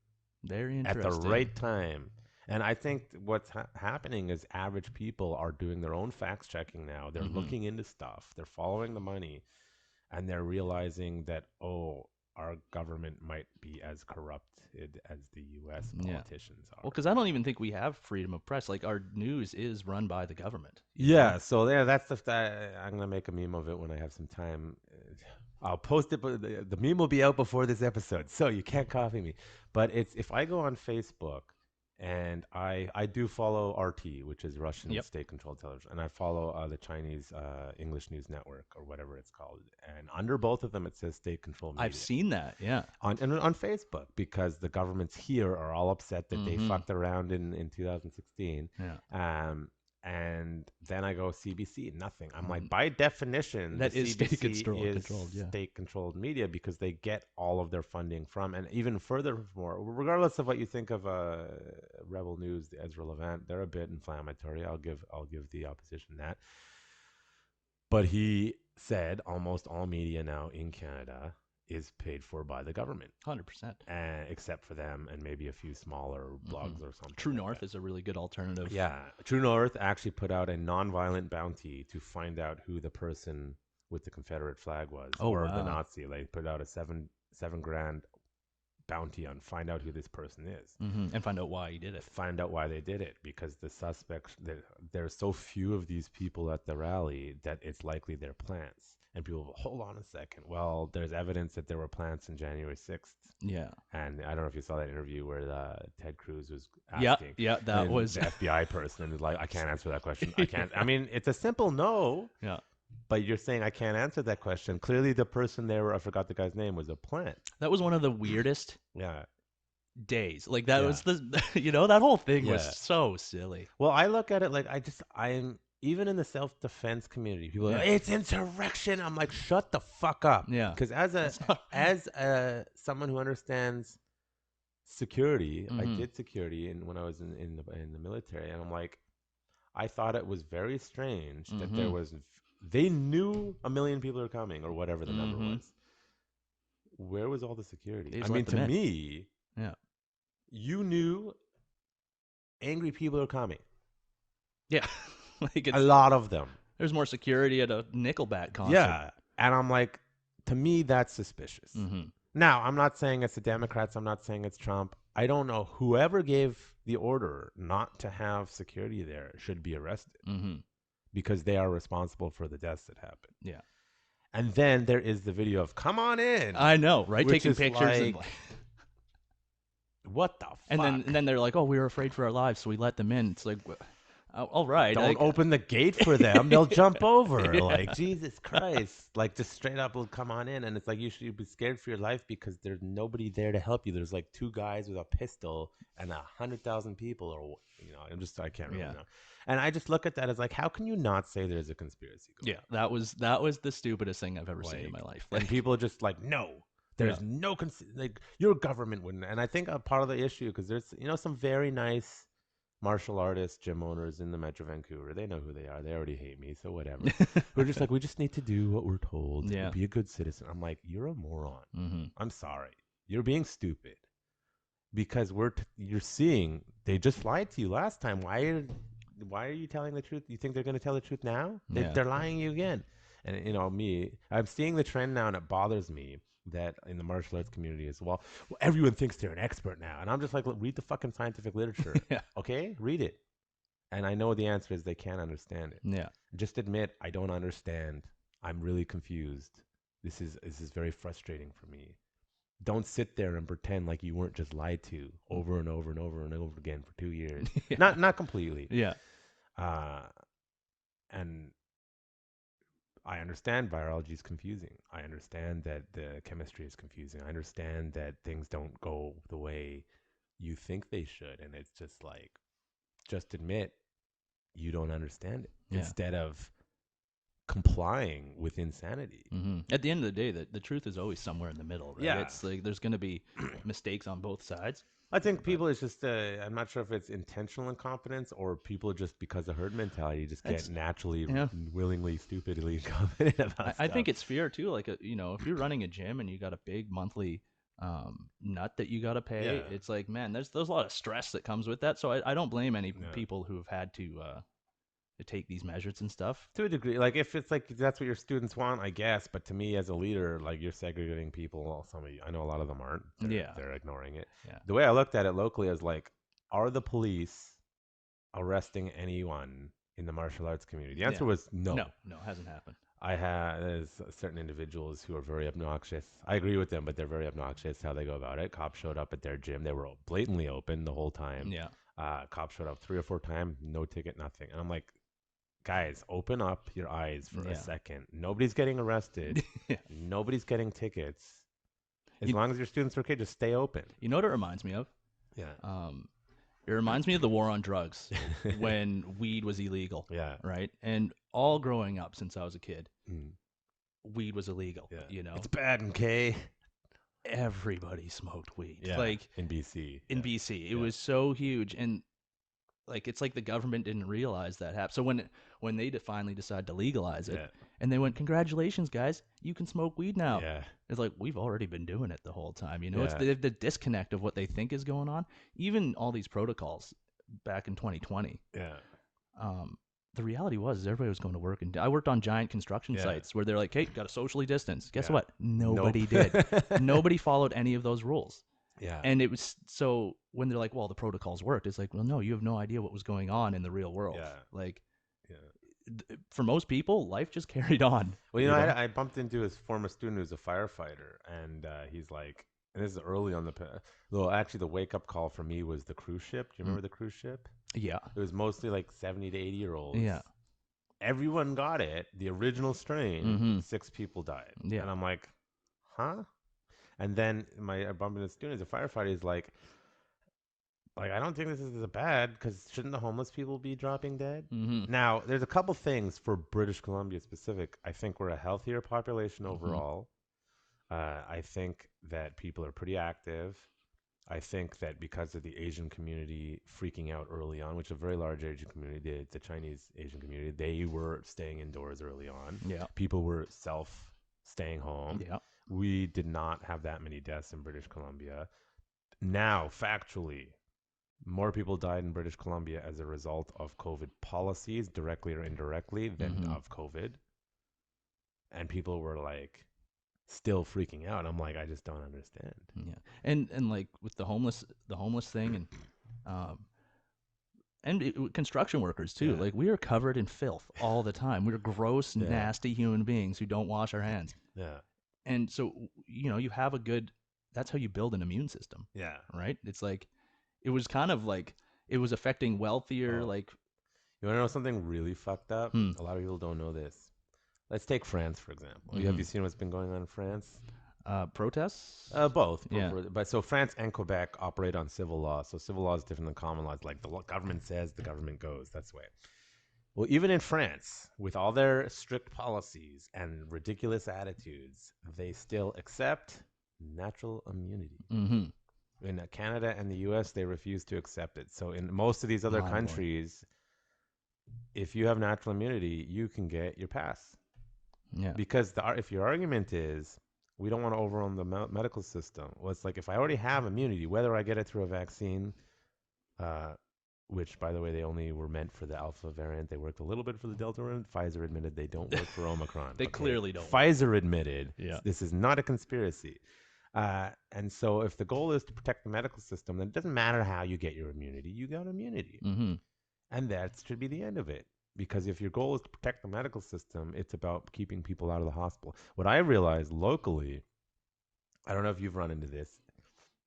Very interesting. At the right time?" And I think what's happening is average people are doing their own fact checking now. They're looking into stuff. They're following the money. And they're realizing that, our government might be as corrupted as the U.S. politicians are. Well, because I don't even think we have freedom of press. Like, our news is run by the government. Yeah, so that's I'm going to make a meme of it when I have some time. I'll post it, but the meme will be out before this episode, so you can't copy me. But if I go on Facebook, and I do follow RT, which is Russian state-controlled television, and I follow the Chinese English News Network, or whatever it's called. And under both of them, it says state-controlled media. I've seen that, on Facebook, because the governments here are all upset that they fucked around in 2016. Yeah. And then I go CBC, nothing. I'm like, by definition, That the is CBC state-controlled, yeah. state-controlled media because they get all of their funding from, and even furthermore, regardless of what you think of Rebel News, the Ezra Levant, they're a bit inflammatory. I'll give the opposition that. But he said almost all media now in Canada is paid for by the government. 100%. Except for them and maybe a few smaller blogs or something. True like North that. is a really good alternative. Yeah. True North actually put out a non-violent bounty to find out who the person with the Confederate flag was, or the Nazi. They put out a $7 grand bounty on find out who this person is. And find out why he did it. Find out why they did it, because the suspects, there's so few of these people at the rally that it's likely they're plants. And people go, hold on a second. Well, there's evidence that there were plants in January 6th. Yeah. And I don't know if you saw that interview where Ted Cruz was asking. Yeah, that was the FBI person is like, I can't answer that question. I can't. I mean, it's a simple no. Yeah. But you're saying I can't answer that question. Clearly, the person there, I forgot the guy's name, was a plant. That was one of the weirdest days. Like that was that whole thing was so silly. Well, I look at it like I'm even in the self-defense community, people are like, it's insurrection. I'm like, shut the fuck up. Yeah. Because as someone who understands security, I did security when I was in the military, and I'm like, I thought it was very strange that they knew 1 million people are coming or whatever the number was. Where was all the security? I mean, to me, you knew angry people are coming. Yeah. Like a lot of them. There's more security at a Nickelback concert. Yeah. And I'm like, to me, that's suspicious. Now, I'm not saying it's the Democrats. I'm not saying it's Trump. I don't know. Whoever gave the order not to have security there should be arrested because they are responsible for the deaths that happened. Yeah. And then there is the video of come on in. I know, right? Taking pictures. Like, what the fuck? And then they're like, oh, we were afraid for our lives, so we let them in. It's like, all right. Don't open the gate for them. They'll jump over. Like, Jesus Christ. Like, just straight up will come on in. And it's like, you should be scared for your life because there's nobody there to help you. There's like 2 guys with a pistol and 100,000 people. Or, I can't remember now. And I just look at that as like, how can you not say there's a conspiracy going on? Yeah, that was the stupidest thing I've ever seen in my life. And people are just like, no. There's no like your government wouldn't. And I think a part of the issue, because there's some very nice martial artists, gym owners in the Metro Vancouver. They know who they are. They already hate me, so whatever. We're just like, we just need to do what we're told. Yeah. Be a good citizen. I'm like, you're a moron. I'm sorry. You're being stupid. Because you're seeing they just lied to you last time. Why are you telling the truth? You think they're going to tell the truth now? They're lying you again. And I'm seeing the trend now, and it bothers me that in the martial arts community as well, everyone thinks they're an expert now. And I'm just like, read the fucking scientific literature. Okay? Read it. And I know the answer is they can't understand it. Yeah. Just admit, I don't understand. I'm really confused. This is very frustrating for me. Don't sit there and pretend like you weren't just lied to over and over and over and over again for 2 years. Not completely. Yeah. And I understand virology is confusing. I understand that the chemistry is confusing. I understand that things don't go the way you think they should. And it's just like, just admit you don't understand it instead of complying with insanity. At the end of the day, the truth is always somewhere in the middle, right? Yeah. It's like there's going to be mistakes on both sides. I think people is just, I'm not sure if it's intentional incompetence or people just because of herd mentality just get naturally, willingly, stupidly confident about stuff. I think it's fear too. Like, if you're running a gym and you got a big monthly nut that you got to pay, it's like, man, there's a lot of stress that comes with that. So I don't blame any people who have had to take these measures and stuff. To a degree. Like, if it's like that's what your students want, I guess. But to me, as a leader, like, you're segregating people. Well, some of you, I know a lot of them aren't. They're ignoring it. Yeah. The way I looked at it locally is like, are the police arresting anyone in the martial arts community? The answer was no. No, it hasn't happened. There's certain individuals who are very obnoxious. I agree with them, but they're very obnoxious how they go about it. Cops showed up at their gym. They were blatantly open the whole time. Yeah. Cops showed up 3 or 4 times, no ticket, nothing. And I'm like, guys, open up your eyes for a second. Nobody's getting arrested. Nobody's getting tickets. As long as your students are okay, just stay open. You know what it reminds me of? Yeah. It reminds me of the war on drugs when weed was illegal. Yeah. Right. And all growing up since I was a kid, Mm. weed was illegal. Yeah. You know, It's bad in K. everybody smoked weed. Yeah. Like in BC. in Yeah. BC, it Yeah. was so huge. And like it's like the government didn't realize that happened. So when they finally decided to legalize it, Yeah. and they went, "Congratulations, guys, you can smoke weed now." Yeah. It's like we've already been doing it the whole time. You know, it's Yeah. the disconnect of what they think is going on. Even all these protocols back in 2020. Yeah. The reality was everybody was going to work, and I worked on giant construction Yeah. sites where they're like, "Hey, got to socially distance." Guess Yeah. what? Nobody Nope. did. Nobody followed any of those rules. Yeah. And it was so when they're like, well, the protocols worked, it's like, well, no, you have no idea what was going on in the real world. Yeah. Like, Yeah. for most people, life just carried on. Well, you know, I bumped into his former student who's a firefighter, and he's like, and this is early on well, actually, the wake up call for me was the cruise ship. Do you remember the cruise ship? Yeah. It was mostly like 70 to 80-year-olds. Yeah. Everyone got it, the original strain. 6 people died. Yeah. And I'm like, huh? And then I bumped into a student as a firefighter. He's like, I don't think this is as bad because shouldn't the homeless people be dropping dead? Now, there's a couple things for British Columbia specific. I think we're a healthier population overall. I think that people are pretty active. I think that because of the Asian community freaking out early on, which is a very large Asian community, the Chinese Asian community, they were staying indoors early on. Yeah. People were staying home. Yeah. We did not have that many deaths in British Columbia. Now, factually, more people died in British Columbia as a result of COVID policies, directly or indirectly, than of COVID. And people were like still freaking out. I'm like, I just don't understand. Yeah. And like with the homeless thing and construction workers too. Yeah. Like we are covered in filth all the time. We're gross, Yeah. nasty human beings who don't wash our hands. Yeah. And so, you know, you have that's how you build an immune system. Yeah. Right? It's like, it was kind of like, it was affecting wealthier, like. You want to know something really fucked up? A lot of people don't know this. Let's take France, for example. Have you seen what's been going on in France? Protests? Both. Yeah. But so France and Quebec operate on civil law. So civil law is different than common law. It's like the government says, the government goes. That's the way. Well, even in France, with all their strict policies and ridiculous attitudes, they still accept natural immunity. In Canada and the U.S., they refuse to accept it. So in most of these other countries, if you have natural immunity, you can get your pass. Yeah. Because if your argument is, we don't want to overwhelm the medical system, well, it's like if I already have immunity, whether I get it through a vaccine, which, by the way, they only were meant for the Alpha variant. They worked a little bit for the Delta variant. Pfizer admitted they don't work for Omicron. They clearly don't. Pfizer admitted this is not a conspiracy. And so if the goal is to protect the medical system, then it doesn't matter how you get your immunity. You got immunity. And that should be the end of it. Because if your goal is to protect the medical system, it's about keeping people out of the hospital. What I realized locally, I don't know if you've run into this,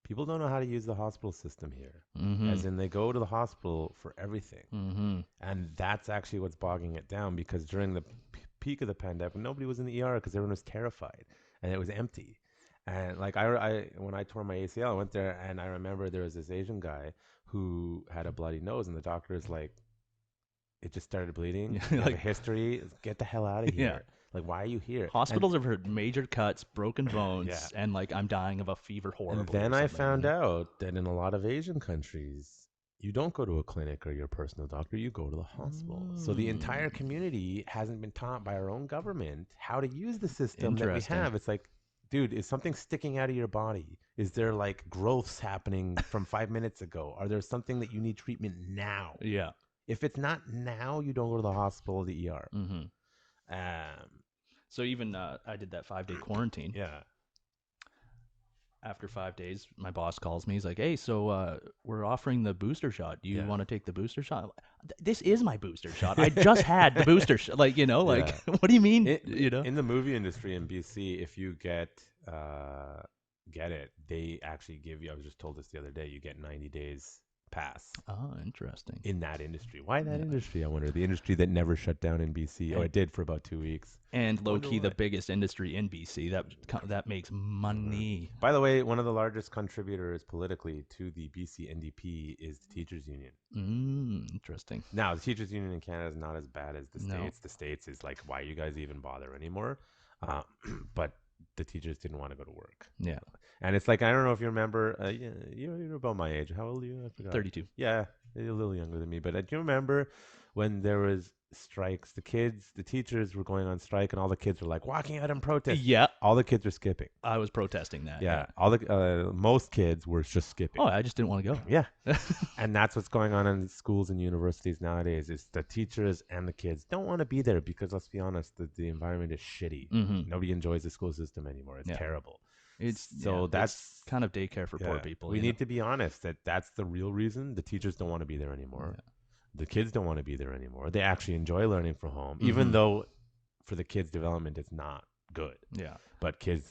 people don't know how to use the hospital system here. As in, they go to the hospital for everything. And that's actually what's bogging it down, because during the peak of the pandemic, nobody was in the ER because everyone was terrified and it was empty. And like when I tore my ACL, I went there and I remember there was this Asian guy who had a bloody nose, and the doctor is like, it just started bleeding. You have a history. Get the hell out of here. Like, why are you here? Hospitals have heard major cuts, broken bones, and like I'm dying of a fever horribly. And then I found out that in a lot of Asian countries, you don't go to a clinic or your personal doctor, you go to the hospital. So the entire community hasn't been taught by our own government how to use the system that we have. It's like, dude, is something sticking out of your body? Is there like growths happening from 5 minutes ago? Are there something that you need treatment now? Yeah. If it's not now, you don't go to the hospital or the ER. So even I did that 5-day quarantine. Yeah. After 5 days, my boss calls me. He's like, "Hey, so we're offering the booster shot. Do you want to take the booster shot?" This is my booster shot. I just had the booster shot. Like, what do you mean? In the movie industry in BC, if you get it, they actually give you, I was just told this the other day, you get 90 days pass Oh, interesting. in that industry. Why that Yeah. industry? I wonder. The industry that never shut down in BC. Oh, And it did for about 2 weeks. and low Wonder key the why. biggest industry in BC that makes money. By the way, one of the largest contributors politically to the BC NDP is the teachers union. Interesting. Now, the teachers union in Canada is not as bad as the No. states. The states is like, why you guys even bother anymore? Uh, but the teachers didn't want to go to work. Yeah. And it's like, I don't know if you remember, you're about my age. How old are you? I forgot. 32. Yeah, you're a little younger than me. But do you remember when there was strikes? The teachers were going on strike, and all the kids were like walking out in protest. Yeah. All the kids were skipping. I was protesting that. Yeah, all the most kids were just skipping. Oh, I just didn't want to go. Yeah, and that's what's going on in schools and universities nowadays. Is the teachers and the kids don't want to be there because, let's be honest, the environment is shitty. Mm-hmm. Nobody enjoys the school system anymore. It's Yeah. terrible. It's That's it's kind of daycare for poor people. We need to be honest that that's the real reason. The teachers don't want to be there anymore. Yeah. The kids don't want to be there anymore. They actually enjoy learning from home, even though for the kids' development it's not good. Yeah. But kids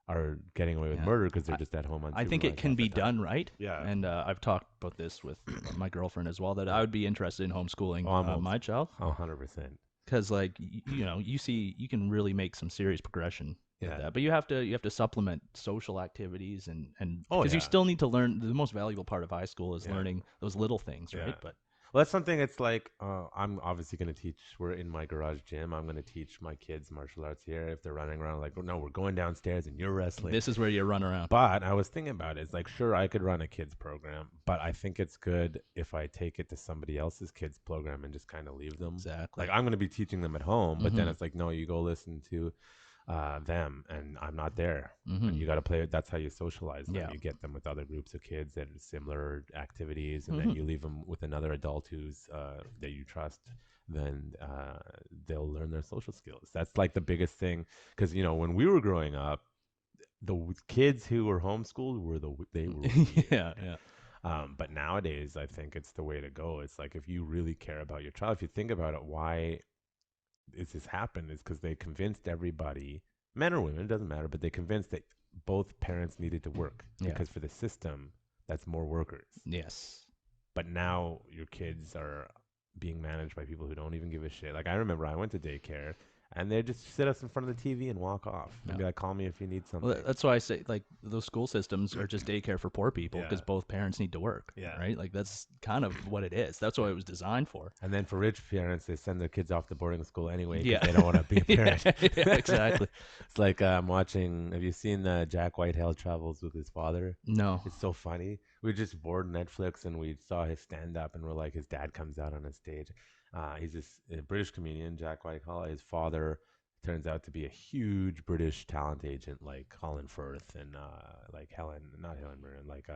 are getting away with murder because they're just at home. I think it can be done right. Yeah. And I've talked about this with my girlfriend as well, that I would be interested in homeschooling my child. 100%. Because you can really make some serious progression with Yeah. that. But you have to supplement social activities and Oh, because you yeah. still need to learn. The most valuable part of high school is Yeah. learning those little things, right? Yeah. But Well, that's something. It's like I'm obviously going to teach. We're in my garage gym. I'm going to teach my kids martial arts here. If they're running around, like, no, we're going downstairs and you're wrestling. this is where you run around. But I was thinking about it. It's like, sure, I could run a kids program, but I think it's good if I take it to somebody else's kids program and just kind of leave them. Exactly. Like, I'm going to be teaching them at home, but then Mhm. it's like, no, you go listen to them, and I'm not there. Mhm. And you got to play. That's how you socialize them. Yeah. You get them with other groups of kids that are similar activities, and then Mhm. you leave them with another adult who's that you trust. Then they'll learn their social skills. That's like the biggest thing, because when we were growing up, the kids who were homeschooled they were weird. yeah. But nowadays, I think it's the way to go. It's like, if you really care about your child, if you think about it, why is this happened? Is because they convinced everybody, men or women, it doesn't matter, but they convinced that both parents needed to work Yeah. because for the system, that's more workers. Yes. But now your kids are being managed by people who don't even give a shit. Like, I remember I went to daycare, and they just sit us in front of the TV and walk off and be like, call me if you need something. Well, that's why I say, like, those school systems are just daycare for poor people because Yeah. both parents need to work. Yeah. Right? Like, that's kind of what it is. That's what it was designed for. And then for rich parents, they send their kids off to boarding school anyway because Yeah. they don't want to be a parent. Yeah, exactly. It's like I'm watching. Have you seen Jack Whitehall Travels with his father? No. It's so funny. We just bored Netflix and we saw his stand up, and we're like, his dad comes out on a stage. He's this British comedian, Jack Whitehall. His father turns out to be a huge British talent agent, like Colin Firth and like not Helen Mirren, like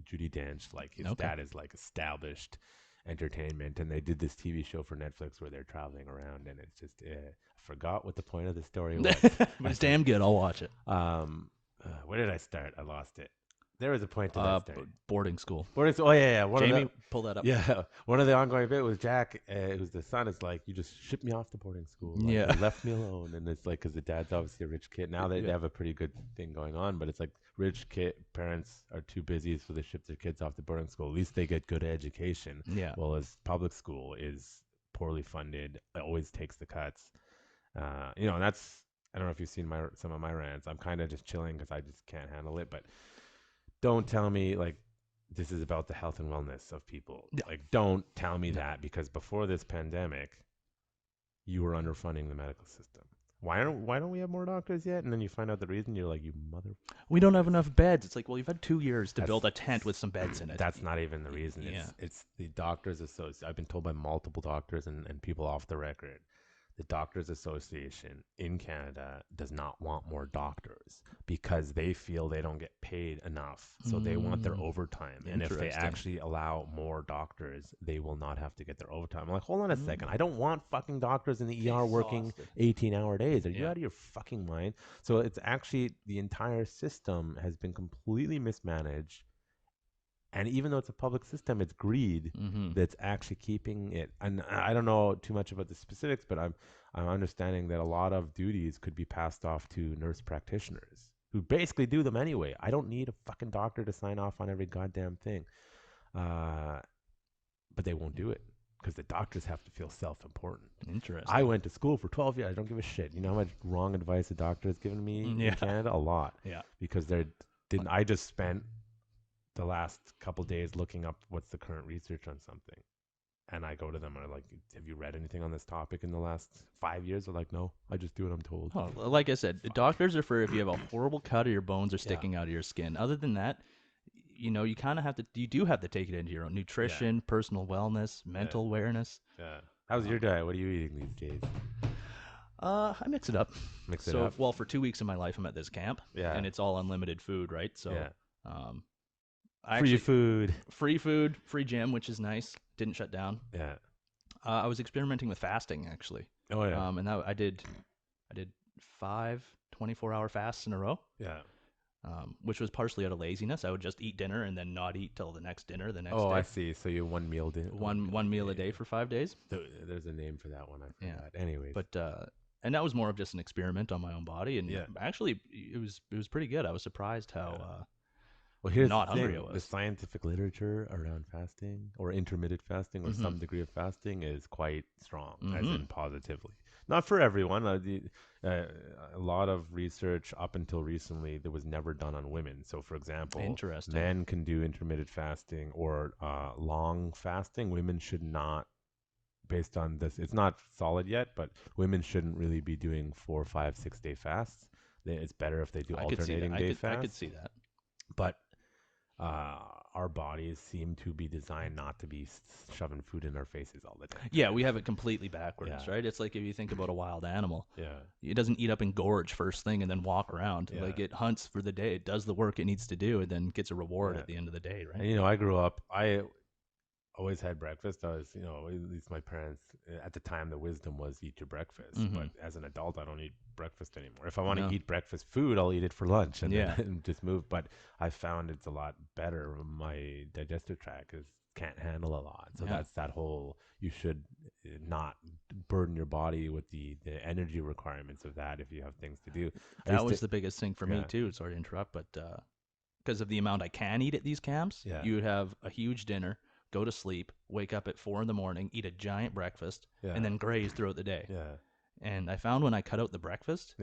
Judi Dench. Like, his dad is like established entertainment, and they did this TV show for Netflix where they're traveling around, and it's just I forgot what the point of the story was. But it's damn good. I'll watch it. Where did I start? I lost it. There was a point to that start. Boarding school. Oh yeah. Jamie, pull that up. Yeah, one of the ongoing bit was Jack, who's the son, is like, you just shipped me off to boarding school. Like, Yeah. you left me alone. And it's like, because the dad's obviously a rich kid. Now they have a pretty good thing going on, but it's like, rich kid parents are too busy, so they ship their kids off to boarding school. At least they get good education. Yeah. Well, as public school is poorly funded, it always takes the cuts. And that's, I don't know if you've seen some of my rants. I'm kind of just chilling because I just can't handle it, but don't tell me like this is about the health and wellness of people. Yeah. Like, don't tell me that, because before this pandemic, you were underfunding the medical system. Why don't we have more doctors yet? And then you find out the reason. You're like, you mother. We don't have enough beds. It's like, well, you've had 2 years to build a tent with some beds in it. That's not even the reason. Yeah. It's the Doctors Association. I've been told by multiple doctors and people off the record. The Doctors Association in Canada does not want more doctors because they feel they don't get paid enough. So they want their overtime. And if they actually allow more doctors, they will not have to get their overtime. I'm like, hold on a second. I don't want fucking doctors in the ER working 18-hour days. Are you out of your fucking mind? So it's actually, the entire system has been completely mismanaged. And even though it's a public system, it's greed that's actually keeping it. And I don't know too much about the specifics, but I'm understanding that a lot of duties could be passed off to nurse practitioners who basically do them anyway. I don't need a fucking doctor to sign off on every goddamn thing. But they won't do it because the doctors have to feel self-important. Interesting. I went to school for 12 years. I don't give a shit. You know how much wrong advice the doctor has given me Yeah. in Canada? A lot. Yeah. Because I just spent the last couple days looking up what's the current research on something. And I go to them and I'm like, have you read anything on this topic in the last 5 years? They're like, no, I just do what I'm told. Oh, like I said, doctors are for if you have a horrible cut or your bones are sticking out of your skin. Other than that, you know, you kind of have to, you do have to take it into your own nutrition, personal wellness, mental awareness. Yeah. How's your diet? What are you eating these days? I mix it up. Mix it up. Well, for 2 weeks of my life, I'm at this camp, and it's all unlimited food, right? So, free food, free gym, which is nice. Didn't shut down. Yeah. I was experimenting with fasting actually. Oh yeah. And I did 5 24-hour fasts in a row. Yeah. Which was partially out of laziness. I would just eat dinner and then not eat till the next dinner the next day. Oh, I see. So you one meal dinner. One meal a day for 5 days. There's a name for that one. I forgot. Anyways. But and that was more of just an experiment on my own body, and actually it was pretty good. I was surprised how well, here's not the thing. hungry I was. The scientific literature around fasting or intermittent fasting or some degree of fasting is quite strong, as in positively. Not for everyone. A lot of research up until recently that was never done on women. So, for example, men can do intermittent fasting or long fasting. Women should not. Based on this, it's not solid yet, but women shouldn't really be doing 4, 5, 6 day fasts. It's better if they do alternating day fasts. I could see that. But our bodies seem to be designed not to be shoving food in our faces all the time. Yeah, we have it completely backwards, right? It's like if you think about a wild animal. Yeah. It doesn't eat up and gorge first thing and then walk around. Yeah. Like it hunts for the day. It does the work it needs to do and then gets a reward at the end of the day, right? And, I grew up, I always had breakfast. I was, at least my parents, at the time, the wisdom was eat your breakfast. But as an adult, I don't eat breakfast anymore. If I want to eat breakfast food, I'll eat it for lunch and then just move. But I found it's a lot better. My digestive tract can't handle a lot. So that's that whole, you should not burden your body with the energy requirements of that if you have things to do. That was the biggest thing for me too. Sorry to interrupt, but because of the amount I can eat at these camps, you would have a huge dinner, go to sleep, wake up at 4 a.m, eat a giant breakfast, and then graze throughout the day. Yeah. And I found when I cut out the breakfast,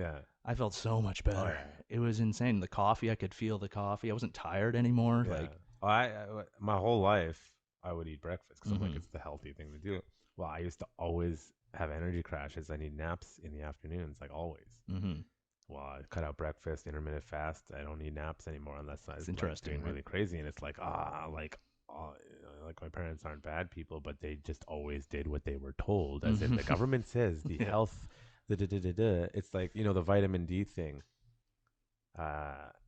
I felt so much better. It was insane. The coffee, I could feel the coffee. I wasn't tired anymore. Yeah. Like my whole life, I would eat breakfast because I'm like, it's the healthy thing to do. Well, I used to always have energy crashes. I need naps in the afternoons, like always. Well, I cut out breakfast, intermittent fast. I don't need naps anymore unless I'm doing really crazy. And it's like, like my parents aren't bad people, but they just always did what they were told. As in the government says, the health, it's like, the vitamin D thing.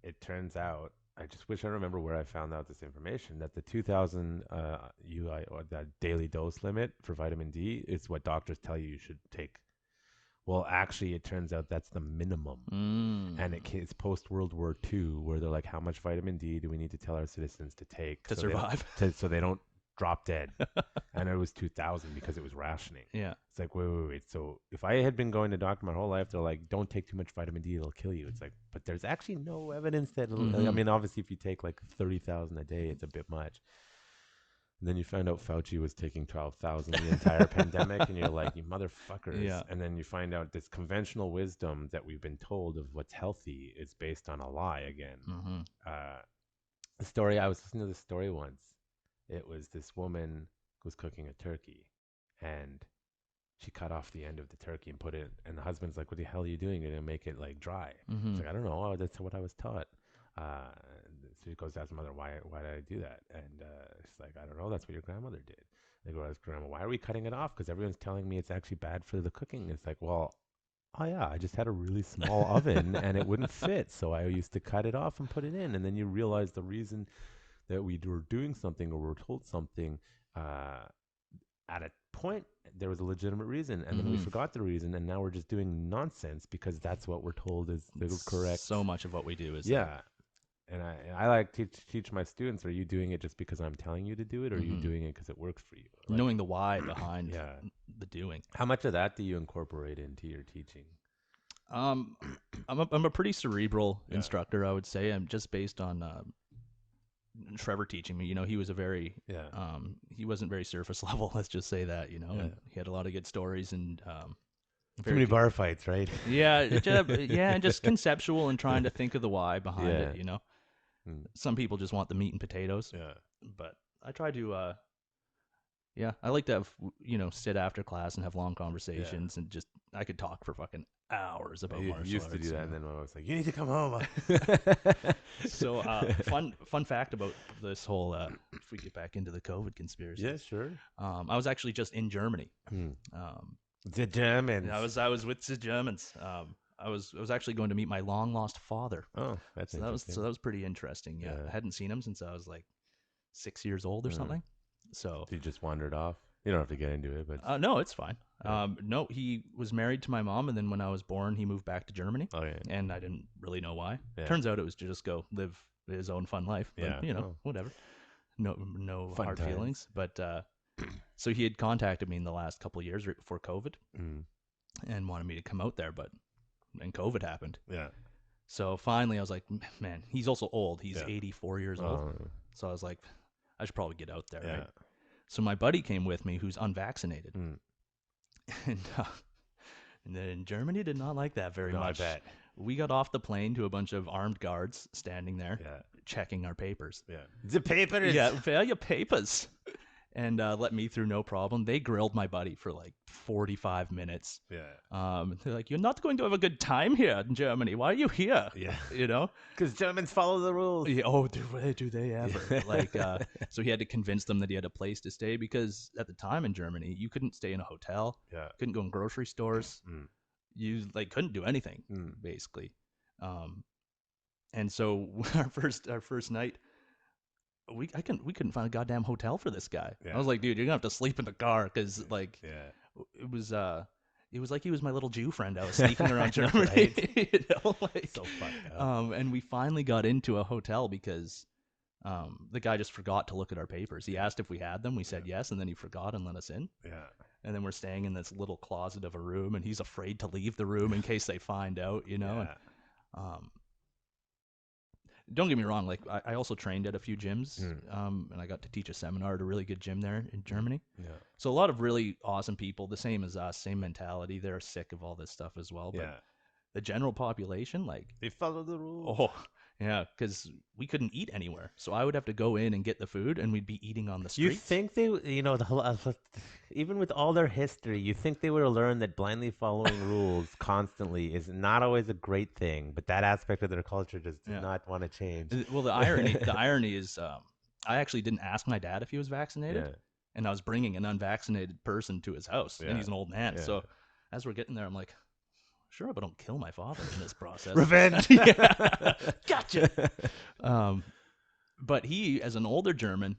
It turns out, I just wish I remember where I found out this information, that the 2,000 UI, or the daily dose limit for vitamin D is what doctors tell you should take. Well, actually, it turns out that's the minimum. And it's post-World War II, where they're like, how much vitamin D do we need to tell our citizens to take to survive? So they don't drop dead. And it was 2,000 because it was rationing. Yeah. It's like, wait. So if I had been going to doctor my whole life, they're like, don't take too much vitamin D, it'll kill you. It's like, but there's actually no evidence that I mean, obviously, if you take like 30,000 a day, it's a bit much. And then you find out Fauci was taking 12,000 the entire pandemic, and you're like, you motherfuckers. Yeah. And then you find out this conventional wisdom that we've been told of what's healthy is based on a lie again. The story, I was listening to this story once. It was this woman who was cooking a turkey, and she cut off the end of the turkey and put it, and the husband's like, what the hell are you doing? You're going to make it like dry. She's like, I don't know. That's what I was taught. So he goes to ask her mother, why did I do that? And she's like, I don't know. That's what your grandmother did. They go to his grandma, why are we cutting it off? Because everyone's telling me it's actually bad for the cooking. It's like, well, oh yeah, I just had a really small oven and it wouldn't fit. So I used to cut it off and put it in. And then you realize the reason that we were doing something or were told something at a point, there was a legitimate reason. And then we forgot the reason. And now we're just doing nonsense because that's what we're told is the correct. So much of what we do is. Yeah. And I like to teach my students, are you doing it just because I'm telling you to do it, or are you doing it because it works for you? Like, knowing the why behind the doing. How much of that do you incorporate into your teaching? I'm a pretty cerebral instructor, I would say. I'm just based on Trevor teaching me, he was a very, he wasn't very surface level. Let's just say that, and he had a lot of good stories and, too many bar fights, right? and just conceptual and trying to think of the why behind it, Some people just want the meat and potatoes. Yeah. But I try to, I like to have, sit after class and have long conversations and just, I could talk for fucking hours about martial arts. Used to do that, and then I was like, you need to come home. So, fun fact about this whole, if we get back into the COVID conspiracy. Yeah, sure. I was actually just in Germany. The Germans. I was with the Germans. I was actually going to meet my long lost father. Oh, that's interesting. That was pretty interesting. Yeah. I hadn't seen him since I was like 6 years old or something. So you just wandered off. You don't have to get into it, but no, it's fine. No, he was married to my mom, and then when I was born, he moved back to Germany. Oh, yeah. And I didn't really know why. Yeah. Turns out it was to just go live his own fun life. But, whatever. No Fun hard times. feelings. But so he had contacted me in the last couple of years right before COVID, and wanted me to come out there, and COVID happened. Yeah. So finally, I was like, man, he's also old. He's 84 years old. So I was like, I should probably get out there, right? So my buddy came with me, who's unvaccinated, and then Germany did not like that very much. I bet. We got off the plane to a bunch of armed guards standing there, checking our papers. Yeah, the papers. Yeah, your papers. And let me through no problem. They grilled my buddy for like 45 minutes. Yeah. They're like, you're not going to have a good time here in Germany. Why are you here? Yeah. Because Germans follow the rules. Yeah, oh, do they ever? Like, so he had to convince them that he had a place to stay because at the time in Germany, you couldn't stay in a hotel. Yeah. Couldn't go in grocery stores. You couldn't do anything basically. And so our first night, we couldn't find a goddamn hotel for this guy. I was like, dude, you're gonna have to sleep in the car because it was like he was my little Jew friend. I was sneaking around Germany, so fucked up. And we finally got into a hotel because the guy just forgot to look at our papers. He asked if we had them. We said yes, and then he forgot and let us in. Yeah. And then we're staying in this little closet of a room, and he's afraid to leave the room in case they find out, Yeah. And, don't get me wrong, like I also trained at a few gyms, and I got to teach a seminar at a really good gym there in Germany. Yeah. So a lot of really awesome people, the same as us, same mentality. They're sick of all this stuff as well. But the general population, like, they follow the rules. Oh, yeah, because we couldn't eat anywhere. So I would have to go in and get the food, and we'd be eating on the street. You think they, the whole, even with all their history, you think they would have learned that blindly following rules constantly is not always a great thing, but that aspect of their culture just did not want to change. Well, the irony is, I actually didn't ask my dad if he was vaccinated, and I was bringing an unvaccinated person to his house, and he's an old man. So as we're getting there, I'm like, sure, but don't kill my father in this process. Revenge. Gotcha. But he, as an older German,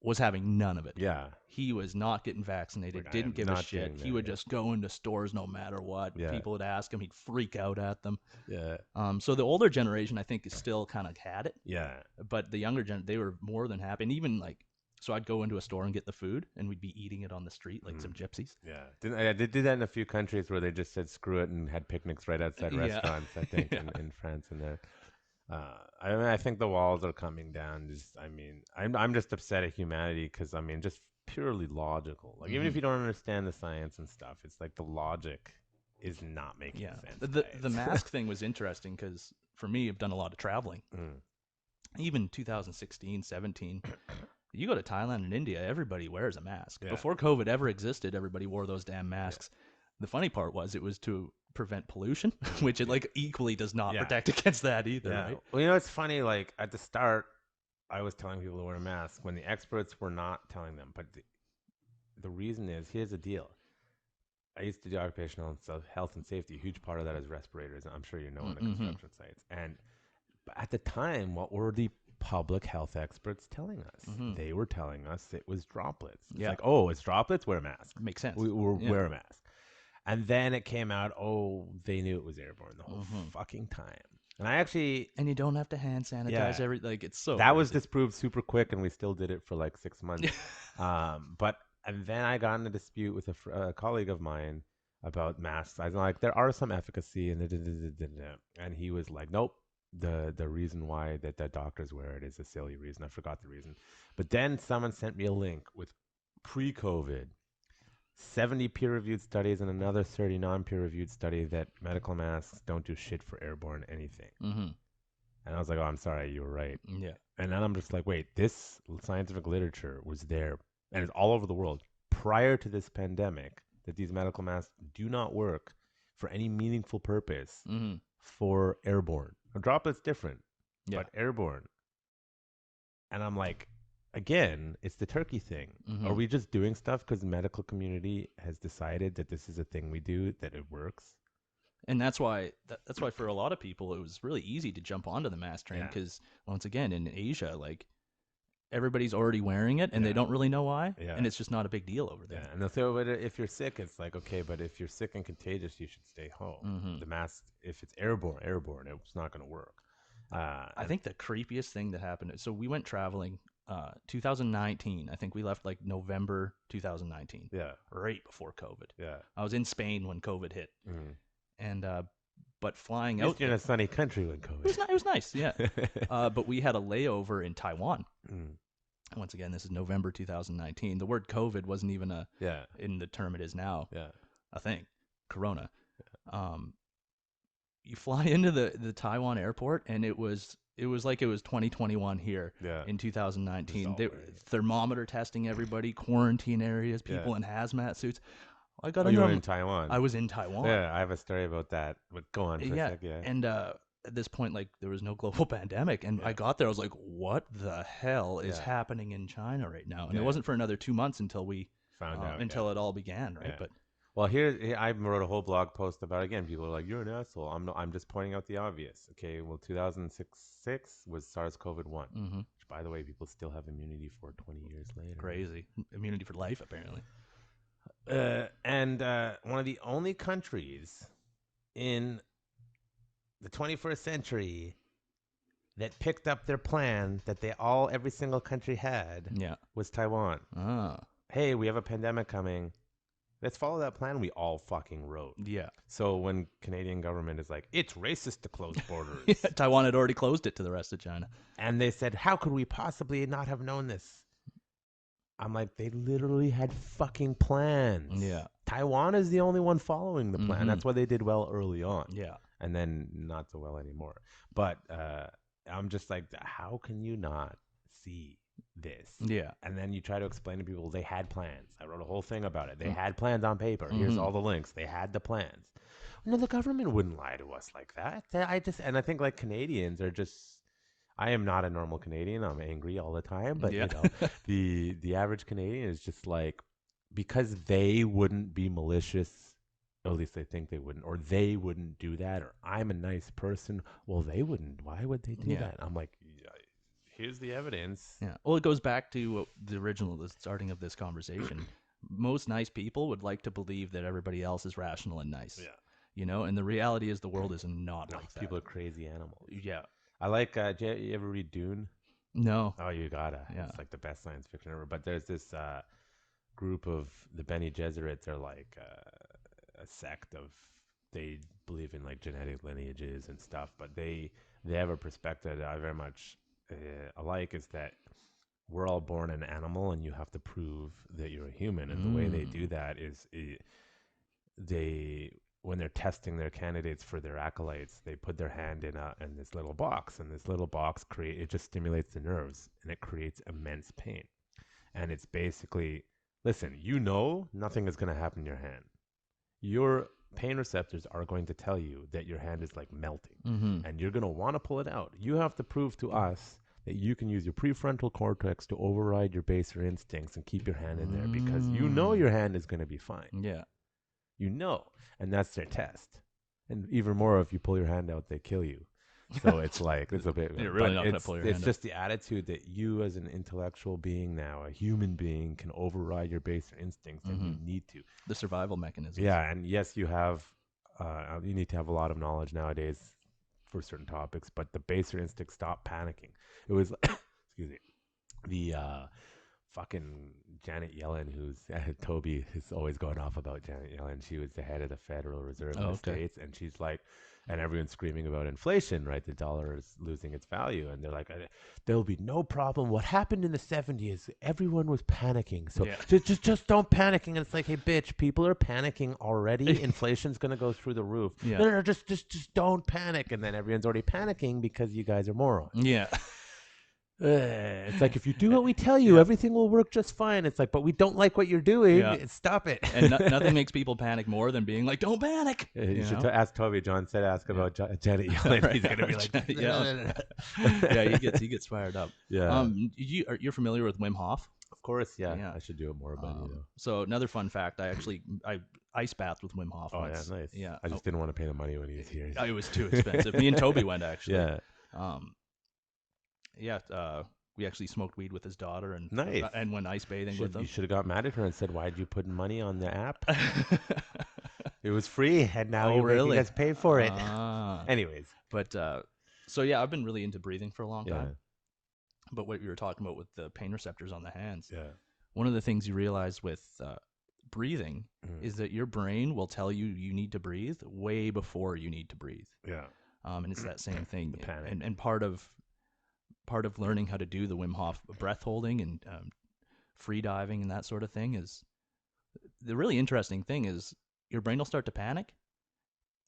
was having none of it. Yeah. He was not getting vaccinated, didn't give a shit. He would just go into stores no matter what. Yeah. People would ask him, he'd freak out at them. Yeah. So the older generation, I think, is still kind of had it. Yeah. But the younger gen, they were more than happy. And even like, so I'd go into a store and get the food, and we'd be eating it on the street like some gypsies. Yeah. They did that in a few countries where they just said screw it and had picnics right outside restaurants, I think, in France and there. I think the walls are coming down. I'm just upset at humanity because, just purely logical. Like, even if you don't understand the science and stuff, it's like the logic is not making sense. The mask thing was interesting because, for me, I've done a lot of traveling. Even 2016, 17, you go to Thailand and India, everybody wears a mask. Yeah. Before COVID ever existed, everybody wore those damn masks. The funny part was it was to prevent pollution, which it like equally does not protect against that either, right? Well, it's funny, like at the start, I was telling people to wear a mask when the experts were not telling them. But the reason is, here's the deal. I used to do occupational health and safety. A huge part of that is respirators. I'm sure you know on the construction sites. And at the time, what were the public health experts telling us? They were telling us it was droplets. It's like, oh, it's droplets, wear a mask. Makes sense. Wear a mask. And then it came out, oh, they knew it was airborne the whole fucking time. And you don't have to hand sanitize it's so that crazy. was disproved super quick, and we still did it for like 6 months. And then I got in a dispute with a colleague of mine about masks. I was like, there are some efficacy, and he was like, nope, the reason why that the doctors wear it is a silly reason. I forgot the reason. But then someone sent me a link with pre-COVID 70 peer-reviewed studies and another 30 non-peer-reviewed study that medical masks don't do shit for airborne anything. Mm-hmm. And I was like, oh, I'm sorry, you were right. Yeah. And then I'm just like, wait, this scientific literature was there, and it's all over the world prior to this pandemic, that these medical masks do not work for any meaningful purpose Mm-hmm. for airborne. A droplet's different, Yeah. but airborne. And I'm like, again, it's the turkey thing. Mm-hmm. Are we just doing stuff because the medical community has decided that this is a thing we do, that it works? And that's why for a lot of people it was really easy to jump onto the mask train, Yeah. because once again in Asia, like, everybody's already wearing it and Yeah. they don't really know why, Yeah. and it's just not a big deal over there. Yeah, and they'll say, oh, but if you're sick, it's like, okay, but if you're sick and contagious, you should stay home. Mm-hmm. The mask, if it's airborne, it's not going to work. I think the creepiest thing that happened. So we went traveling, 2019. I think we left like November 2019. Yeah, Right before COVID. yeah. I was in Spain when COVID hit, Mm. and but flying At out least you're in a sunny country when COVID. it was nice, yeah. But we had a layover in Taiwan. Mm. Once again, this is November 2019. The word COVID wasn't even Yeah, in the term it is now. yeah. A thing, Corona. You fly into the Taiwan airport, and it was like it was 2021 here Yeah. in 2019. Bizarre. Thermometer testing everybody, quarantine areas, people Yeah. in hazmat suits. I got You into were in Taiwan. I was in Taiwan. Yeah, I have a story about that. But go on for a sec. Yeah. And at this point, like, there was no global pandemic, and Yeah. I got there. I was like, "What the hell is Yeah. happening in China right now?" And Yeah. it wasn't for another 2 months until we Found out. until it all began, right? Yeah. But Well, here I wrote a whole blog post about it. Again, people are like, "You're an asshole." I'm just pointing out the obvious. Okay, well, 2006 was SARS-CoV-1, which, by the way, people still have immunity for 20 years later. crazy immunity for life, apparently. And one of the only countries in the 21st century that picked up their plan that every single country had Yeah. was Taiwan. Hey, we have a pandemic coming. Let's follow that plan we all fucking wrote. Yeah. So when Canadian government is like, it's racist to close borders. Yeah, Taiwan had already closed it to the rest of China. And they said, how could we possibly not have known this? I'm like, they literally had fucking plans. Yeah. Taiwan is the only one following the plan. Mhm. That's why they did well early on. Yeah. And then not so well anymore. But I'm just like, how can you not see this? Yeah. And then you try to explain to people they had plans. I wrote a whole thing about it. They had plans on paper. Here's all the links. They had the plans. No, the government wouldn't lie to us like that. I think like Canadians are just. I am not a normal Canadian. I'm angry all the time. But Yeah. you know, the average Canadian is just like, because they wouldn't be malicious, or at least they think they wouldn't, or they wouldn't do that, or I'm a nice person. Well, they wouldn't. Why would they do Yeah. that? I'm like, here's the evidence. Yeah. Well, it goes back to the starting of this conversation. Most nice people would like to believe that everybody else is rational and nice. Yeah. You know, and the reality is the world is not No, like that. people are crazy animals. Yeah. I like, you ever read Dune? No. Oh, you gotta. Yeah. It's like the best science fiction ever. But there's this group of the Bene Gesserit. They're like a sect of, they believe in like genetic lineages and stuff. But they have a perspective that I very much alike, is that we're all born an animal and you have to prove that you're a human. And the way they do that is when they're testing their candidates for their acolytes, they put their hand in this little box, and this little box it just stimulates the nerves, and it creates immense pain. And it's basically, listen, nothing is going to happen in your hand. Your pain receptors are going to tell you that your hand is like melting, and you're going to want to pull it out. You have to prove to us that you can use your prefrontal cortex to override your baser instincts and keep your hand in there, because your hand is going to be fine. Yeah. And that's their test. And even more, if you pull your hand out, they kill you. So it's like, it's a bit. You're really but not going to pull your hand It's out. just the attitude that you, as an intellectual being now, a human being, can override your baser instincts, and you need to. The survival mechanism. Yeah, and yes, you need to have a lot of knowledge nowadays for certain topics, but the baser instincts, stop panicking. It was, excuse me, the fucking Janet Yellen, who's Toby is always going off about Janet Yellen. She was the head of the Federal Reserve in the States, and she's like, And everyone's screaming about inflation, right? The dollar is losing its value. And they're like, there'll be no problem. What happened in the 70s, everyone was panicking. So just don't panic. And it's like, hey, bitch, people are panicking already. Inflation's going to go through the roof. Yeah. No, just don't panic. And then everyone's already panicking because you guys are morons. Yeah. It's like, if you do what we tell you, everything will work just fine. It's like, but we don't like what you're doing. Yeah. Stop it. And nothing makes people panic more than being like, don't panic. You should ask Toby. John said ask about Janet yelling. Right. He's going to be like, yeah, he gets fired up. Yeah. You're familiar with Wim Hof? Of course, yeah. I should do it more, but So another fun fact, I ice bathed with Wim Hof once. Yeah, nice. Yeah. I just didn't want to pay the money when he was here. It was too expensive. Me and Toby went, actually. Yeah. We actually smoked weed with his daughter and nice. And went ice bathing with them. You should have got mad at her and said, "Why'd you put money on the app? It was free, and now you're making us pay for it." Anyways, but so yeah, I've been really into breathing for a long time. But what you were talking about with the pain receptors on the hands, one of the things you realize with breathing is that your brain will tell you need to breathe way before you need to breathe. Yeah. And it's that same thing. The panic. And part of learning how to do the Wim Hof breath holding and free diving and that sort of thing is the really interesting thing is your brain will start to panic.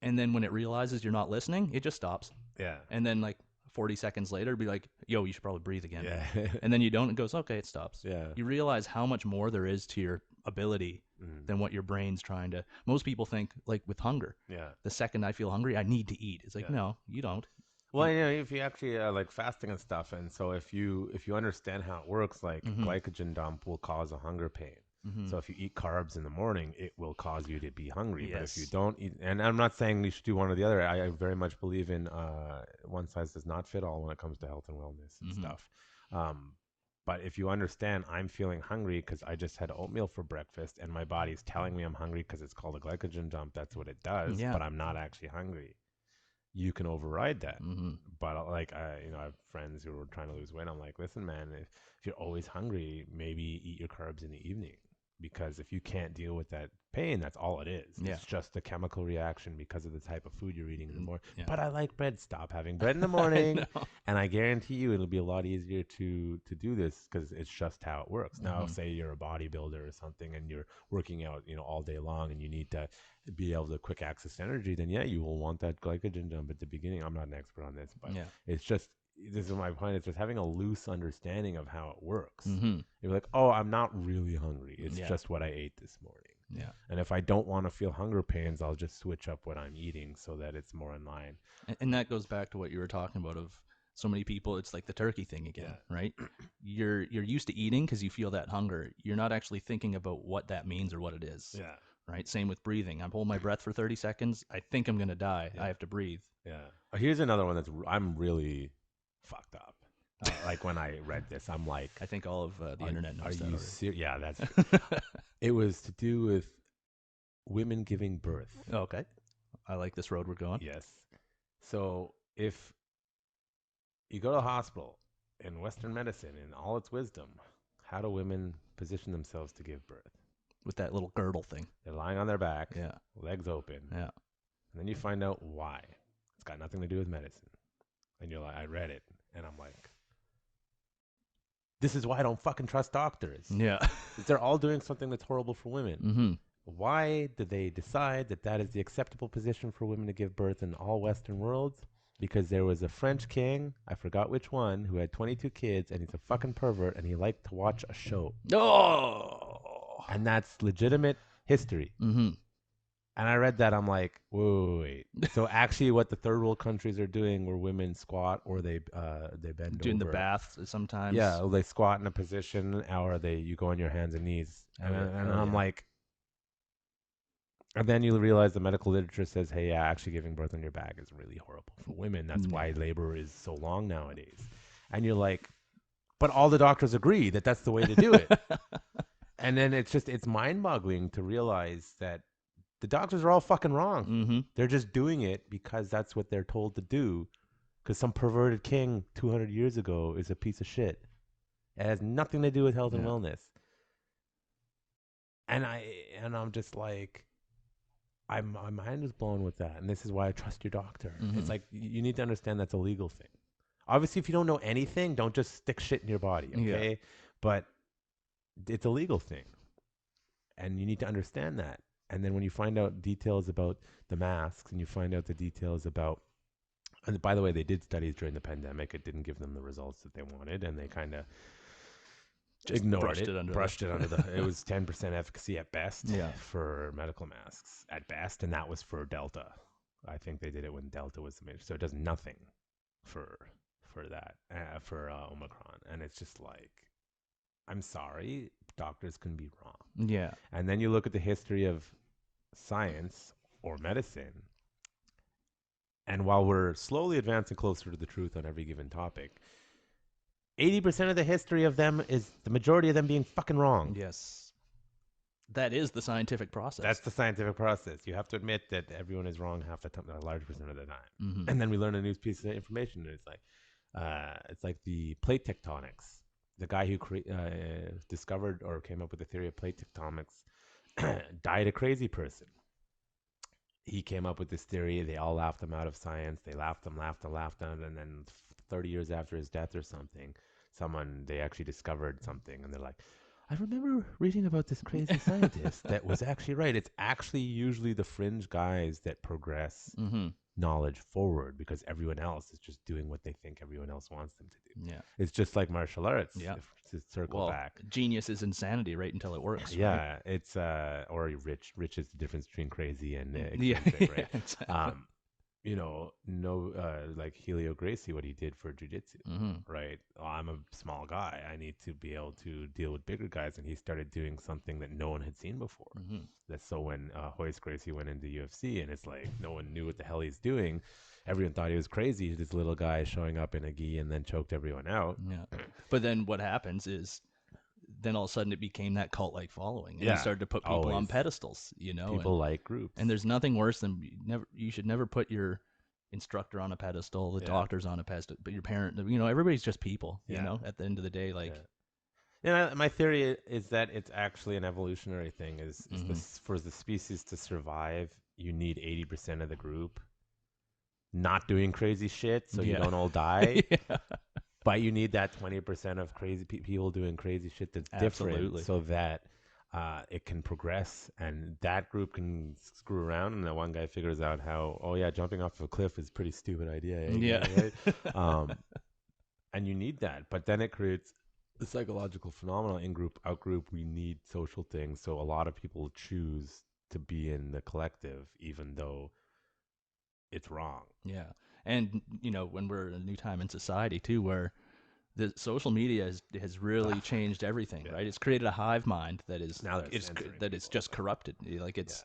And then when it realizes you're not listening, it just stops. Yeah. And then like 40 seconds later, be like, yo, you should probably breathe again. Yeah. And then you don't, it goes, okay, it stops. Yeah. You realize how much more there is to your ability than what your brain's trying to. Most people think, like with hunger. Yeah. The second I feel hungry, I need to eat. It's like, no, you don't. Well, if you actually like fasting and stuff, and so if you understand how it works, like glycogen dump will cause a hunger pain. So if you eat carbs in the morning, it will cause you to be hungry. But if you don't eat, and I'm not saying you should do one or the other. I very much believe in one size does not fit all when it comes to health and wellness and stuff. But if you understand, I'm feeling hungry because I just had oatmeal for breakfast, and my body's telling me I'm hungry because it's called a glycogen dump. That's what it does. Yeah. But I'm not actually hungry. You can override that. But like, I have friends who are trying to lose weight. I'm like, listen, man, if you're always hungry, maybe eat your carbs in the evening. Because if you can't deal with that pain, that's all it is. Yeah. It's just a chemical reaction because of the type of food you're eating in the morning. Yeah. But I like bread. Stop having bread in the morning. And I guarantee you it'll be a lot easier to do this because it's just how it works. Now, say you're a bodybuilder or something and you're working out, all day long and you need to be able to quick access energy, then you will want that glycogen dump at the beginning. I'm not an expert on this, but it's just, this is my point. It's just having a loose understanding of how it works. You're like, oh, I'm not really hungry. It's just what I ate this morning. Yeah. And if I don't want to feel hunger pains, I'll just switch up what I'm eating so that it's more in line. And that goes back to what you were talking about of so many people. It's like the turkey thing again, right? You're used to eating because you feel that hunger. You're not actually thinking about what that means or what it is. Yeah. Right. Same with breathing. I'm holding my breath for 30 seconds. I think I'm going to die. I have to breathe. Yeah. Here's another one I'm really fucked up. Like when I read this, I'm like, I think all of the internet knows that. Are you serious? Yeah, that's. It was to do with women giving birth. Okay, I like this road we're going. Yes. So if you go to a hospital in Western medicine, in all its wisdom, how do women position themselves to give birth? With that little girdle thing. They're lying on their back. Yeah. Legs open. Yeah. And then you find out why. It's got nothing to do with medicine. And you're like, I read it, and I'm like, this is why I don't fucking trust doctors. Yeah. They're all doing something that's horrible for women. Why did they decide that is the acceptable position for women to give birth in all Western worlds? Because there was a French king, I forgot which one, who had 22 kids, and he's a fucking pervert, and he liked to watch a show. Oh! And that's legitimate history. And I read that, I'm like, wait. So actually what the third world countries are doing where women squat or they bend doing over. the bath sometimes. Yeah, or they squat in a position or you go on your hands and knees. And I'm like, and then you realize the medical literature says, hey, actually giving birth on your back is really horrible for women. That's why labor is so long nowadays. And you're like, but all the doctors agree that that's the way to do it. And then it's mind-boggling to realize that the doctors are all fucking wrong. They're just doing it because that's what they're told to do. Because some perverted king 200 years ago is a piece of shit. It has nothing to do with health and wellness. And I'm just like, my mind is blown with that, and this is why I trust your doctor. Mhm. It's like you need to understand that's a legal thing. Obviously, if you don't know anything, don't just stick shit in your body, Yeah. okay? But it's a legal thing, and you need to understand that. And then when you find out details about the masks, and you find out the details about, and by the way, they did studies during the pandemic. It didn't give them the results that they wanted, and they kind of Just ignored brushed it, it under brushed the- it under the. It was 10% efficacy at best Yeah. for medical masks at best, and that was for Delta. I think they did it when Delta was the major, so it does nothing for that for Omicron, and it's just like, I'm sorry, doctors can be wrong. Yeah. And then you look at the history of science or medicine, and while we're slowly advancing closer to the truth on every given topic, 80% of the history of them is the majority of them being fucking wrong. Yes. That is the scientific process. That's the scientific process. You have to admit that everyone is wrong half the time, a large percent of the time. Mhm. And then we learn a new piece of information, and it's like the plate tectonics. The guy who discovered or came up with the theory of plate tectonics died a crazy person. He came up with this theory. They all laughed him out of science. They laughed him, and then 30 years after his death or something, they actually discovered something, and they're like, I remember reading about this crazy scientist that was actually right. It's actually usually the fringe guys that progress Mhm. knowledge forward, because everyone else is just doing what they think everyone else wants them to do. Yeah. It's just like martial arts. Yeah. To circle back. Genius is insanity right until it works. Yeah, Right? it's or rich. Rich is the difference between crazy and Yeah. eccentric, right? Exactly. Like Helio Gracie, what he did for jiu-jitsu, Mhm. right? I'm a small guy. I need to be able to deal with bigger guys. And he started doing something that no one had seen before. Mhm. That's so when Hoist Gracie went into UFC, and it's like no one knew what the hell he's doing. Everyone thought he was crazy. This little guy showing up in a gi and then choked everyone out. Yeah. But then what happens is, then all of a sudden it became that cult-like following, and you Yeah, started to put people on always. pedestals. You know, People like groups. and there's nothing worse than you should never put your instructor on a pedestal, the Yeah. doctor's on a pedestal, but your parent, everybody's just people. You Yeah. know, at the end of the day, like. Yeah. My theory is that it's actually an evolutionary thing. Is Mhm. this, for the species to survive, you need 80% of the group not doing crazy shit, so you Yeah. don't all die. Yeah. But you need that 20% of crazy people doing crazy shit that's different, Absolutely. so that it can progress, and that group can screw around, and that one guy figures out how, oh yeah, jumping off of a cliff is a pretty stupid idea. Yeah. Right? And you need that, but then it creates the psychological phenomenon, in group, out group. We need social things, so a lot of people choose to be in the collective, even though it's wrong. Yeah. And when we're in a new time in society too, where the social media has really changed everything, Yeah. right? It's created a hive mind that is Now they're it's censoring that it's people, just so. corrupted. Like it's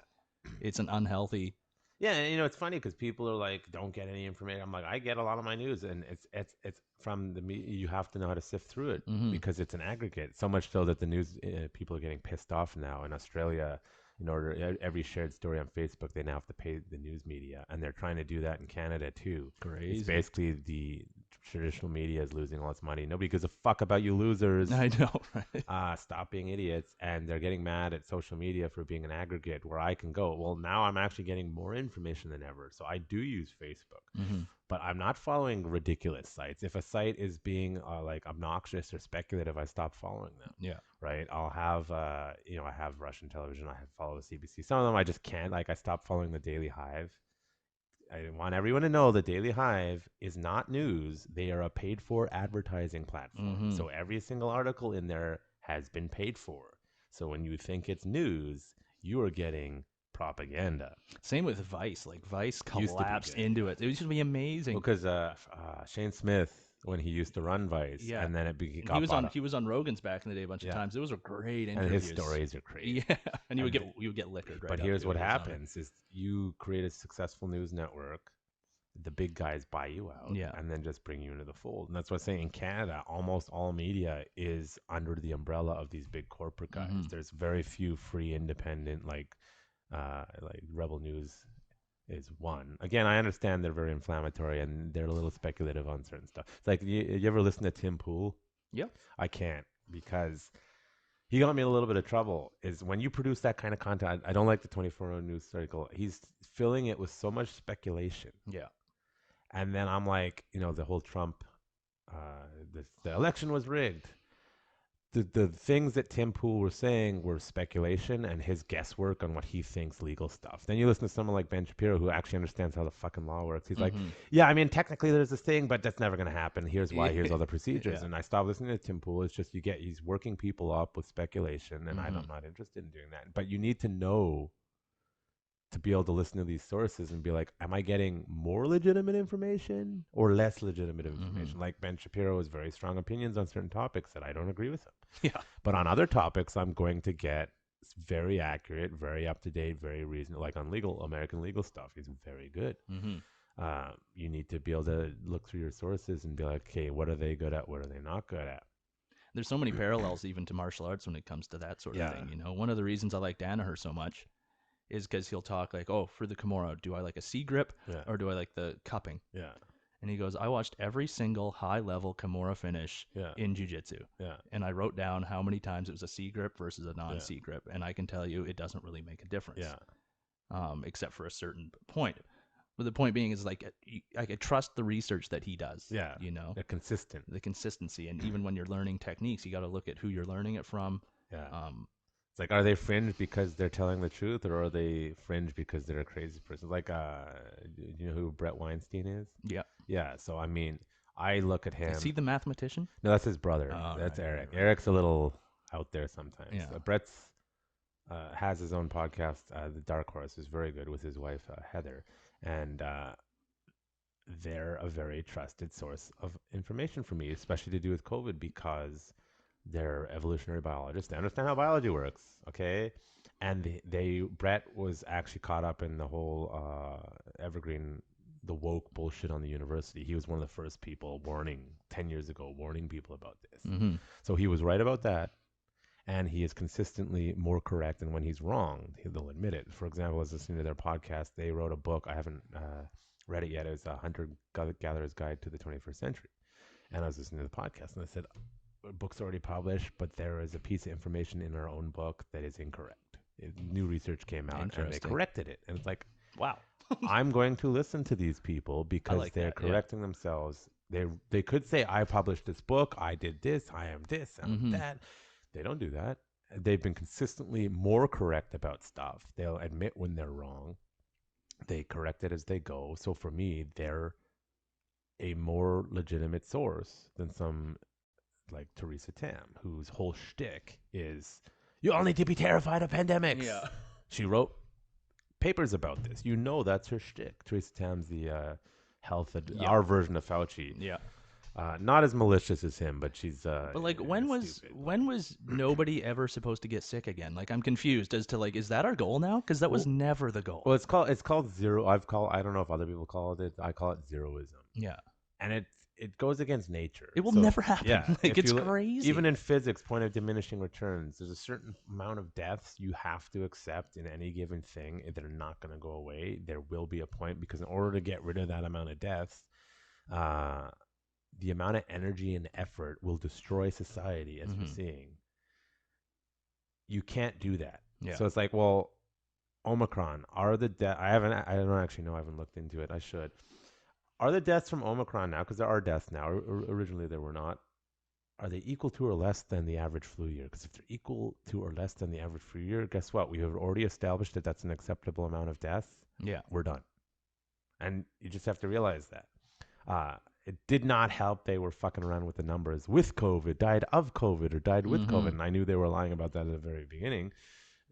an unhealthy. Yeah, and it's funny because people are like, "Don't get any information." I'm like, I get a lot of my news, and it's from the media. You have to know how to sift through it, Mhm. because it's an aggregate. So much so that the news people are getting pissed off now in Australia. In order, every shared story on Facebook, they now have to pay the news media, and they're trying to do that in Canada too. Crazy. It's basically the traditional media is losing all its money. Nobody gives a fuck about you losers. I know, right? Stop being idiots. And they're getting mad at social media for being an aggregate where I can go, well, now I'm actually getting more information than ever. So I do use Facebook, Mhm. but I'm not following ridiculous sites. If a site is being like obnoxious or speculative, I stop following them. Yeah. Right. I'll have, I have Russian television. I follow the CBC. Some of them I just can't. Like, I stopped following the Daily Hive. I want everyone to know the Daily Hive is not news. They are a paid for advertising platform. Mhm. So every single article in there has been paid for. So when you think it's news, you are getting propaganda. Same with Vice. Like Vice Used to be collapsed good. into it. It used to be amazing. Because Shane Smith, when he used to run Vice, Yeah. and then it got he was bought on up. he was on Rogan's back in the day a bunch Yeah. of times. Those were great And interviews. his stories are crazy. Yeah, and you would And get liquored. Right But up here's to what it. He was on it. happens is you create a successful news network, the big guys buy you out, Yeah. and then just bring you into the fold. And that's what I'm saying. In Canada, almost all media is under the umbrella of these big corporate guys. Mhm. There's very few free, independent, like Rebel News is one. Again, I understand they're very inflammatory and they're a little speculative on certain stuff. It's like, you ever listen to Tim Pool? Yeah. I can't, because he got me in a little bit of trouble. Is when you produce that kind of content, I don't like the 24-hour news cycle. He's filling it with so much speculation. Yeah. And then I'm like, the whole Trump, the election was rigged. The things that Tim Pool were saying were speculation and his guesswork on what he thinks legal stuff. Then you listen to someone like Ben Shapiro, who actually understands how the fucking law works. He's like, yeah, I mean, technically there's this thing, but that's never going to happen. Here's why. Here's all the procedures. Yeah. And I stopped listening to Tim Pool. It's just he's working people up with speculation, and I'm not interested in doing that. But you need to know to be able to listen to these sources and be like, am I getting more legitimate information or less legitimate information? Like Ben Shapiro has very strong opinions on certain topics that I don't agree with him. Yeah. But on other topics, I'm going to get very accurate, very up-to-date, very reasonable. Like on American legal stuff, he's very good. You need to be able to look through your sources and be like, okay, what are they good at? What are they not good at? There's so many parallels even to martial arts when it comes to that sort of thing. One of the reasons I like Danaher so much is because he'll talk like, oh, for the Kimura, do I like a C grip or do I like the cupping? Yeah. And he goes, I watched every single high-level Kimura finish in jiu-jitsu. Yeah. And I wrote down how many times it was a C grip versus a non-C grip. And I can tell you it doesn't really make a difference. Except for a certain point. But the point being is like, I trust the research that he does. Yeah. The consistency. And even when you're learning techniques, you got to look at who you're learning it from. Yeah. It's like, are they fringe because they're telling the truth, or are they fringe because they're a crazy person? Like, you know who Brett Weinstein is? Yeah. Yeah. So, I mean, I look at him. Is he the mathematician? No, that's his brother. Oh, that's right, Eric. right. Eric's a little out there sometimes. Yeah. Brett's has his own podcast, The Dark Horse, is very good with his wife, Heather. And they're a very trusted source of information for me, especially to do with COVID, because they're evolutionary biologists. They understand how biology works, okay? And Brett was actually caught up in the whole evergreen, the woke bullshit on the university. He was one of the first people 10 years ago, warning people about this. So he was right about that. And he is consistently more correct. And when he's wrong, they'll admit it. For example, I was listening to their podcast. They wrote a book. I haven't read it yet. It was a Hunter-Gatherer's Guide to the 21st Century. And I was listening to the podcast, and they said, book's already published, but there is a piece of information in our own book that is incorrect. New research came out, and they corrected it. And it's like, wow. I'm going to listen to these people because they're correcting themselves. They could say, I published this book, I did this, I am this, I'm that. They don't do that. They've been consistently more correct about stuff. They'll admit when they're wrong. They correct it as they go. So for me, they're a more legitimate source than some like Teresa Tam, whose whole shtick is, you all need to be terrified of pandemics. Yeah. She wrote papers about this. That's her shtick. Teresa Tam's the our version of Fauci. Yeah. Not as malicious as him, but she's. But like, when was nobody ever supposed to get sick again? Like, I'm confused as to like, is that our goal now? Because that was never the goal. Well, it's called zero. I don't know if other people call it. I call it zeroism. Yeah. And it goes against nature. It will never happen. Yeah, like, it's crazy. Even in physics, point of diminishing returns. There's a certain amount of deaths you have to accept in any given thing. They're not going to go away. There will be a point, because in order to get rid of that amount of deaths, the amount of energy and effort will destroy society, as we're seeing. You can't do that. Yeah. So it's like, well, Omicron, are the I don't actually know. I haven't looked into it. I should. Are the deaths from Omicron now, because there are deaths now, originally there were not, are they equal to or less than the average flu year? Because if they're equal to or less than the average flu year, guess what? We have already established that that's an acceptable amount of deaths. Yeah. We're done. And you just have to realize that. It did not help they were fucking around with the numbers with COVID, died of COVID, or died with COVID. And I knew they were lying about that at the very beginning.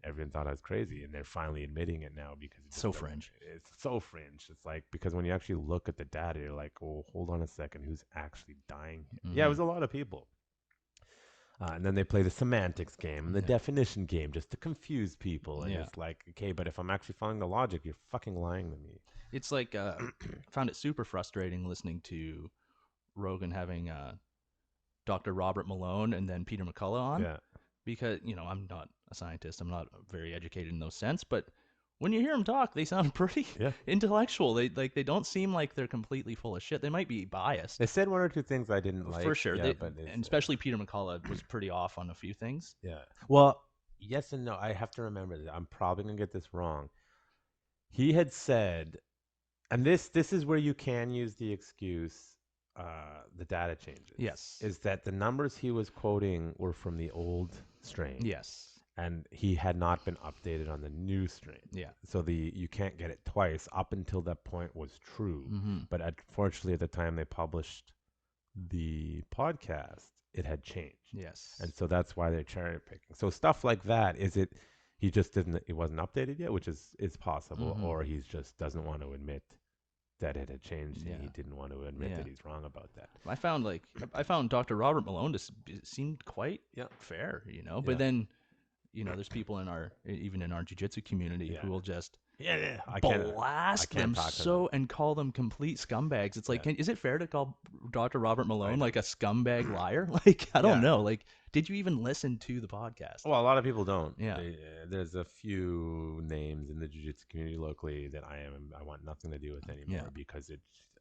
Everyone thought I was crazy, and they're finally admitting it now, because it's so fringe. It's so fringe. It's like, because when you actually look at the data, you're like, oh, hold on a second, who's actually dying? Yeah, it was a lot of people. And then they play the semantics game and the definition game just to confuse people. And it's like, okay, but if I'm actually following the logic, you're fucking lying to me. It's like, I found it super frustrating listening to Rogan having Dr. Robert Malone and then Peter McCullough on. Yeah. Because, I'm not a scientist. I'm not very educated in those sense. But when you hear them talk, they sound pretty Yeah. intellectual. They don't seem like they're completely full of shit. They might be biased. They said one or two things I didn't like. For sure. Yeah, but and especially Peter McCullough was pretty off on a few things. Yeah. Well, yes and no. I have to remember that. I'm probably going to get this wrong. He had said, and this is where you can use the excuse, the data changes. Yes. Is that the numbers he was quoting were from the old strain. Yes. And he had not been updated on the new strain. Yeah. So you can't get it twice. Up until that point was true. Mm-hmm. But unfortunately, at the time they published the podcast, it had changed. Yes. And so that's why they're cherry picking. So stuff like that, he just it wasn't updated yet, which is possible, Mm-hmm. or he just doesn't want to admit that it had changed, and he Yeah. didn't want to admit that he's wrong about that. I found Dr. Robert Malone seemed quite fair, but then, there's people even in our jiu-jitsu community who will just blast them and call them complete scumbags. It's like, is it fair to call Dr. Robert Malone like a scumbag liar? Like, I don't know. Like, did you even listen to the podcast? Well, a lot of people don't. Yeah. There's a few names in the jiu-jitsu community locally that I want nothing to do with anymore because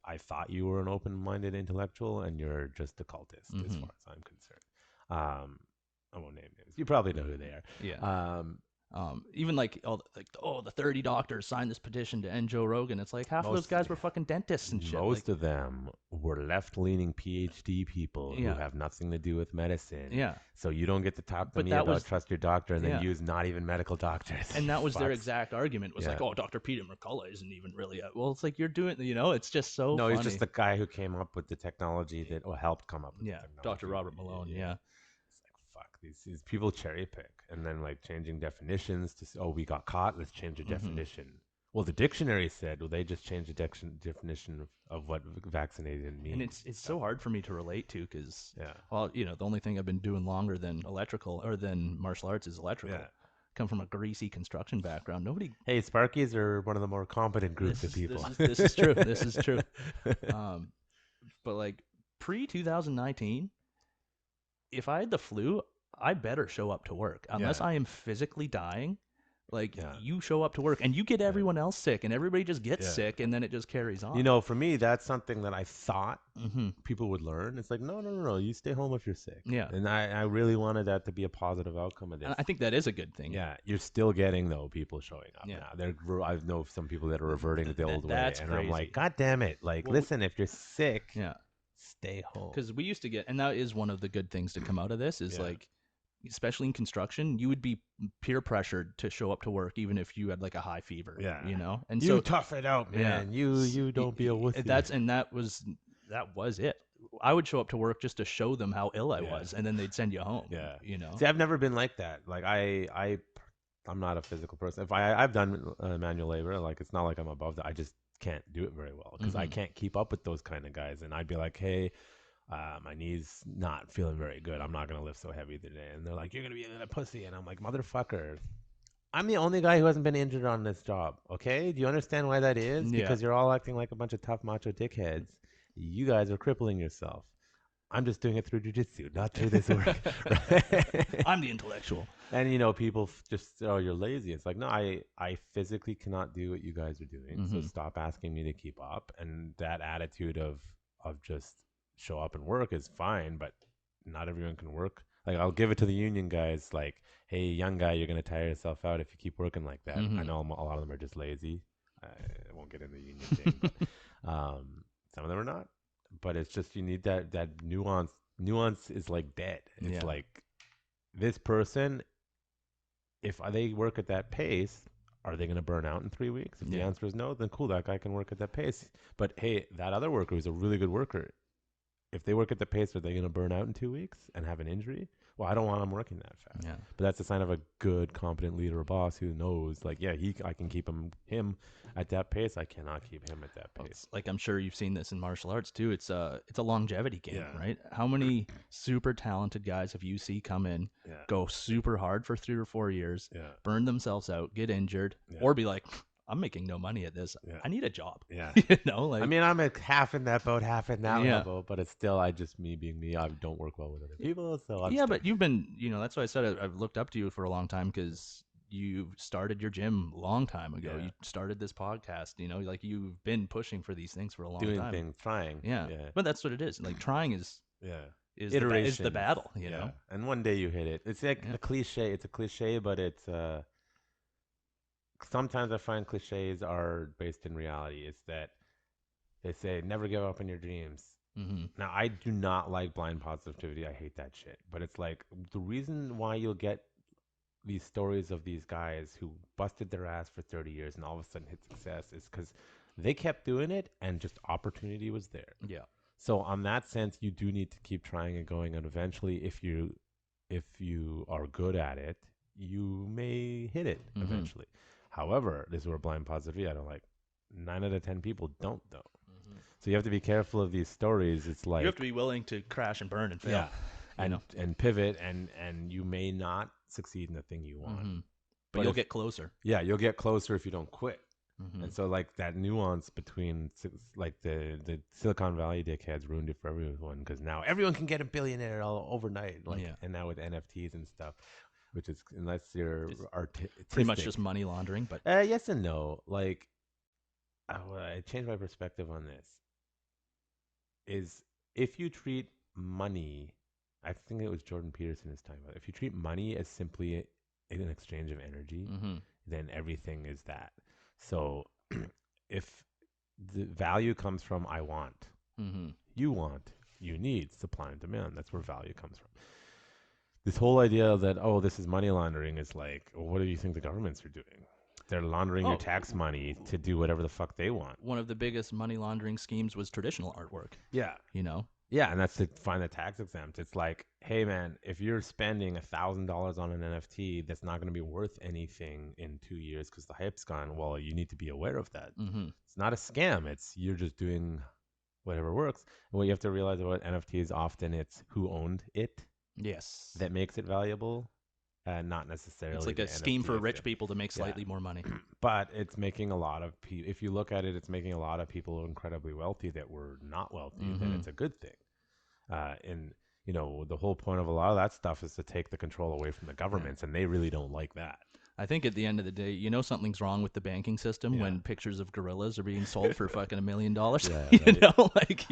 I thought you were an open-minded intellectual and you're just a cultist as far as I'm concerned. I won't name names. You probably know who they are. Yeah. Even the 30 doctors signed this petition to end Joe Rogan. It's like half of those guys were fucking dentists and shit. Most of them were left-leaning PhD people who have nothing to do with medicine. Yeah. So you don't get to talk to me about trust your doctor and then use not even medical doctors. And that was their exact argument was like, Dr. Peter McCullough isn't even really well, it's like you're doing, it's just so funny. He's just the guy who came up with the technology that helped come up with the technology. Dr. Robert Malone, These people cherry pick and then like changing definitions to we got caught, let's change the definition. Well, the dictionary said, they just changed the definition of what vaccinated means. And it's so hard for me to relate to because the only thing I've been doing longer than electrical or than martial arts is electrical. Come from a greasy construction background. Hey, Sparkies are one of the more competent groups of people. This is true. This is true. But like pre-2019, if I had the flu, I better show up to work unless I am physically dying. You show up to work and you get everyone else sick and everybody just gets sick and then it just carries on. For me, that's something that I thought people would learn. It's like, no, you stay home if you're sick. Yeah. And I really wanted that to be a positive outcome of this. And I think that is a good thing. Yeah. You're still getting, though, people showing up now. I know some people that are reverting to the old way. And crazy. I'm like, God damn it. Listen, if you're sick, stay home. Because we used to get, and that is one of the good things to come out of this is especially in construction, you would be peer pressured to show up to work even if you had like a high fever. And you tough it out, man. You don't be a wussy. That was it. I would show up to work just to show them how ill I was, and then they'd send you home. See, I've never been like that. Like I'm not a physical person. If I've done manual labor, like it's not like I'm above that. I just can't do it very well because I can't keep up with those kind of guys. And I'd be like, hey, my knee's not feeling very good. I'm not going to lift so heavy today. And they're like, you're going to be a pussy. And I'm like, motherfucker, I'm the only guy who hasn't been injured on this job. Okay. Do you understand why that is? Because you're all acting like a bunch of tough macho dickheads. You guys are crippling yourself. I'm just doing it through jiu-jitsu, not through this work. I'm the intellectual. And, people just, you're lazy. It's like, no, I physically cannot do what you guys are doing. So stop asking me to keep up. And that attitude of just show up and work is fine, but not everyone can work. Like, I'll give it to the union guys. Like, hey, young guy, you're going to tire yourself out if you keep working like that. I know a lot of them are just lazy. I won't get into the union thing. But, some of them are not. But it's just you need that nuance. Nuance is like dead. It's like this person, if they work at that pace, are they going to burn out in 3 weeks? If the answer is no, then cool, that guy can work at that pace. But hey, that other worker who's a really good worker, if they work at the pace, are they going to burn out in 2 weeks and have an injury? Well, I don't want them working that fast. Yeah. But that's a sign of a good, competent leader or boss who knows, like, I can keep him at that pace. I cannot keep him at that pace. Like, I'm sure you've seen this in martial arts too. It's a longevity game, right? How many super talented guys have you see come in, go super hard for 3 or 4 years, burn themselves out, get injured, or be like, I'm making no money at this. I need a job. I mean, I'm a half in that boat, half in that level, but it's still, me being me, I don't work well with other people. So but you've been, that's why I said I've looked up to you for a long time because you started your gym a long time ago. Yeah. You started this podcast, like you've been pushing for these things for a long Doing time. things, trying. Yeah. Yeah. But that's what it is. Like trying is Iterations. the battle, you know? And one day you hit it. It's like a cliche. It's a cliche, but it's sometimes I find cliches are based in reality. It's that they say never give up on your dreams. Mm-hmm. Now, I do not like blind positivity. I hate that shit. But it's like the reason why you'll get these stories of these guys who busted their ass for 30 years and all of a sudden hit success is because they kept doing it and just opportunity was there. Yeah. So on that sense, you do need to keep trying and going, and eventually, if you are good at it, you may hit it eventually. However, this is where blind positivity, I don't like. 9 out of 10 people don't, though. So you have to be careful of these stories. It's like you have to be willing to crash and burn and fail. Yeah, and pivot, and you may not succeed in the thing you want. But you'll get closer. Yeah, you'll get closer if you don't quit. Mm-hmm. And so, like, that nuance between, like, the Silicon Valley dickheads ruined it for everyone because now everyone can get a billionaire all overnight. Like, and now with NFTs and stuff, which is, unless you're artistic. Pretty much just money laundering. But yes and no. Like, I changed my perspective on this. Is if you treat money, I think it was Jordan Peterson is talking about, if you treat money as simply an exchange of energy, then everything is that. So if the value comes from I want, you want, you need, supply and demand. That's where value comes from. This whole idea that, oh, this is money laundering is like, well, what do you think the governments are doing? They're laundering your tax money to do whatever the fuck they want. One of the biggest money laundering schemes was traditional artwork. Yeah. Yeah, and that's to find the tax exempt. It's like, hey, man, if you're spending $1,000 on an NFT that's not going to be worth anything in 2 years because the hype's gone, well, you need to be aware of that. It's not a scam. It's you're just doing whatever works. And what you have to realize about NFTs, often it's who owned it. Yes. That makes it valuable. Not necessarily. It's like a scheme for rich people to make slightly more money. But it's making a lot of people, if you look at it, it's making a lot of people incredibly wealthy that were not wealthy. Then it's a good thing. And, the whole point of a lot of that stuff is to take the control away from the governments, and they really don't like that. I think at the end of the day, something's wrong with the banking system when pictures of gorillas are being sold for fucking $1 million.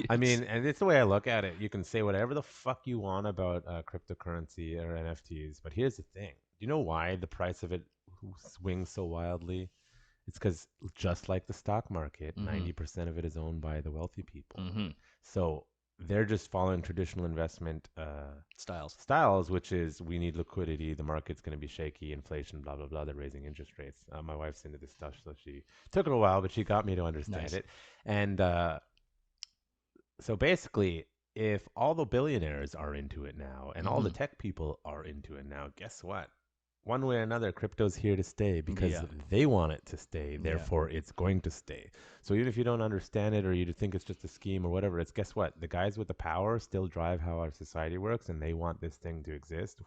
I mean, and it's the way I look at it. You can say whatever the fuck you want about cryptocurrency or NFTs, but here's the thing. Do you know why the price of it swings so wildly? It's because just like the stock market, 90% of it is owned by the wealthy people. So they're just following traditional investment styles, which is we need liquidity. The market's going to be shaky, inflation, blah, blah, blah. They're raising interest rates. My wife's into this stuff, so she took it a while, but she got me to understand it. And so basically, if all the billionaires are into it now and all the tech people are into it now, guess what? One way or another, crypto's here to stay because they want it to stay. Therefore, it's going to stay. So even if you don't understand it or you think it's just a scheme or whatever, it's guess what? The guys with the power still drive how our society works, and they want this thing to exist.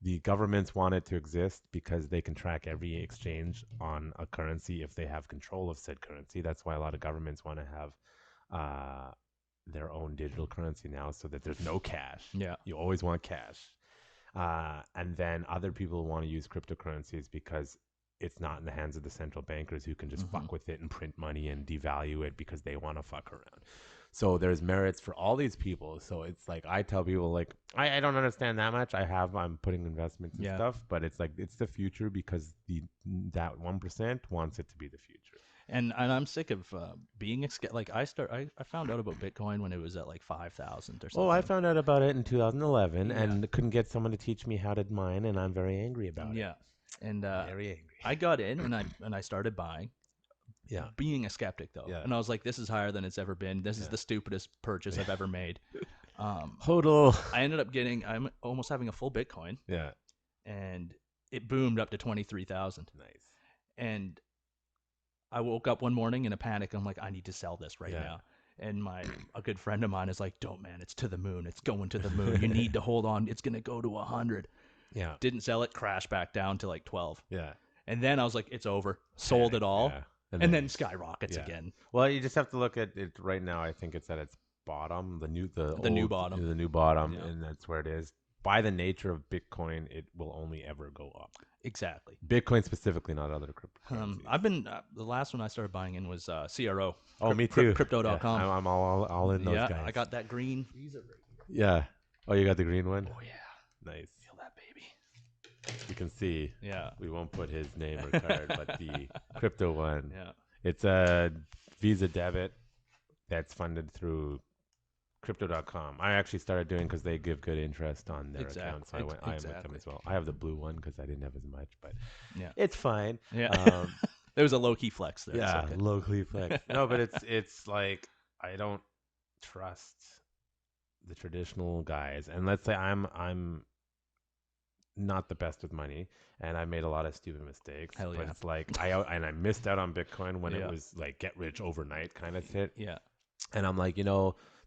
The governments want it to exist because they can track every exchange on a currency if they have control of said currency. That's why a lot of governments want to have their own digital currency now so that there's no cash. Yeah. You always want cash. And then other people want to use cryptocurrencies because it's not in the hands of the central bankers who can just fuck with it and print money and devalue it because they want to fuck around. So there's merits for all these people. So it's like I tell people, like, I don't understand that much. I'm putting investments and stuff, but it's like it's the future because that 1% wants it to be the future. And I'm sick of being like I found out about Bitcoin when it was at like 5,000 or something. Oh, I found out about it in 2011 and couldn't get someone to teach me how to mine, and I'm very angry about it. Yeah, and very angry. I got in and I started buying. Yeah, being a skeptic though, and I was like, this is higher than it's ever been. This is the stupidest purchase I've ever made. Hodl. I ended up I'm almost having a full Bitcoin. Yeah, and it boomed up to 23,000. Nice, and I woke up one morning in a panic. I'm like, I need to sell this right now. And a good friend of mine is like, don't, man, it's to the moon. It's going to the moon. You need to hold on. It's going to go to 100. Yeah. Didn't sell it, crashed back down to like 12. Yeah. And then I was like, it's over. Sold it all. Yeah. And then skyrockets again. Well, you just have to look at it right now. I think it's at its bottom, the new bottom, yeah. and that's where it is. by the nature of Bitcoin, it will only ever go up. Exactly. Bitcoin specifically, not other cryptocurrencies. I've been the last one I started buying in was CRO. Oh, me too. Crypto.com. Yeah, I'm all in those guys. I got that green Visa right here. Yeah. Oh, you got the green one? Oh yeah. Nice. Feel that baby. You can see. Yeah. We won't put his name or card, but the crypto one. Yeah. It's a Visa debit that's funded through Crypto.com. I actually started doing because they give good interest on their account, so I am with them as well. I have the blue one because I didn't have as much, but it's fine. Yeah. There was a low key flex there. Yeah, low key flex. No, but it's like I don't trust the traditional guys, and let's say I'm not the best with money, and I made a lot of stupid mistakes. Hell yeah. But it's like I missed out on Bitcoin when it was like get rich overnight kind of shit. Yeah. And I'm like,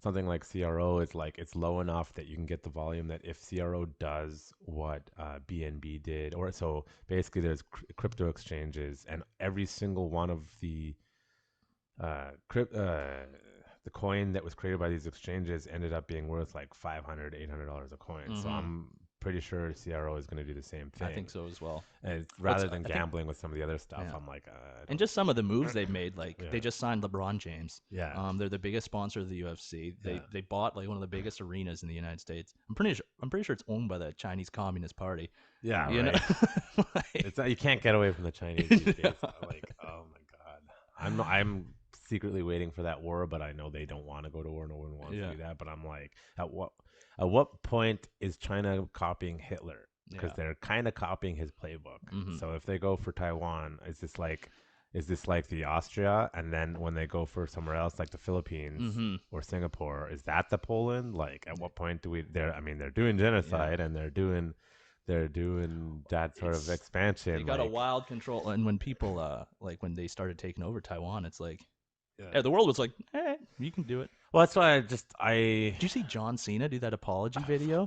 something like CRO is like it's low enough that you can get the volume that if CRO does what BNB did, or so basically there's crypto exchanges, and every single one of the coin that was created by these exchanges ended up being worth like $500, $800 a coin. So I'm pretty sure CRO is going to do the same thing. I think so as well. And rather than gambling with some of the other stuff, I'm like, and just some of the moves they've made, like they just signed LeBron James. Yeah. They're the biggest sponsor of the UFC. They bought like one of the biggest arenas in the United States. I'm pretty sure it's owned by the Chinese Communist Party. Yeah, you right. know? It's you can't get away from the Chinese these days. Like, oh my god, I'm secretly waiting for that war, but I know they don't want to go to war. No one wants to do that. But I'm like, at what point is China copying Hitler? Because they're kind of copying his playbook. So if they go for Taiwan, is this like the Austria? And then when they go for somewhere else, like the Philippines or Singapore, is that the Poland? Like, at what point do we? They're doing genocide and they're doing that sort of expansion. They got a wild control, and when people like when they started taking over Taiwan, it's like. Yeah, the world was like, you can do it. Well, that's why Did you see John Cena do that apology video?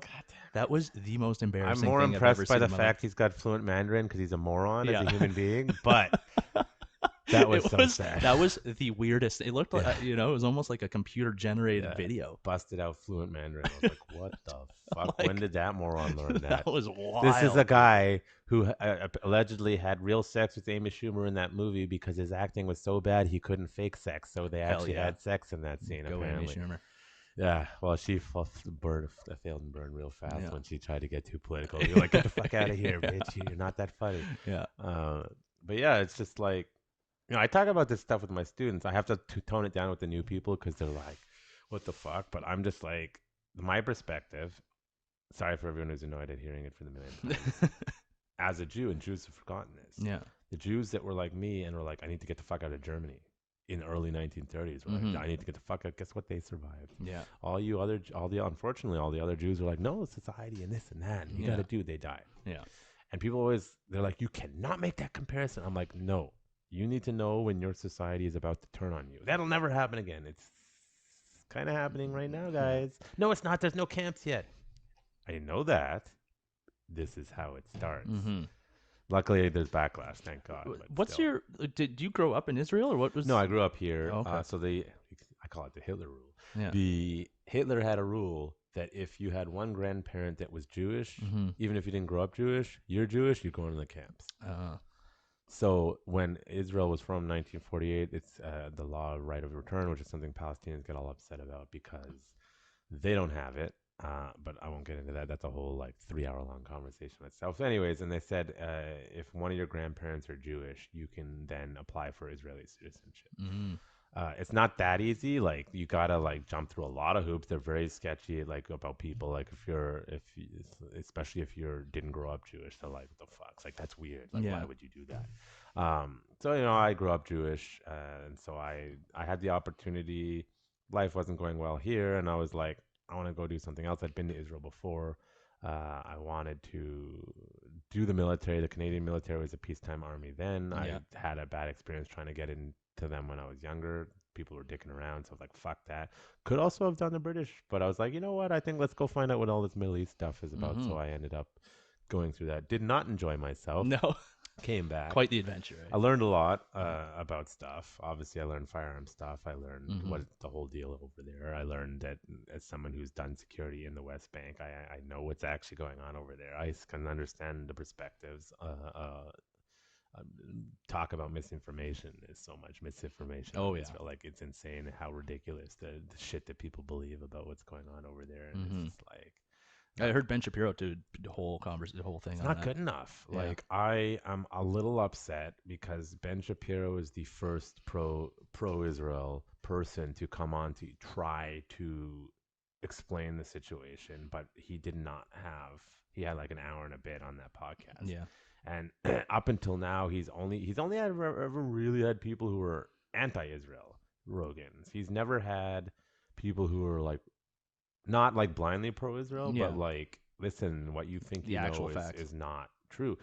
That was the most embarrassing I'm more thing impressed I've ever by seen the in my fact life. he's got fluent Mandarin because he's a moron as a human being. But that was so sad. That was the weirdest. It looked like, it was almost like a computer-generated video. Busted out fluent Mandarin. I was like, what the fuck? When did that moron learn that? That was wild. This is a guy who allegedly had real sex with Amy Schumer in that movie because his acting was so bad he couldn't fake sex. So they actually had sex in that scene, apparently. Amy Schumer. Yeah, well, she failed and burned real fast when she tried to get too political. You're like, get the fuck out of here, bitch. You're not that funny. Yeah. But yeah, it's just like, I talk about this stuff with my students. I have to tone it down with the new people because they're like, what the fuck? But I'm just like, my perspective, sorry for everyone who's annoyed at hearing it for the millionth time. As a Jew, and Jews have forgotten this. Yeah. The Jews that were like me and were like, I need to get the fuck out of Germany in the early 1930s. Were like, I need to get the fuck out. Guess what? They survived. Yeah. Unfortunately, all the other Jews were like, no, society and this and that. And you got to do. They died. Yeah. And people they're like, you cannot make that comparison. I'm like, no. You need to know when your society is about to turn on you. That'll never happen again. It's kind of happening right now, guys. No, it's not. There's no camps yet. I know that. This is how it starts. Luckily, there's backlash. Thank God. What's your? Did you grow up in Israel or what was? No, I grew up here. Oh, okay. So I call it the Hitler rule. Yeah. The Hitler had a rule that if you had one grandparent that was Jewish, even if you didn't grow up Jewish, you're going to the camps. So when Israel was from 1948, it's the law of right of return, which is something Palestinians get all upset about because they don't have it. But I won't get into that. That's a whole 3-hour-long conversation itself. Anyways, and they said if one of your grandparents are Jewish, you can then apply for Israeli citizenship. It's not that easy. You gotta jump through a lot of hoops. They're very sketchy, about people. Especially if you didn't grow up Jewish, they're like, what the fuck? It's that's weird. Why would you do that? So I grew up Jewish, and so I had the opportunity. Life wasn't going well here, and I was like, I want to go do something else. I'd been to Israel before. I wanted to do the military. The Canadian military was a peacetime army then. I had a bad experience trying to get into them when I was younger. People were dicking around, so I was like, fuck that. Could also have done the British, but I was like, you know what? I think let's go find out what all this Middle East stuff is about. So I ended up going through that. Did not enjoy myself. No. Came back. Quite the adventure. Right? I learned a lot about stuff. Obviously, I learned firearm stuff. I learned Mm-hmm. what the whole deal over there. I learned that as someone who's done security in the West Bank, I know what's actually going on over there. I can understand the perspectives. Talk about misinformation. There's so much misinformation Oh, on yeah. Israel. Like, it's insane how ridiculous the shit that people believe about what's going on over there. And Mm-hmm. it's just like, I heard Ben Shapiro do the whole thing it's on not that. good enough. Yeah. Like, I am a little upset because Ben Shapiro is the first pro Israel person to come on to try to explain the situation, but he did not have. He had like an hour and a bit on that podcast. Yeah. And up until now, he's only ever really had people who were anti-Israel Rogans. He's never had people who are like not like blindly pro-Israel, Yeah. but like, listen, what you think The you actual know facts. is not true.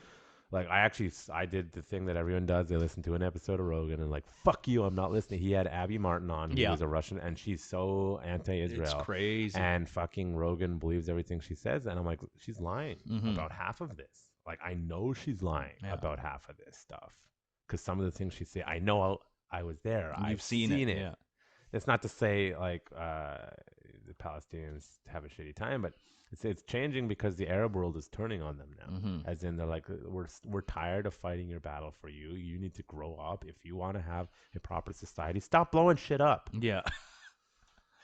Like, I did the thing that everyone does. They listen to an episode of Rogan and like, fuck you, I'm not listening. He had Abby Martin on, who Yeah. was a Russian, and she's so anti-Israel. It's crazy. And fucking Rogan believes everything she says, and I'm like, she's lying Mhm. about half of this. Like, I know she's lying Yeah. about half of this stuff because some of the things she say, I know I was there. I've seen it. Yeah. It's not to say like the Palestinians have a shitty time, but it's changing because the Arab world is turning on them now. Mm-hmm. As in, they're like, we're tired of fighting your battle for you. You need to grow up if you want to have a proper society. Stop blowing shit up. Yeah.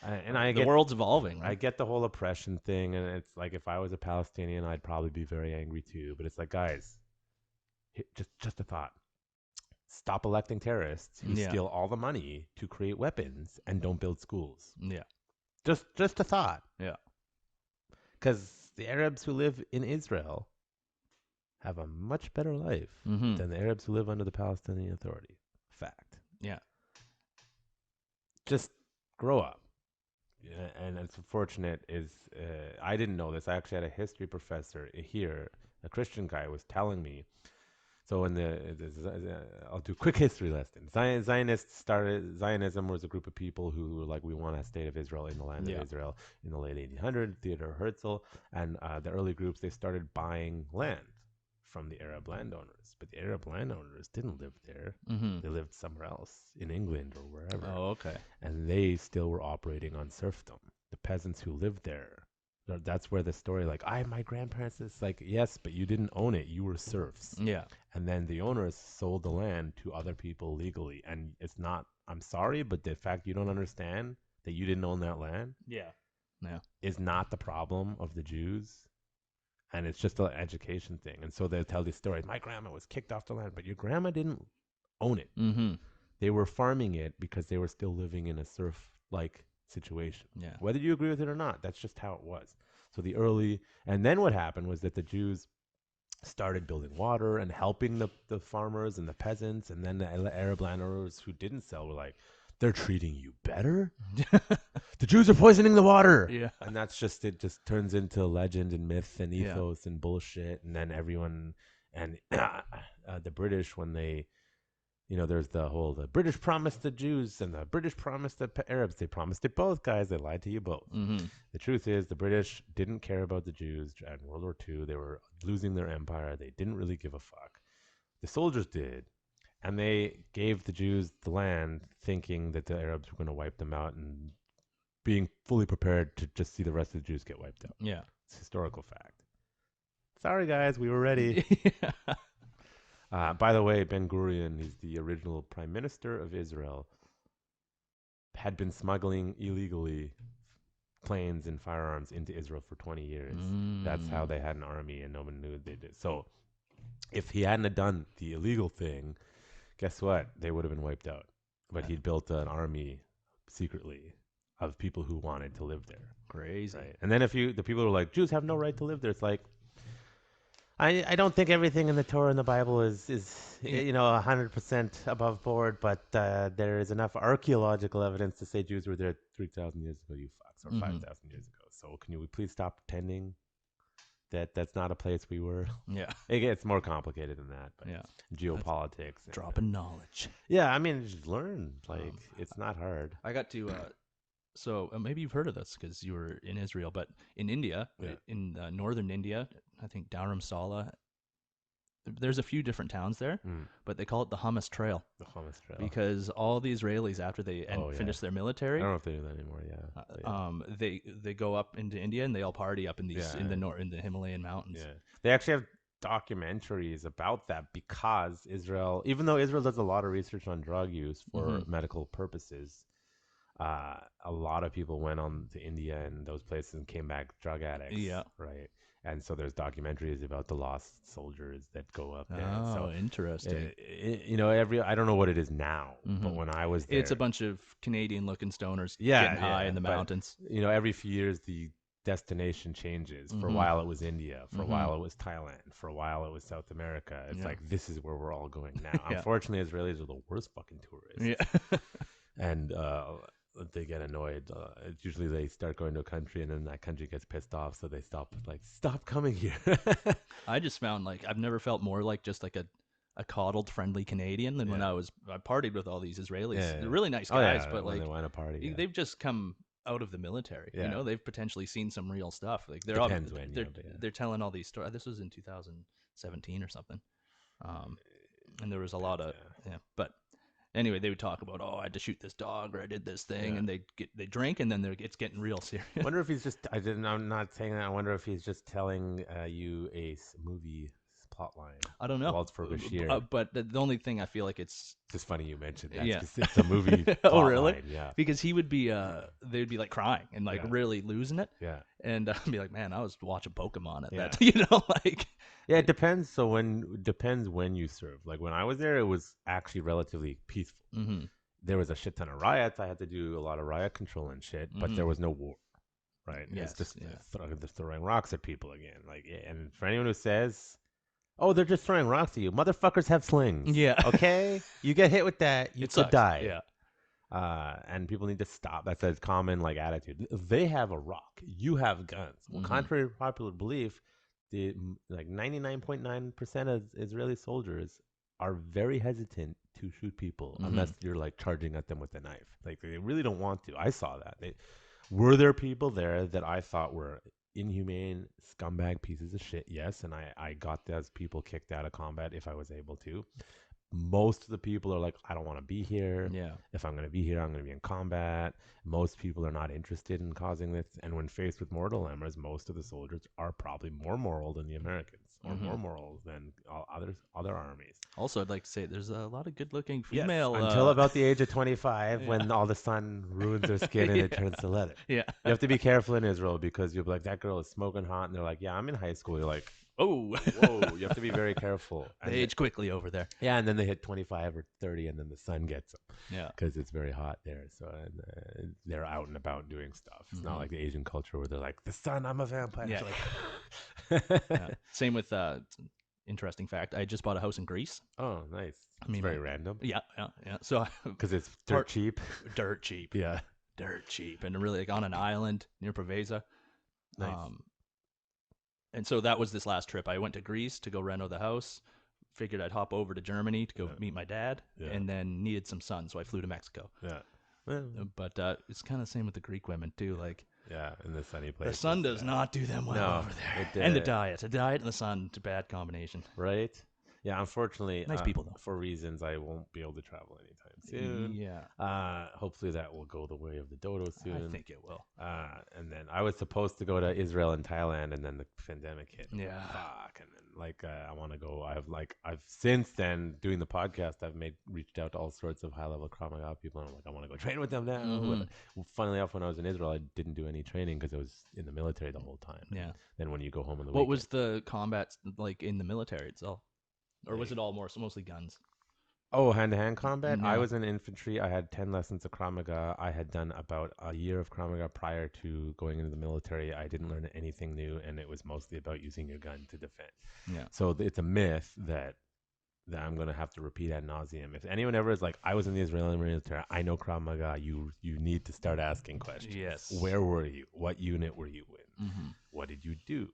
And I the get world's evolving. I Right? get the whole oppression thing, and it's like, if I was a Palestinian, I'd probably be very angry too. But it's like, guys, just a thought. Stop electing terrorists who Yeah. steal all the money to create weapons and don't build schools. Yeah. Just a thought. Yeah. Because the Arabs who live in Israel have a much better life Mm-hmm. than the Arabs who live under the Palestinian Authority. Fact. Yeah. Just grow up. Yeah, and it's unfortunate is I didn't know this. I actually had a history professor here, a Christian guy, was telling me. So I'll do a quick history lesson. Zionism was a group of people who were like, we want a state of Israel in the land Yeah. of Israel in the late 1800s. Theodor Herzl and the early groups, they started buying land from the Arab landowners. But the Arab landowners didn't live there. Mm-hmm. They lived somewhere else, in England or wherever. Oh, okay. And they still were operating on serfdom. The peasants who lived there, that's where the story, like, my grandparents, is like, yes, but you didn't own it. You were serfs. Yeah. And then the owners sold the land to other people legally. And it's not, I'm sorry, but the fact you don't understand that you didn't own that land Yeah. Yeah. is not the problem of the Jews. And it's just an education thing. And so they tell these stories. My grandma was kicked off the land, but your grandma didn't own it. Mm-hmm. They were farming it because they were still living in a serf-like situation. Yeah. Whether you agree with it or not, that's just how it was. So and then what happened was that the Jews started building water and helping the farmers and the peasants, and then the Arab landowners who didn't sell were like, they're treating you better? The Jews are poisoning the water! Yeah. And it just turns into legend and myth and ethos and bullshit, and then everyone, and the British, when they, there's the British promised the Jews and the British promised the Arabs. They promised it both, guys. They lied to you both. Mm-hmm. The truth is, the British didn't care about the Jews in World War II. They were losing their empire. They didn't really give a fuck. The soldiers did. And they gave the Jews the land thinking that the Arabs were going to wipe them out, and being fully prepared to just see the rest of the Jews get wiped out. Yeah. It's a historical fact. Sorry, guys. We were ready. By the way, Ben Gurion, he's the original prime minister of Israel, had been smuggling illegally planes and firearms into Israel for 20 years. That's how they had an army, and no one knew they did. So if he hadn't have done the illegal thing, guess what? They would have been wiped out. But he'd built an army secretly of people who wanted to live there. Crazy. Right? And then the people who are like, Jews have no right to live there, it's like, I don't think everything in the Torah and the Bible is 100% above board, but there is enough archaeological evidence to say Jews were there 3,000 years ago, you fucks, or 5,000 years ago. So can we please stop pretending that that's not a place we were? Yeah. It gets more complicated than that. But Yeah. geopolitics. Dropping knowledge. Yeah, I mean, just learn. Like, it's not hard. I got to, so maybe you've heard of this because you were in Israel, but in India, in northern India, I think Dharamsala, there's a few different towns there, but they call it the Hummus Trail. The Hummus Trail. Because all the Israelis, after they finish their military, I don't know if they do that anymore. Yeah. They go up into India and they all party up in these in the Himalayan mountains. Yeah. They actually have documentaries about that because Israel, even though Israel does a lot of research on drug use for medical purposes, a lot of people went on to India and those places and came back drug addicts. Yeah. Right. And so there's documentaries about the lost soldiers that go up there. Oh, so interesting. I don't know what it is now, but when I was there, it's a bunch of Canadian-looking stoners getting high in the mountains. Every few years the destination changes. For a while it was India. For a while it was Thailand. For a while it was South America. It's like, this is where we're all going now. Unfortunately, Israelis are the worst fucking tourists. Yeah. And they get annoyed. Usually they start going to a country and then that country gets pissed off, so they stop coming here. I just found I've never felt more like just like a coddled, friendly Canadian than when I partied with all these Israelis. They're really nice guys, but when they want to party, they've just come out of the military. They've potentially seen some real stuff. They're telling all these stories. This was in 2017 or something, and there was a lot of but. Anyway, they would talk about, I had to shoot this dog or I did this thing, and they drink, and then it's getting real serious. I wonder if he's just. I'm not saying that. I wonder if he's just telling you a movie plot line. I don't know. Waltz for Bashir. But the only thing I feel like it's just funny you mentioned that. It's a movie. Oh, really? Line, yeah. Because he would be, they'd be crying and really losing it. Yeah. And I'd be like, man, I was watching Pokemon at that. Yeah, it depends. So depends when you serve. Like when I was there, it was actually relatively peaceful. Mm-hmm. There was a shit ton of riots. I had to do a lot of riot control and shit, but there was no war. Right? Yes, it's just they're throwing rocks at people again. And for anyone who says, "Oh, they're just throwing rocks at you," motherfuckers have slings. Yeah. Okay, you get hit with that, you could die. Yeah. And people need to stop. That's a common attitude. They have a rock. You have guns. Well, contrary to popular belief, the 99.9% of Israeli soldiers are very hesitant to shoot people unless you're charging at them with a knife. They really don't want to. I saw that. Were there people there that I thought were inhumane, scumbag pieces of shit? Yes, and I got those people kicked out of combat if I was able to. Most of the people are like, I don't want to be here. Yeah. If I'm going to be here, I'm going to be in combat. Most people are not interested in causing this. And when faced with more dilemmas, most of the soldiers are probably more moral than the Americans, or more moral than all other armies. Also, I'd like to say there's a lot of good-looking female. Yes, until about the age of 25, when all the sun ruins their skin and it turns to leather. Yeah. You have to be careful in Israel because you'll be like, that girl is smoking hot. And they're like, yeah, I'm in high school. You're like, oh, whoa, you have to be very careful. They age quickly over there. Yeah, and then they hit 25 or 30, and then the sun gets them. Yeah. Because it's very hot there. So they're out and about doing stuff. It's not like the Asian culture where they're like, the sun, I'm a vampire. Yeah. Same with, interesting fact, I just bought a house in Greece. Oh, nice. It's very random. Yeah. So because it's dirt cheap. Dirt cheap. Yeah. Dirt cheap. And really on an island near Preveza. Nice. And so that was this last trip. I went to Greece to go reno the house. Figured I'd hop over to Germany to go meet my dad, and then needed some sun, so I flew to Mexico. Yeah. Well, but it's kind of the same with the Greek women too. in the sunny place. The sun does not do them well over there. And the diet and the sun, it's a bad combination. Right? Yeah, unfortunately, nice people though. For reasons I won't be able to travel anytime soon. Yeah. Hopefully that will go the way of the dodo soon. I think it will. And then I was supposed to go to Israel and Thailand, and then the pandemic hit. Yeah. Fuck. And then I want to go. I've since then doing the podcast, I've reached out to all sorts of high level Krav Maga people, and I'm like, I want to go train with them now. But funnily enough, when I was in Israel, I didn't do any training because I was in the military the whole time. Yeah. And then when you go home in the What was the combat like in the military itself? Or was it all mostly guns? Oh, hand-to-hand combat? No. I was in infantry. I had 10 lessons of Krav Maga. I had done about a year of Krav Maga prior to going into the military. I didn't learn anything new, and it was mostly about using your gun to defend. Yeah. So it's a myth that I'm going to have to repeat ad nauseum. If anyone ever is like, I was in the Israeli military, I know Krav Maga, you need to start asking questions. Yes. Where were you? What unit were you in? Mm-hmm. What did you do?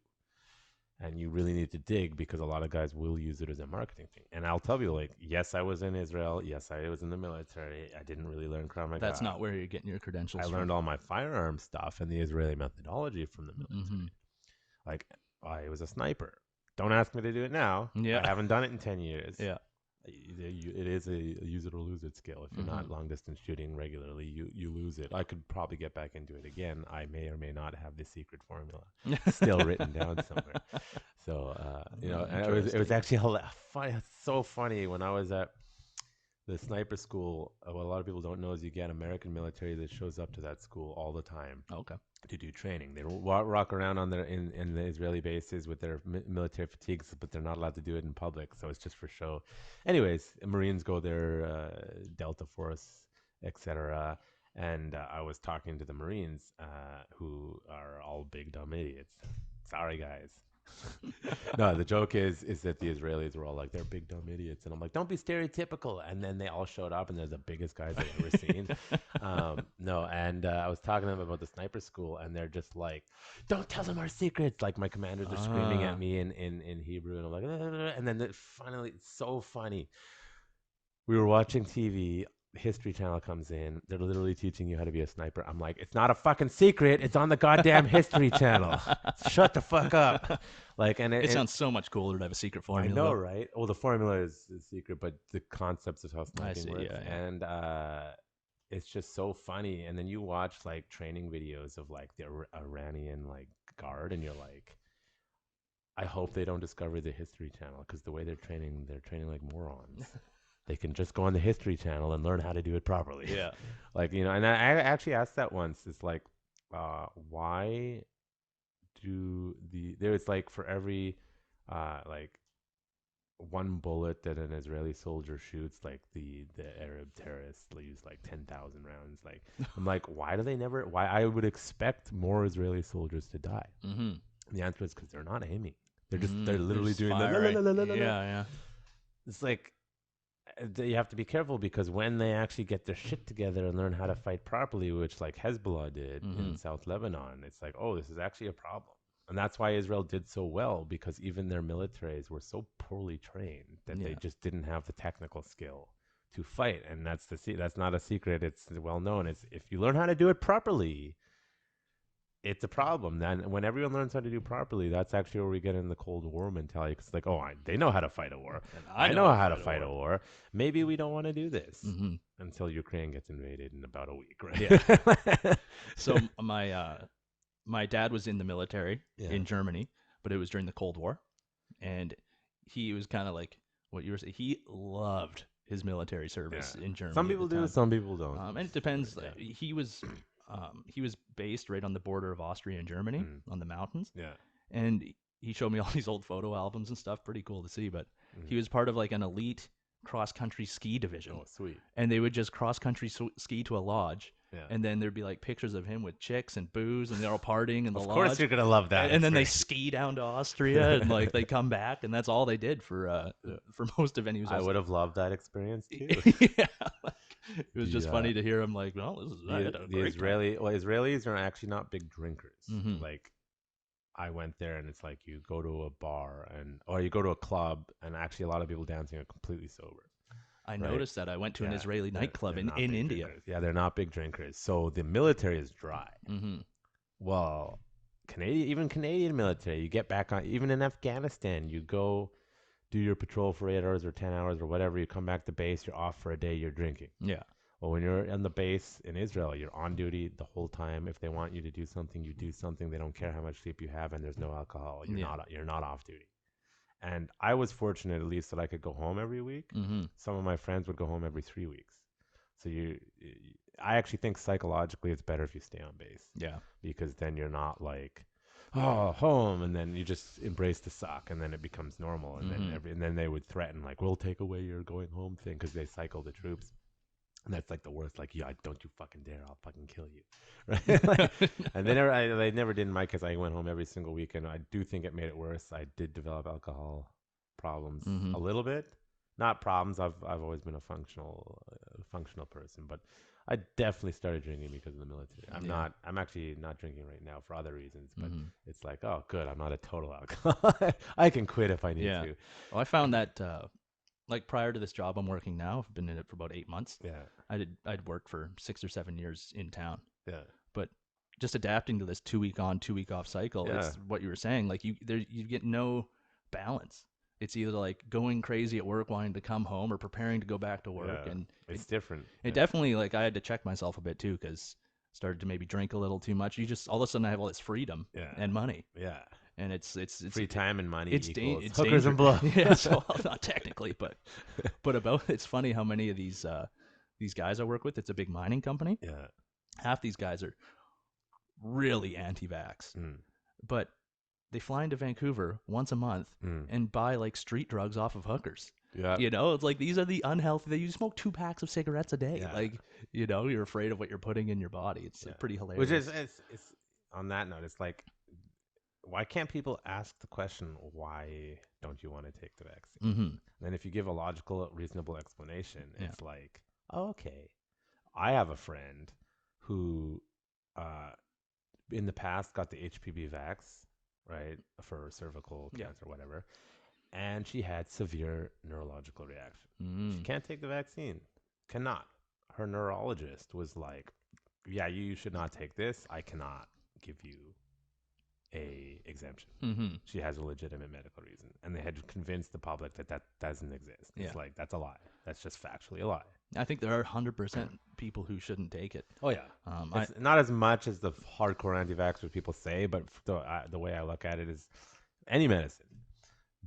And you really need to dig because a lot of guys will use it as a marketing thing. And I'll tell you, yes, I was in Israel. Yes, I was in the military. I didn't really learn Krav Maga. That's not where you're getting your credentials I learned all my firearm stuff and the Israeli methodology from the military. Mm-hmm. I was a sniper. Don't ask me to do it now. Yeah. I haven't done it in 10 years. Yeah. It is a use it or lose it skill. If you're not long distance shooting regularly, you lose it. I could probably get back into it again. I may or may not have the secret formula still written down somewhere. So and it was actually funny. So funny when I was at the sniper school. What a lot of people don't know is you get American military that shows up to that school all the time. Okay. To do training. They rock around on their in the Israeli bases with their military fatigues, but they're not allowed to do it in public, so it's just for show. Anyways, Marines go there, Delta Force, etc. And I was talking to the Marines, who are all big dumb idiots. Sorry, guys. No, the joke is that the Israelis were all like, they're big dumb idiots, and I'm like, don't be stereotypical. And then they all showed up, and they're the biggest guys I've ever seen. I was talking to them about the sniper school, and they're just like, don't tell them our secrets. Like my commanders are screaming at me in Hebrew, and I'm like, and then finally, it's so funny. We were watching TV. History Channel comes in. They're literally teaching you how to be a sniper. I'm like, it's not a fucking secret. It's on the goddamn History Channel. Shut the fuck up. Like, and it sounds so much cooler to have a secret formula. I know, right? Well, the formula is secret, but the concepts of how sniping works, and it's just so funny. And then you watch like training videos of like the Iranian like guard, and you're like, I hope they don't discover the History Channel, because the way they're training like morons. They can just go on the History Channel and learn how to do it properly. Yeah. Like, and I actually asked that once. It's like, why do there's like for every, like one bullet that an Israeli soldier shoots, like the Arab terrorists use like 10,000 rounds. Like, I'm like, why I would expect more Israeli soldiers to die. Mm-hmm. The answer is because they're not aiming. They're literally doing the yeah. It's like, you have to be careful, because when they actually get their shit together and learn how to fight properly, which like Hezbollah did in South Lebanon, it's like, oh, this is actually a problem. And that's why Israel did so well, because even their militaries were so poorly trained that they just didn't have the technical skill to fight. And that's not a secret. It's well known. It's if you learn how to do it properly, it's a problem. Then when everyone learns how to do properly, that's actually where we get in the Cold War mentality. Because like, they know how to fight a war. And I know how to fight a war. Maybe we don't want to do this until Ukraine gets invaded in about a week, right? Yeah. So my dad was in the military in Germany, but it was during the Cold War, and he was kind of like what you were saying. He loved his military service in Germany. Some people do, some people don't. And it depends. He was based right on the border of Austria and Germany on the mountains. Yeah. And he showed me all these old photo albums and stuff. Pretty cool to see. But he was part of like an elite cross-country ski division. Oh, sweet. And they would just cross-country ski to a lodge. Yeah. And then there'd be like pictures of him with chicks and booze, and they're all partying in the lodge. Of course you're going to love that. And then they ski down to Austria, and like they come back, and that's all they did for most of it. I would have loved that experience too. Yeah. It was just funny to hear him like, well, this is Israelis are actually not big drinkers. Like, I went there, and it's like you go to a bar or you go to a club, and actually a lot of people dancing are completely sober. I noticed that. I went to an Israeli nightclub in India. Drinkers. Yeah, they're not big drinkers. So the military is dry. Well, Canadian military, you get back on, even in Afghanistan, you go do your patrol for 8 hours or 10 hours or whatever. You come back to base, you're off for a day, you're drinking. Yeah. Well, when you're on the base in Israel, you're on duty the whole time. If they want you to do something, you do something. They don't care how much sleep you have, and there's no alcohol. You're not off duty. And I was fortunate, at least, that I could go home every week. Some of my friends would go home every 3 weeks. So I actually think psychologically it's better if you stay on base. Yeah. Because then you're not like, oh, home, and then you just embrace the suck, and then it becomes normal. And then they would threaten, like, we'll take away your going home thing, because they cycle the troops. And that's like the worst. Like, yeah, don't you fucking dare! I'll fucking kill you. Right? And they never did in my case. I went home every single weekend. I do think it made it worse. I did develop alcohol problems a little bit. Not problems. I've always been a functional person, but I definitely started drinking because of the military. I'm actually not drinking right now for other reasons, but it's like, oh, good. I'm not a total alcoholic. I can quit if I need to. Well, I found that. Like prior to this job I'm working now, I've been in it for about 8 months. Yeah. I'd worked for 6 or 7 years in town. Yeah. But just adapting to this 2 week on, 2 week off cycle, it's what you were saying. Like you get no balance. It's either like going crazy at work, wanting to come home, or preparing to go back to work. Yeah, And it's different. it definitely, like, I had to check myself a bit too, because started to maybe drink a little too much. You just, all of a sudden I have all this freedom and money. Yeah. And it's Free time and money it's equals it's hookers and blow. Yeah, so not technically, but it's funny how many of these guys I work with, it's a big mining company. Yeah. Half these guys are really anti-vax, but they fly into Vancouver once a month and buy like street drugs off of hookers. Yeah. You know, it's like, these are the unhealthy. You smoke 2 packs of cigarettes a day. Yeah. Like, you know, you're afraid of what you're putting in your body. It's pretty hilarious. Which is, it's on that note, it's like, why can't people ask the question, why don't you want to take the vaccine? Mm-hmm. And if you give a logical, reasonable explanation, it's like, oh, okay. I have a friend who, in the past, got the HPV vax, right, for cervical cancer, whatever, and she had severe neurological reaction. She can't take the vaccine. Cannot. Her neurologist was like, yeah, you should not take this. I cannot give you a exemption. She has a legitimate medical reason. And they had convinced the public that doesn't exist. It's like, that's a lie. That's just factually a lie. I think there are 100% people who shouldn't take it. Oh, yeah. It's not as much as the hardcore anti-vaxxers people say, but the way I look at it is, any medicine,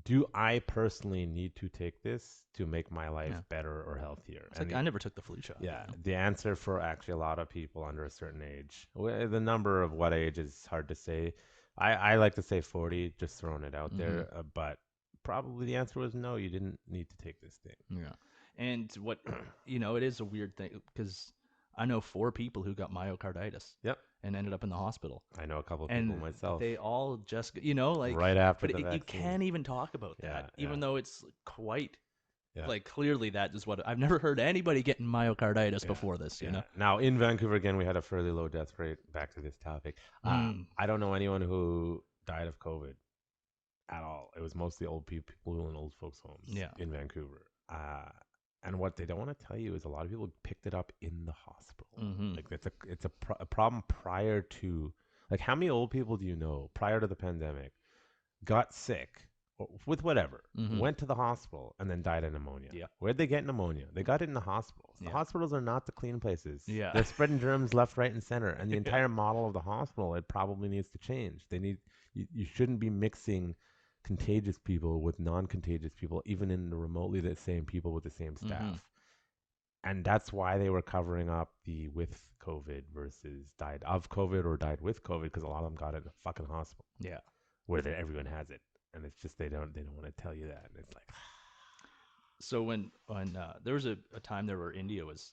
do I personally need to take this to make my life better or healthier? It's like, I never took the flu shot. Yeah. The answer for actually a lot of people under a certain age, the number of what age is hard to say. I like to say 40, just throwing it out there. But probably the answer was no, you didn't need to take this thing. Yeah. And what, you know, it is a weird thing, because I know 4 people who got myocarditis. Yep. And ended up in the hospital. I know a couple of people myself. They all just, you know, like right after the vaccine. You can't even talk about that, even though it's quite like, clearly that is what I've never heard anybody getting myocarditis before this. You know. Now in Vancouver again, we had a fairly low death rate. Back to this topic, I don't know anyone who died of COVID at all. It was mostly old people in old folks' homes. In Vancouver. And what they don't want to tell you is a lot of people picked it up in the hospital. Like it's a problem prior to, like, how many old people do you know prior to the pandemic got sick with whatever, went to the hospital and then died of pneumonia? Where'd they get pneumonia? They got it in the hospitals. The hospitals are not the clean places. They're spreading germs left, right, and center. And the entire model of the hospital, it probably needs to change. You shouldn't be mixing contagious people with non-contagious people, even in the remotely the same people with the same staff. And that's why they were covering up the with COVID versus died of COVID or died with COVID, because a lot of them got it in a fucking hospital. Where everyone has it, and it's just they don't want to tell you that, and it's like. So when there was a time there where India was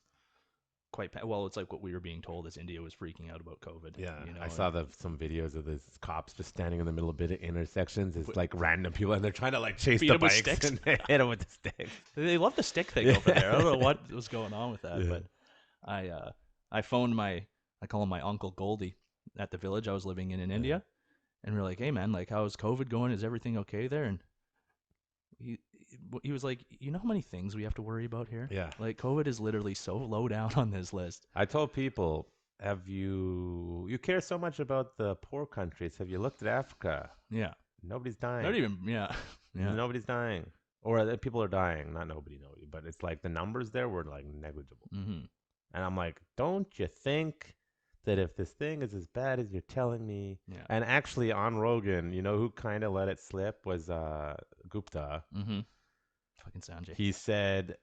quite it's like what we were being told is India was freaking out about COVID. Yeah, you know, I saw some videos of these cops just standing in the middle of bit of intersections. It's like random people, and they're trying to like chase the bikes and hit them with the sticks. They love the stick thing over there. I don't know what was going on with that, but I phoned I call him my Uncle Goldie at the village I was living in India, and we we're like, hey man, like, how's COVID going? Is everything okay there? And he was like, you know how many things we have to worry about here? Yeah. Like, COVID is literally so low down on this list. I told people, you care so much about the poor countries. Have you looked at Africa? Yeah. Nobody's dying. Not even, Nobody's dying. Or people are dying. Not nobody, but it's like the numbers there were like negligible. And I'm like, don't you think that if this thing is as bad as you're telling me, and actually on Rogan, you know who kind of let it slip was Gupta. Fucking Sanjay. He said,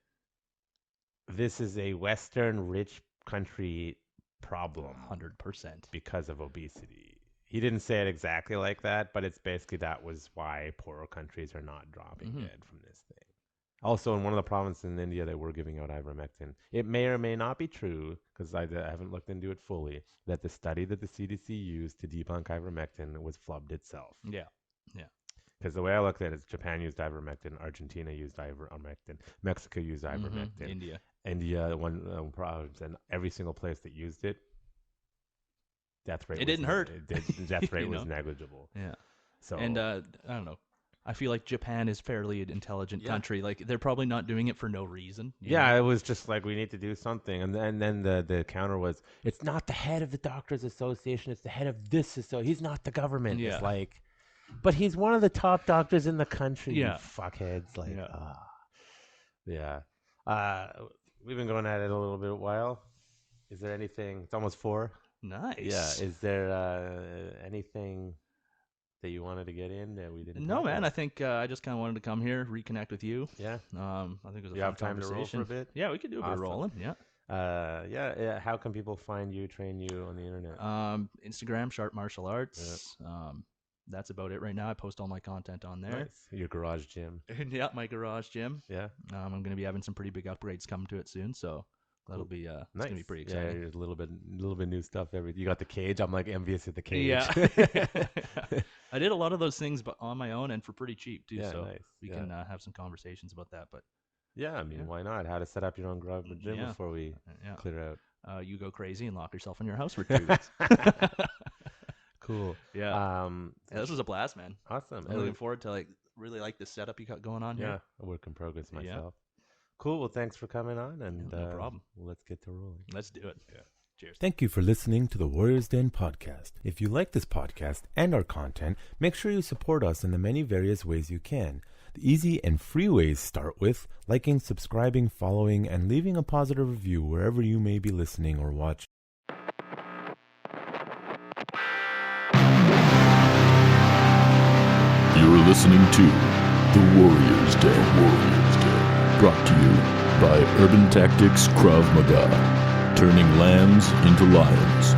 this is a Western rich country problem. 100%. Because of obesity. He didn't say it exactly like that, but it's basically that was why poorer countries are not dropping dead from this thing. Also, in one of the provinces in India, they were giving out ivermectin. It may or may not be true, because I haven't looked into it fully, that the study that the CDC used to debunk ivermectin was flubbed itself. Yeah. Because the way I looked at it is Japan used ivermectin, Argentina used ivermectin, Mexico used ivermectin, India, one province, and every single place that used it, death rate. It didn't hurt. Death rate was negligible. Yeah. So, and I don't know. I feel like Japan is fairly an intelligent country. Like, they're probably not doing it for no reason. You know? It was just like, we need to do something. And then the counter was, it's not the head of the Doctors Association, it's the head of this. So he's not the government. It's like, But he's one of the top doctors in the country. Yeah. You fuckheads. Like, Yeah. We've been going at it a little bit while. Is there anything? It's almost 4. Nice. Yeah. Is there anything that you wanted to get in that we didn't? No, man. I think I just kind of wanted to come here, reconnect with you. Yeah. I think it was a You fun have time to roll conversation. for a bit? Yeah, we could do a bit of Awesome. rolling. Yeah. How can people find you, train you on the internet? Instagram, Sharpe Martial Arts. That's about it right now. I post all my content on there. Nice. Your garage gym. Yeah, my garage gym. Yeah. I'm going to be having some pretty big upgrades coming to it soon, so that'll be it's Nice. going to be pretty exciting. Yeah, there's a little bit new stuff. You got the cage. I'm like envious of the cage. Yeah. I did a lot of those things but on my own and for pretty cheap too, Yeah, so nice. we can have some conversations about that. But yeah, I mean, why not? How to set up your own garage gym before we clear out. You go crazy and lock yourself in your house for 2 weeks. Cool. Yeah. This was a blast, man. Awesome. I'm looking forward to really like the setup you got going on here. Yeah, a work in progress myself. Cool. Well, thanks for coming on, and no problem. Let's get to rolling. Let's do it. Yeah. Cheers. Thank you for listening to the Warriors Den podcast. If you like this podcast and our content, make sure you support us in the many various ways you can. The easy and free ways start with liking, subscribing, following, and leaving a positive review wherever you may be listening or watching. You're listening to The Warriors Den. Brought to you by Urban Tactics Krav Maga. Turning lambs into lions.